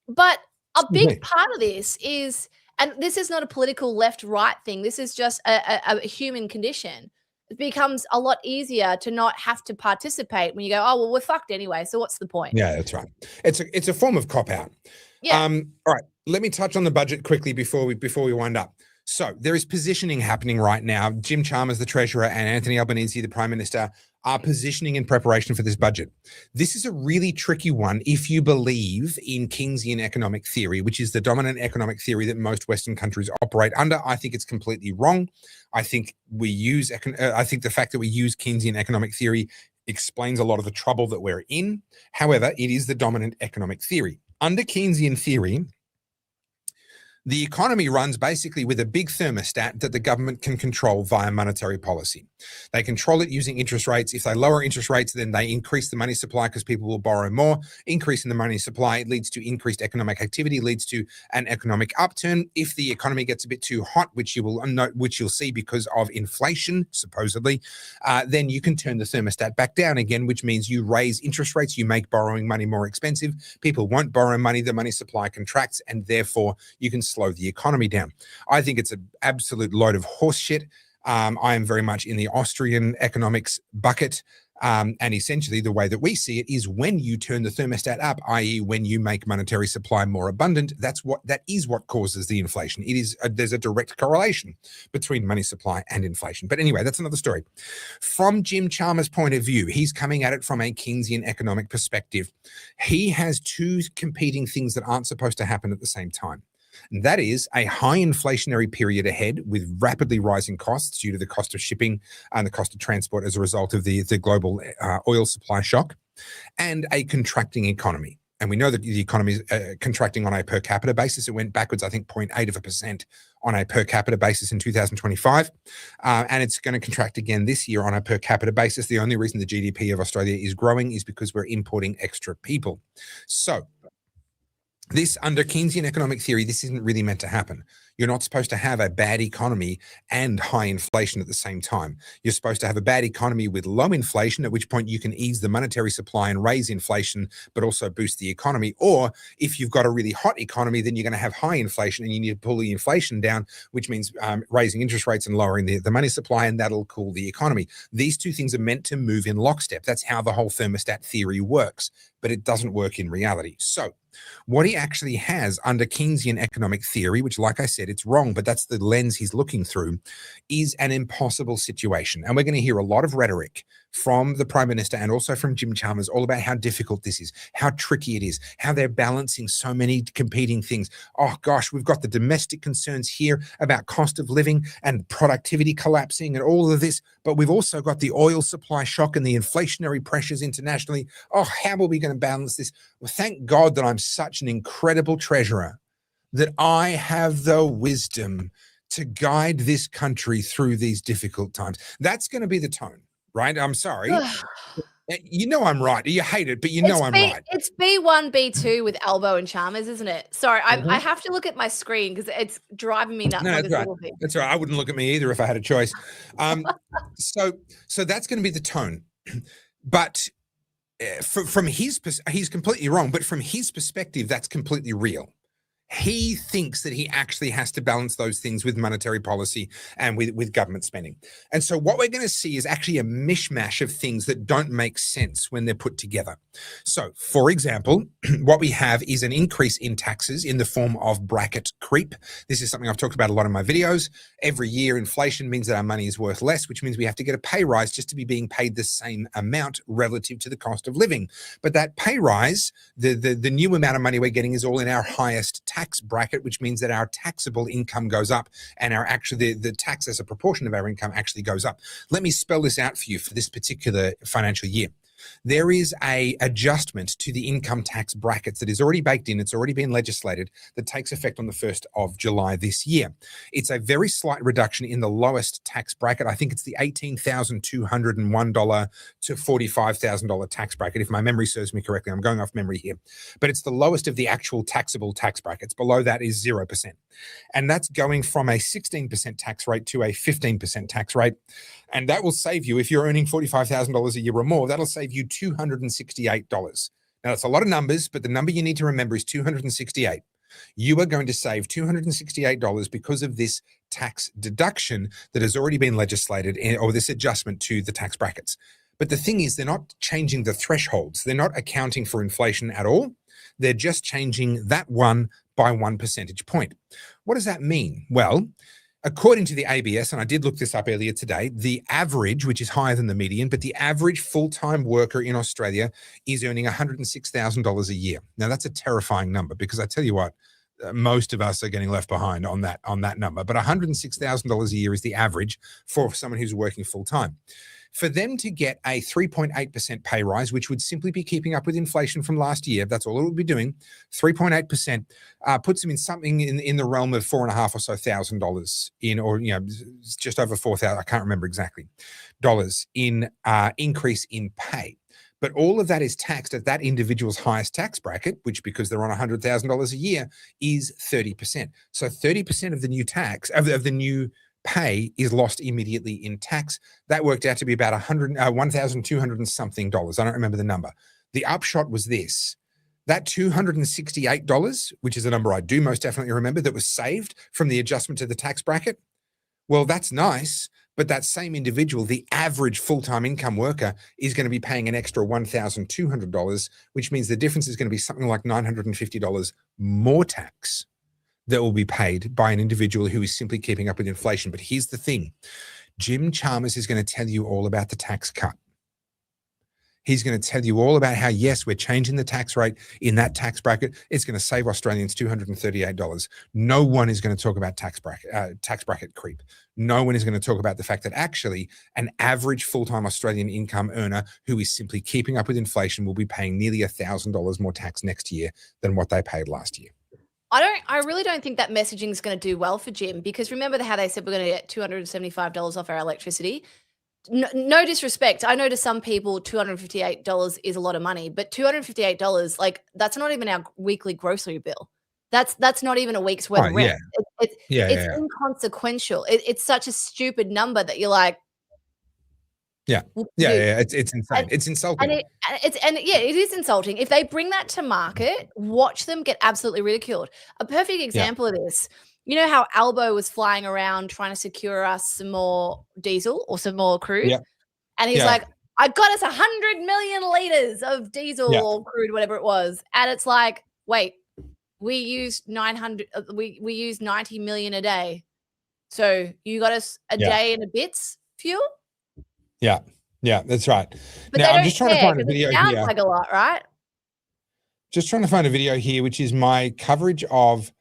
But a big part of this is, and this is not a political left-right thing. This is just a human condition. It becomes a lot easier to not have to participate when you go, oh, well, we're fucked anyway. So what's the point? Yeah, that's right. It's a form of cop-out. Yeah. All right. Let me touch on the budget quickly before we wind up. So there is positioning happening right now. Jim Chalmers, the Treasurer, and Anthony Albanese, the Prime Minister, are positioning in preparation for this budget. This is a really tricky one if you believe in Keynesian economic theory, which is the dominant economic theory that most Western countries operate under. I think it's completely wrong. I think the fact that we use Keynesian economic theory explains a lot of the trouble that we're in. However, it is the dominant economic theory. Under Keynesian theory, the economy runs basically with a big thermostat that the government can control via monetary policy. They control it using interest rates. If they lower interest rates, then they increase the money supply because people will borrow more. Increasing the money supply leads to increased economic activity, leads to an economic upturn. If the economy gets a bit too hot, which you'll see because of inflation, supposedly, then you can turn the thermostat back down again, which means you raise interest rates, you make borrowing money more expensive. People won't borrow money, the money supply contracts, and therefore you can slow the economy down. I think it's an absolute load of horse shit. I am very much in the Austrian economics bucket. And essentially the way that we see it is when you turn the thermostat up, i.e. when you make monetary supply more abundant, that is what causes the inflation. There's a direct correlation between money supply and inflation. But anyway, that's another story. From Jim Chalmers' point of view, he's coming at it from a Keynesian economic perspective. He has two competing things that aren't supposed to happen at the same time. And that is a high inflationary period ahead with rapidly rising costs due to the cost of shipping and the cost of transport as a result of the global oil supply shock, and a contracting economy. And we know that the economy is contracting on a per capita basis. It went backwards, I think, 0.8% on a per capita basis in 2025. And it's going to contract again this year on a per capita basis. The only reason the GDP of Australia is growing is because we're importing extra people. So this, under Keynesian economic theory, this isn't really meant to happen. You're not supposed to have a bad economy and high inflation at the same time. You're supposed to have a bad economy with low inflation, at which point you can ease the monetary supply and raise inflation, but also boost the economy. Or if you've got a really hot economy, then you're going to have high inflation and you need to pull the inflation down, which means raising interest rates and lowering the money supply, and that'll cool the economy. These two things are meant to move in lockstep. That's how the whole thermostat theory works, but it doesn't work in reality. So what he actually has under Keynesian economic theory, which, like I said, it's wrong, but that's the lens he's looking through, is an impossible situation. And we're going to hear a lot of rhetoric from the Prime Minister and also from Jim Chalmers all about how difficult this is, how tricky it is, how they're balancing so many competing things. Oh gosh, we've got the domestic concerns here about cost of living and productivity collapsing and all of this, but we've also got the oil supply shock and the inflationary pressures internationally. Oh, how are we going to balance this? Well, thank God that I'm such an incredible treasurer, that I have the wisdom to guide this country through these difficult times. That's going to be the tone, right? I'm sorry. You know I'm right. You hate it, but you know I'm right. It's B1, B2 with Elbow and Chalmers, isn't it? Sorry, I have to look at my screen because it's driving me nuts. No, that's right. That's right. I wouldn't look at me either if I had a choice. So that's going to be the tone. But from his perspective, he's completely wrong. But from his perspective, that's completely real. He thinks that he actually has to balance those things with monetary policy and with government spending. And so what we're going to see is actually a mishmash of things that don't make sense when they're put together. So, for example, what we have is an increase in taxes in the form of bracket creep. This is something I've talked about a lot in my videos. Every year, inflation means that our money is worth less, which means we have to get a pay rise just to be being paid the same amount relative to the cost of living. But that pay rise, the new amount of money we're getting is all in our highest tax bracket, which means that our taxable income goes up and our the tax as a proportion of our income actually goes up. Let me spell this out for you for this particular financial year. There is a adjustment to the income tax brackets that is already baked in. It's already been legislated, that takes effect on the 1st of July this year. It's a very slight reduction in the lowest tax bracket. I think it's the $18,201 to $45,000 tax bracket, if my memory serves me correctly. I'm going off memory here. But it's the lowest of the actual taxable tax brackets. Below that is 0%. And that's going from a 16% tax rate to a 15% tax rate. And that will save you, if you're earning $45,000 a year or more, that'll save you $268. Now, that's a lot of numbers, but the number you need to remember is 268. You are going to save $268 because of this tax deduction that has already been legislated, or this adjustment to the tax brackets. But the thing is, they're not changing the thresholds. They're not accounting for inflation at all. They're just changing that one by 1 percentage point. What does that mean? Well, according to the ABS, and I did look this up earlier today, the average, which is higher than the median, but the average full-time worker in Australia is earning $106,000 a year. Now, that's a terrifying number, because I tell you what, most of us are getting left behind on that number. But $106,000 a year is the average for someone who's working full-time. For them to get a 3.8% pay rise, which would simply be keeping up with inflation from last year, that's all it would be doing, 3.8% puts them in something in the realm of $4,500 or so thousand in, or just over 4,000, I can't remember exactly, dollars in increase in pay. But all of that is taxed at that individual's highest tax bracket, which, because they're on $100,000 a year, is 30%. So 30% of the new tax, of the new pay, is lost immediately in tax. That worked out to be about $1,200 and something dollars. I don't remember the number. The upshot was this: that $268, which is a number I do most definitely remember, that was saved from the adjustment to the tax bracket. Well, that's nice, but that same individual, the average full-time income worker, is going to be paying an extra $1,200, which means the difference is going to be something like $950 more tax that will be paid by an individual who is simply keeping up with inflation. But here's the thing: Jim Chalmers is going to tell you all about the tax cut. He's going to tell you all about how, yes, we're changing the tax rate in that tax bracket. It's going to save Australians $238. No one is going to talk about tax bracket creep. No one is going to talk about the fact that actually an average full-time Australian income earner who is simply keeping up with inflation will be paying nearly $1,000 more tax next year than what they paid last year. I really don't think that messaging is going to do well for Jim, because remember how they said we're going to get $275 off our electricity? No disrespect. I know to some people $258 is a lot of money, but $258, like, that's not even our weekly grocery bill. That's not even a week's worth Oh, of rent. yeah. It's Yeah. inconsequential. It's such a stupid number that you're like, Yeah. "Well, Yeah. dude." Yeah. It's insane. And It's insulting. yeah, it is insulting. If they bring that to market, watch them get absolutely ridiculed. A perfect example of this, you know how Albo was flying around trying to secure us some more diesel or some more crude? Yeah. And he's Yeah. like, I got us 100 million liters of diesel Yeah. or crude, whatever it was. And it's like, wait, we used 900, we used 90 million a day. So you got us a Yeah. day and a bit's fuel? Yeah. Yeah. That's right. But Now, they I'm don't just trying to care find a 'cause video it sounds here. like a lot, right? Just trying to find a video here, which is my coverage of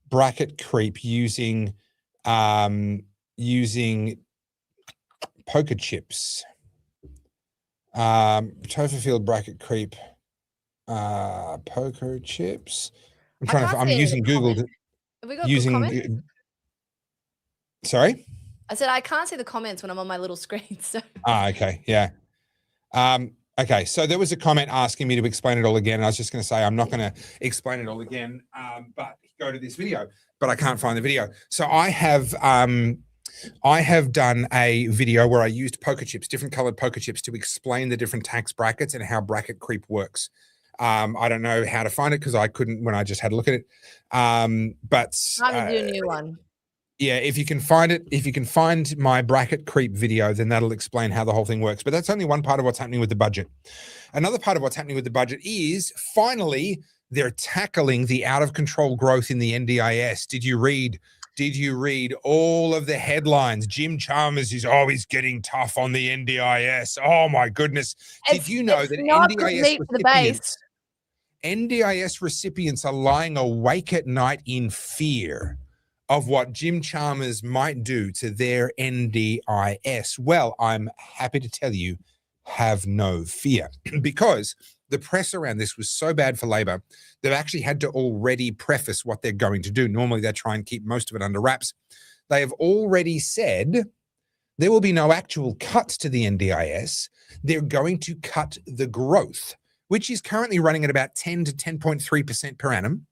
bracket creep using poker chips. Toverfield bracket creep, poker chips. I'm using Google. Have we got good comments? Sorry? I said I can't see the comments when I'm on my little screen. So Okay. Yeah. Okay. So there was a comment asking me to explain it all again. And I was just going to say, I'm not going to explain it all again, but go to this video, but I can't find the video. So I have done a video where I used poker chips, different colored poker chips, to explain the different tax brackets and how bracket creep works. I don't know how to find it because I couldn't when I just had a look at it. But I'm going to do a new one. yeah, if you can find it, if you can find my bracket creep video, then that'll explain how the whole thing works. But that's only one part of what's happening with the budget. Another part of what's happening with the budget is finally they're tackling the out of control growth in the NDIS. Did you read all of the headlines? Jim Chalmers is always getting tough on the NDIS. Oh my goodness. Did you know that NDIS recipients are lying awake at night in fear of what Jim Chalmers might do to their NDIS? Well, I'm happy to tell you, have no fear, because the press around this was so bad for Labor, they've actually had to already preface what they're going to do. Normally, they try and keep most of it under wraps. They have already said there will be no actual cuts to the NDIS. They're going to cut the growth, which is currently running at about 10 to 10.3% per annum.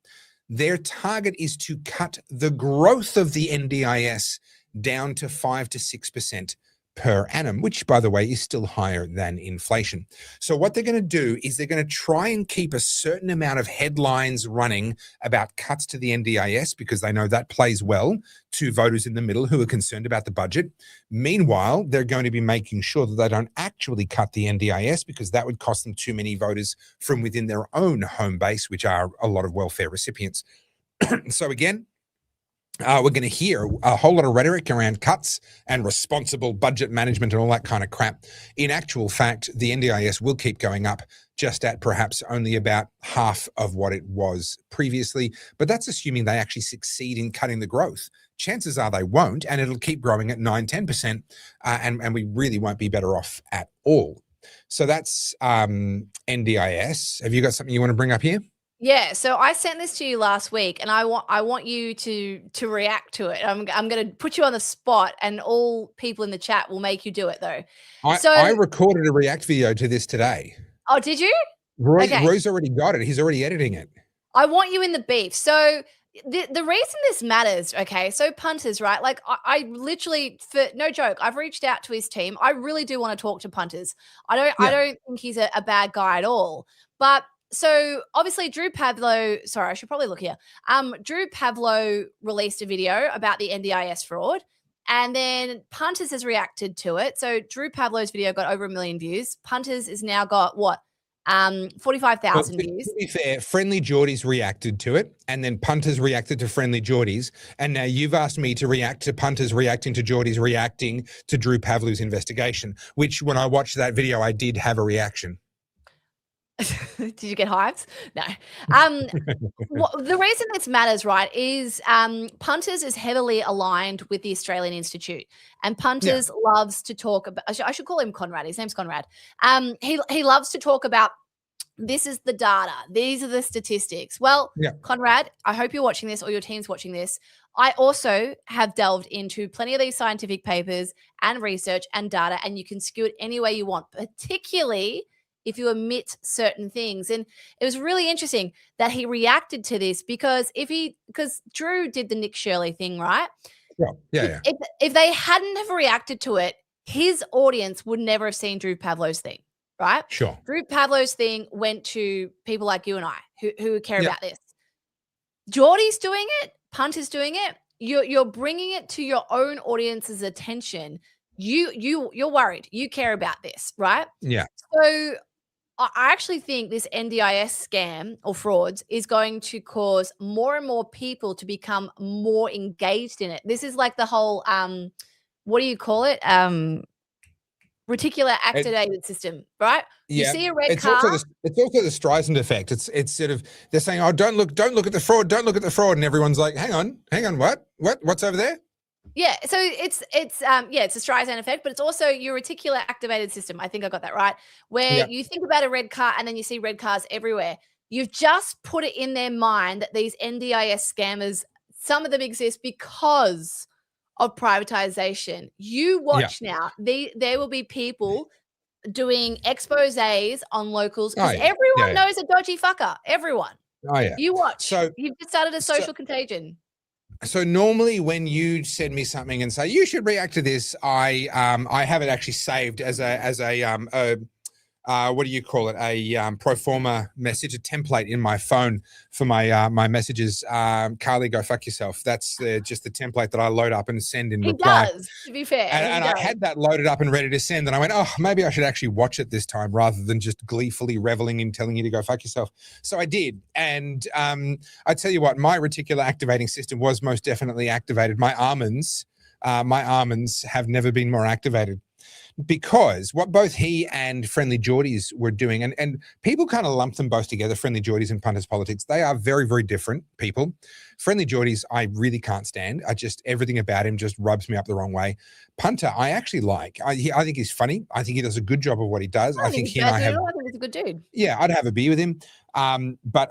Their target is to cut the growth of the NDIS down to 5 to 6% per annum, which, by the way, is still higher than inflation. So what they're going to do is they're going to try and keep a certain amount of headlines running about cuts to the NDIS because they know that plays well to voters in the middle who are concerned about the budget. Meanwhile, they're going to be making sure that they don't actually cut the NDIS because that would cost them too many voters from within their own home base, which are a lot of welfare recipients. So again, we're going to hear a whole lot of rhetoric around cuts and responsible budget management and all that kind of crap. In actual fact, the NDIS will keep going up, just at perhaps only about half of what it was previously. But that's assuming they actually succeed in cutting the growth. Chances are they won't, and it'll keep growing at 9-10%, and we really won't be better off at all. So that's NDIS. Have you got something you want to bring up here? Yeah, so I sent this to you last week, and I want you to react to it. I'm going to put you on the spot, and all people in the chat will make you do it though. I recorded a react video to this today. Oh, did you? Roy's already got it. He's already editing it. I want you in the beef. So the reason this matters, okay? So punters, right? Like I literally, for no joke, I've reached out to his team. I really do want to talk to punters. I don't think he's a bad guy at all, but. So obviously Drew Pavlo, sorry, I should probably look here. Drew Pavlo released a video about the NDIS fraud, and then Punters has reacted to it. So Drew Pavlo's video got over 1 million views. Punters has now got what? 45,000 views. To be fair, Friendly Geordies reacted to it, and then Punters reacted to Friendly Geordies, and now you've asked me to react to Punters reacting to Geordies reacting to Drew Pavlo's investigation, which when I watched that video, I did have a reaction. Did you get hives? No. The reason this matters, right, is Punters is heavily aligned with the Australian Institute, and Punters loves to talk about. I should call him Conrad. His name's Conrad. He loves to talk about. This is the data. These are the statistics. Well, Conrad, I hope you're watching this or your team's watching this. I also have delved into plenty of these scientific papers and research and data, and you can skew it any way you want, particularly if you omit certain things. And it was really interesting that he reacted to this because Drew did the Nick Shirley thing, right? Yeah. If they hadn't have reacted to it, his audience would never have seen Drew Pavlo's thing, right? Sure. Drew Pavlo's thing went to people like you and I who care about this. Geordie's doing it. Punt is doing it. You're bringing it to your own audience's attention. You're worried. You care about this, right? Yeah. So I actually think this NDIS scam or frauds is going to cause more and more people to become more engaged in it. This is like the whole what do you call it? Reticular activated system, right? Yeah. You see a red it's car. It's also the Streisand effect. It's sort of, they're saying, oh, don't look at the fraud, don't look at the fraud. And everyone's like, hang on, what's over there? Yeah, so it's a Streisand effect, but it's also your reticular activated system. I think I got that right. Where you think about a red car and then you see red cars everywhere. You've just put it in their mind that these NDIS scammers, some of them exist because of privatization. You watch now, there will be people doing exposés on locals because everyone knows a dodgy fucker. Everyone. Oh yeah. You watch. So you've just started a social contagion. So normally when you send me something and say you should react to this, I have it actually saved as a what do you call it? A pro forma message, a template in my phone for my my messages. Carly, go fuck yourself. That's just the template that I load up and send in reply. He does, to be fair. And I had that loaded up and ready to send. And I went, oh, maybe I should actually watch it this time rather than just gleefully reveling in telling you to go fuck yourself. So I did. And I tell you what, my reticular activating system was most definitely activated. My almonds have never been more activated. Because what both he and Friendly Geordies were doing, and people kind of lump them both together, Friendly Geordies and Punters Politics, they are very, very different people. Friendly Geordies, I really can't stand. Everything about him just rubs me up the wrong way. Punter, I actually like. I think he's funny. I think he does a good job of what he does. I think he and I have. I think he's a good dude. Yeah, I'd have a beer with him. But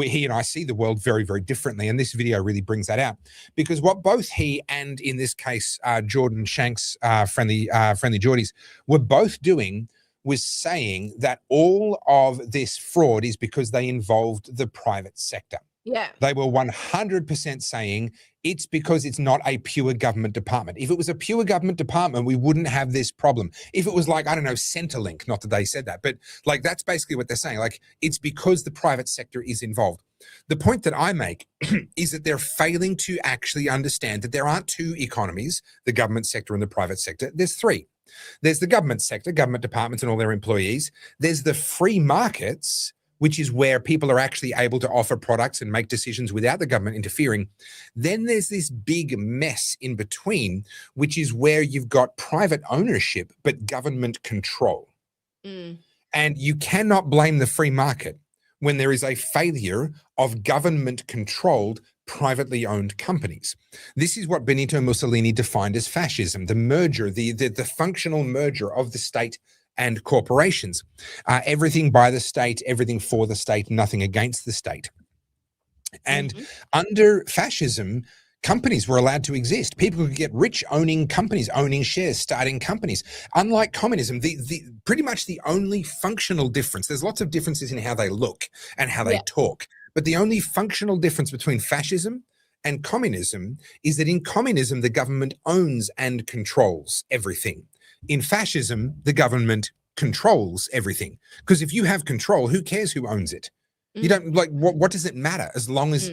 he and I see the world very, very differently. And this video really brings that out because what both he and in this case, Jordan Shanks, Friendly Geordies were both doing was saying that all of this fraud is because they involved the private sector. Yeah. They were 100% saying it's because it's not a pure government department. If it was a pure government department, we wouldn't have this problem. If it was like, I don't know, Centrelink, not that they said that, but like that's basically what they're saying. Like it's because the private sector is involved. The point that I make is that they're failing to actually understand that there aren't two economies, the government sector and the private sector. There's three. There's the government sector, government departments and all their employees. There's the free markets, which is where people are actually able to offer products and make decisions without the government interfering. Then there's this big mess in between, which is where you've got private ownership, but government control. And you cannot blame the free market when there is a failure of government-controlled, privately owned companies. This is what Benito Mussolini defined as fascism, the merger, the functional merger of the state and corporations. Everything by the state, everything for the state, nothing against the state. And under fascism, companies were allowed to exist. People could get rich owning companies, owning shares, starting companies. Unlike communism, pretty much the only functional difference, there's lots of differences in how they look and how they talk, but the only functional difference between fascism and communism is that in communism, the government owns and controls everything. In fascism, the government controls everything. Because if you have control, who cares who owns it? You don't like what does it matter as long as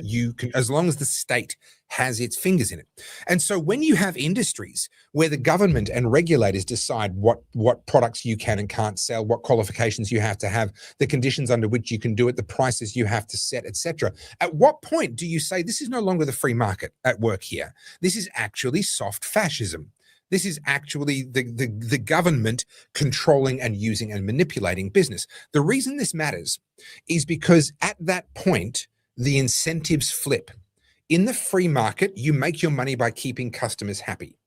as long as the state has its fingers in it. And so when you have industries where the government and regulators decide what products you can and can't sell, what qualifications you have to have, the conditions under which you can do it, the prices you have to set, etc. At what point do you say this is no longer the free market at work here? This is actually soft fascism. This is actually the government controlling and using and manipulating business. The reason this matters is because at that point, the incentives flip. In the free market, you make your money by keeping customers happy.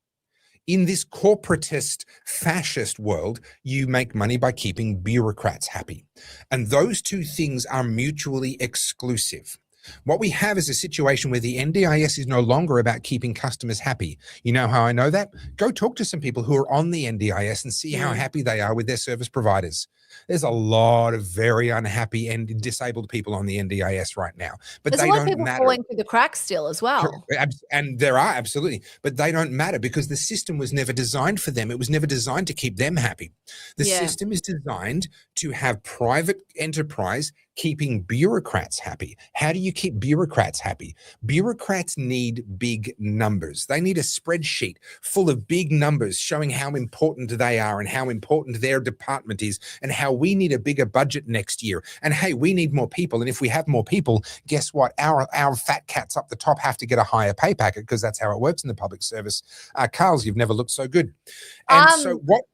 In this corporatist, fascist world, you make money by keeping bureaucrats happy. And those two things are mutually exclusive. What we have is a situation where the NDIS is no longer about keeping customers happy. You know how I know that? Go talk to some people who are on the NDIS and see how happy they are with their service providers. There's a lot of very unhappy and disabled people on the NDIS right now, but There's they a lot of don't people matter. falling through the cracks still as well. And there are, absolutely, but they don't matter because the system was never designed for them. It was never designed to keep them happy. The Yeah. system is designed to have private enterprise keeping bureaucrats happy. How do you keep bureaucrats happy? Bureaucrats need big numbers. They need a spreadsheet full of big numbers showing how important they are and how important their department is and how we need a bigger budget next year. And hey, we need more people. And if we have more people, guess what? Our fat cats up the top have to get a higher pay packet because that's how it works in the public service. Carls, you've never looked so good. And so what?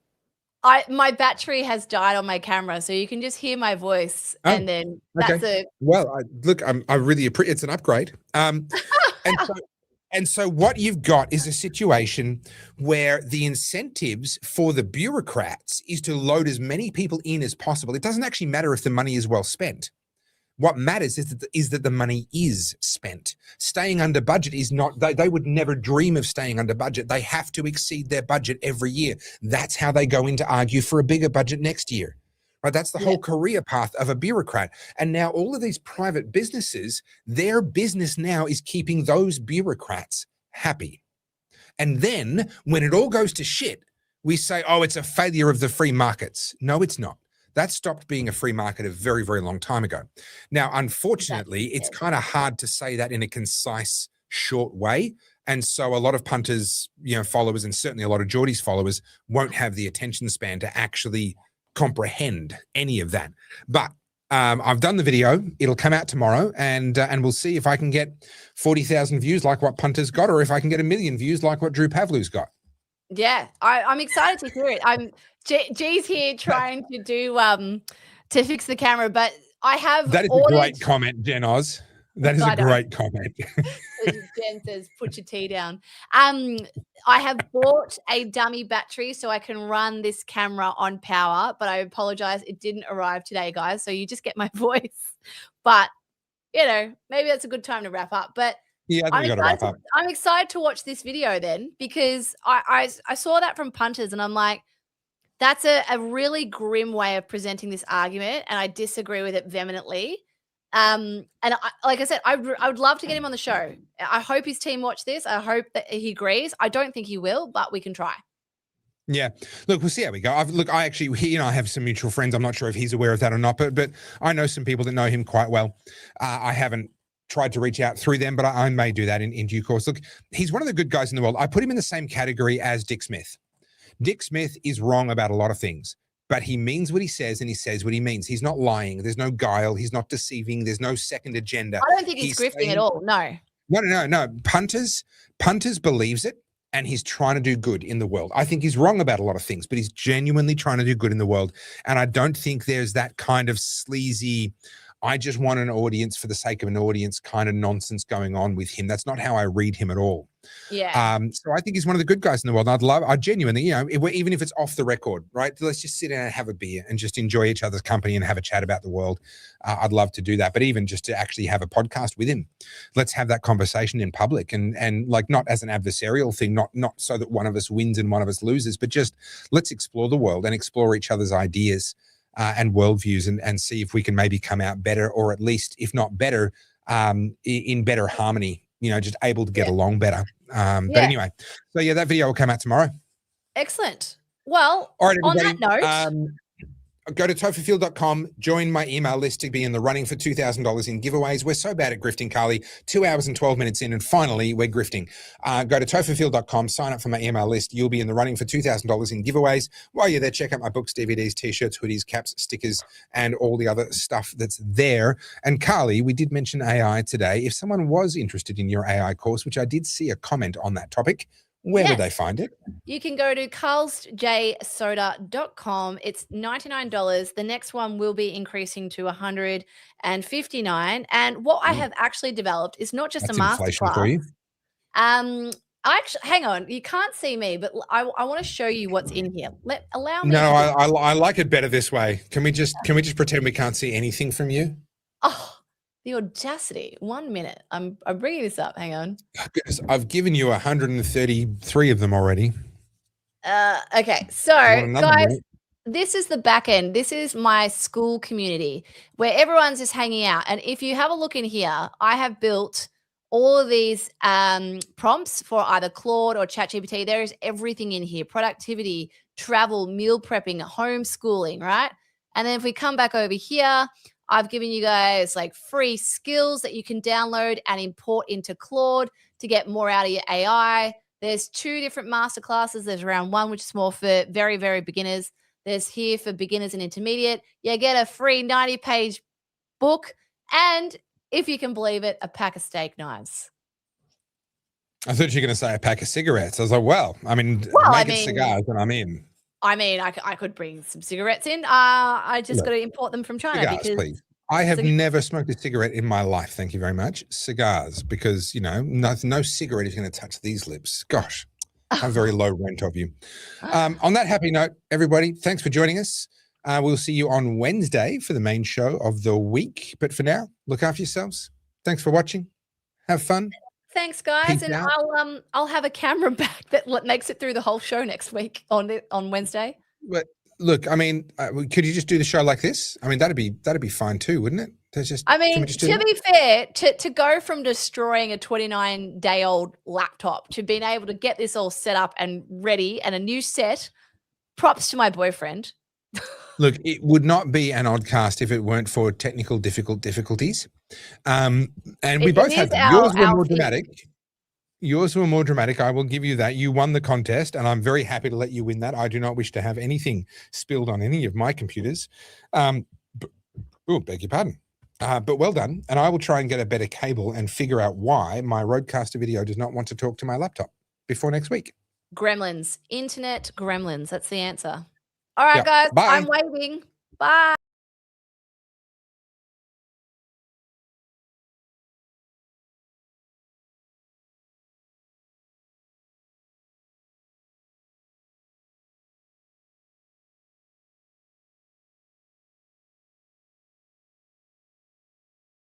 My battery has died on my camera, so you can just hear my voice, Oh, and then that's okay. a Well, look, I really appreciate it's an upgrade. And so what you've got is a situation where the incentives for the bureaucrats is to load as many people in as possible. It doesn't actually matter if the money is well spent. What matters is that the money is spent. Staying under budget is not, they would never dream of staying under budget. They have to exceed their budget every year. That's how they go in to argue for a bigger budget next year. Right? That's the whole career path of a bureaucrat. And now all of these private businesses, their business now is keeping those bureaucrats happy. And then when it all goes to shit, we say, oh, it's a failure of the free markets. No, it's not. That stopped being a free market a very, very long time ago. Now, unfortunately, it's kind of hard to say that in a concise, short way. And so a lot of punters, followers, and certainly a lot of Geordie's followers won't have the attention span to actually comprehend any of that. But I've done the video. It'll come out tomorrow, and we'll see if I can get 40,000 views like what punters got, or if I can get 1 million views like what Drew Pavlu's got. Yeah, I'm excited to hear it. G's here trying to do to fix the camera, but I have that is a great comment, Jen Oz. That is a great comment. Jen says, "Put your tea down." I have bought a dummy battery so I can run this camera on power, but I apologize, it didn't arrive today, guys. So you just get my voice. But maybe that's a good time to wrap up. But yeah, I think we got to wrap up. I'm excited to watch this video then, because I saw that from punters and I'm like, that's a really grim way of presenting this argument, and I disagree with it vehemently. And like I said, I would love to get him on the show. I hope his team watch this. I hope that he agrees. I don't think he will, but we can try. Yeah, look, we'll see how we go. I actually, I have some mutual friends. I'm not sure if he's aware of that or not, but I know some people that know him quite well. I haven't tried to reach out through them, but I may do that in due course. Look, he's one of the good guys in the world. I put him in the same category as Dick Smith. Dick Smith is wrong about a lot of things, but he means what he says and he says what he means. He's not lying. There's no guile. He's not deceiving. There's no second agenda. I don't think he's grifting at all. No. No. Punters believes it, and he's trying to do good in the world. I think he's wrong about a lot of things, but he's genuinely trying to do good in the world. And I don't think there's that kind of sleazy, I just want an audience for the sake of an audience kind of nonsense going on with him. That's not how I read him at all. Yeah. So I think he's one of the good guys in the world. And I genuinely, even if it's off the record, right? Let's just sit down and have a beer and just enjoy each other's company and have a chat about the world. I'd love to do that. But even just to actually have a podcast with him, let's have that conversation in public and like not as an adversarial thing, not so that one of us wins and one of us loses, but just let's explore the world and explore each other's ideas and worldviews and see if we can maybe come out better, or at least, if not better, in better harmony, just able to get along better. But anyway, so that video will come out tomorrow. Excellent. Well, all right, on that note, go to topherfield.com, join my email list to be in the running for $2,000 in giveaways. We're so bad at grifting, Carly. 2 hours and 12 minutes in, and finally, we're grifting. Go to topherfield.com, sign up for my email list. You'll be in the running for $2,000 in giveaways. While you're there, check out my books, DVDs, T-shirts, hoodies, caps, stickers, and all the other stuff that's there. And Carly, we did mention AI today. If someone was interested in your AI course, which I did see a comment on that topic, where would they find it? You can go to carlsjsoda.com. It's $99. The next one will be increasing to $159. And what I have actually developed is not just a masterclass. For you. Hang on. You can't see me, but I want to show you what's in here. Allow me. No, I like it better this way. Can we just pretend we can't see anything from you? Oh, the audacity. 1 minute. I'm bringing this up. Hang on. Goodness, I've given you 133 of them already. Okay. So, guys, this is the back end. This is my school community where everyone's just hanging out. And if you have a look in here, I have built all of these prompts for either Claude or ChatGPT. There is everything in here: productivity, travel, meal prepping, homeschooling, right? And then if we come back over here, I've given you guys like free skills that you can download and import into Claude to get more out of your AI. There's 2 different masterclasses. There's round 1, which is more for very, very beginners. There's here for beginners and intermediate. You get a free 90-page book and, if you can believe it, a pack of steak knives. I thought you were going to say a pack of cigarettes. I was like, well, I mean, cigars and I'm in. I mean, I could bring some cigarettes in. I just got to import them from China. Cigars, because please. I have never smoked a cigarette in my life. Thank you very much. Cigars, because, you know, no cigarette is going to touch these lips. Gosh, how very low rent of you. On that happy note, everybody, thanks for joining us. We'll see you on Wednesday for the main show of the week. But for now, look after yourselves. Thanks for watching. Have fun. Thanks, guys. Peace and out. I'll have a camera back that makes it through the whole show next week on Wednesday. But look, I mean, could you just do the show like this? I mean, that'd be fine too, wouldn't it? To be fair, to go from destroying a 29-day-old laptop to being able to get this all set up and ready and a new set, props to my boyfriend. Look, it would not be an Oddcast if it weren't for technical difficulties. And we both had them. Yours were more dramatic. Yours were more dramatic. I will give you that. You won the contest, and I'm very happy to let you win that. I do not wish to have anything spilled on any of my computers. Beg your pardon. But well done. And I will try and get a better cable and figure out why my Roadcaster video does not want to talk to my laptop before next week. Gremlins. Internet gremlins. That's the answer. All right, Yep. guys. Bye. I'm waving. Bye.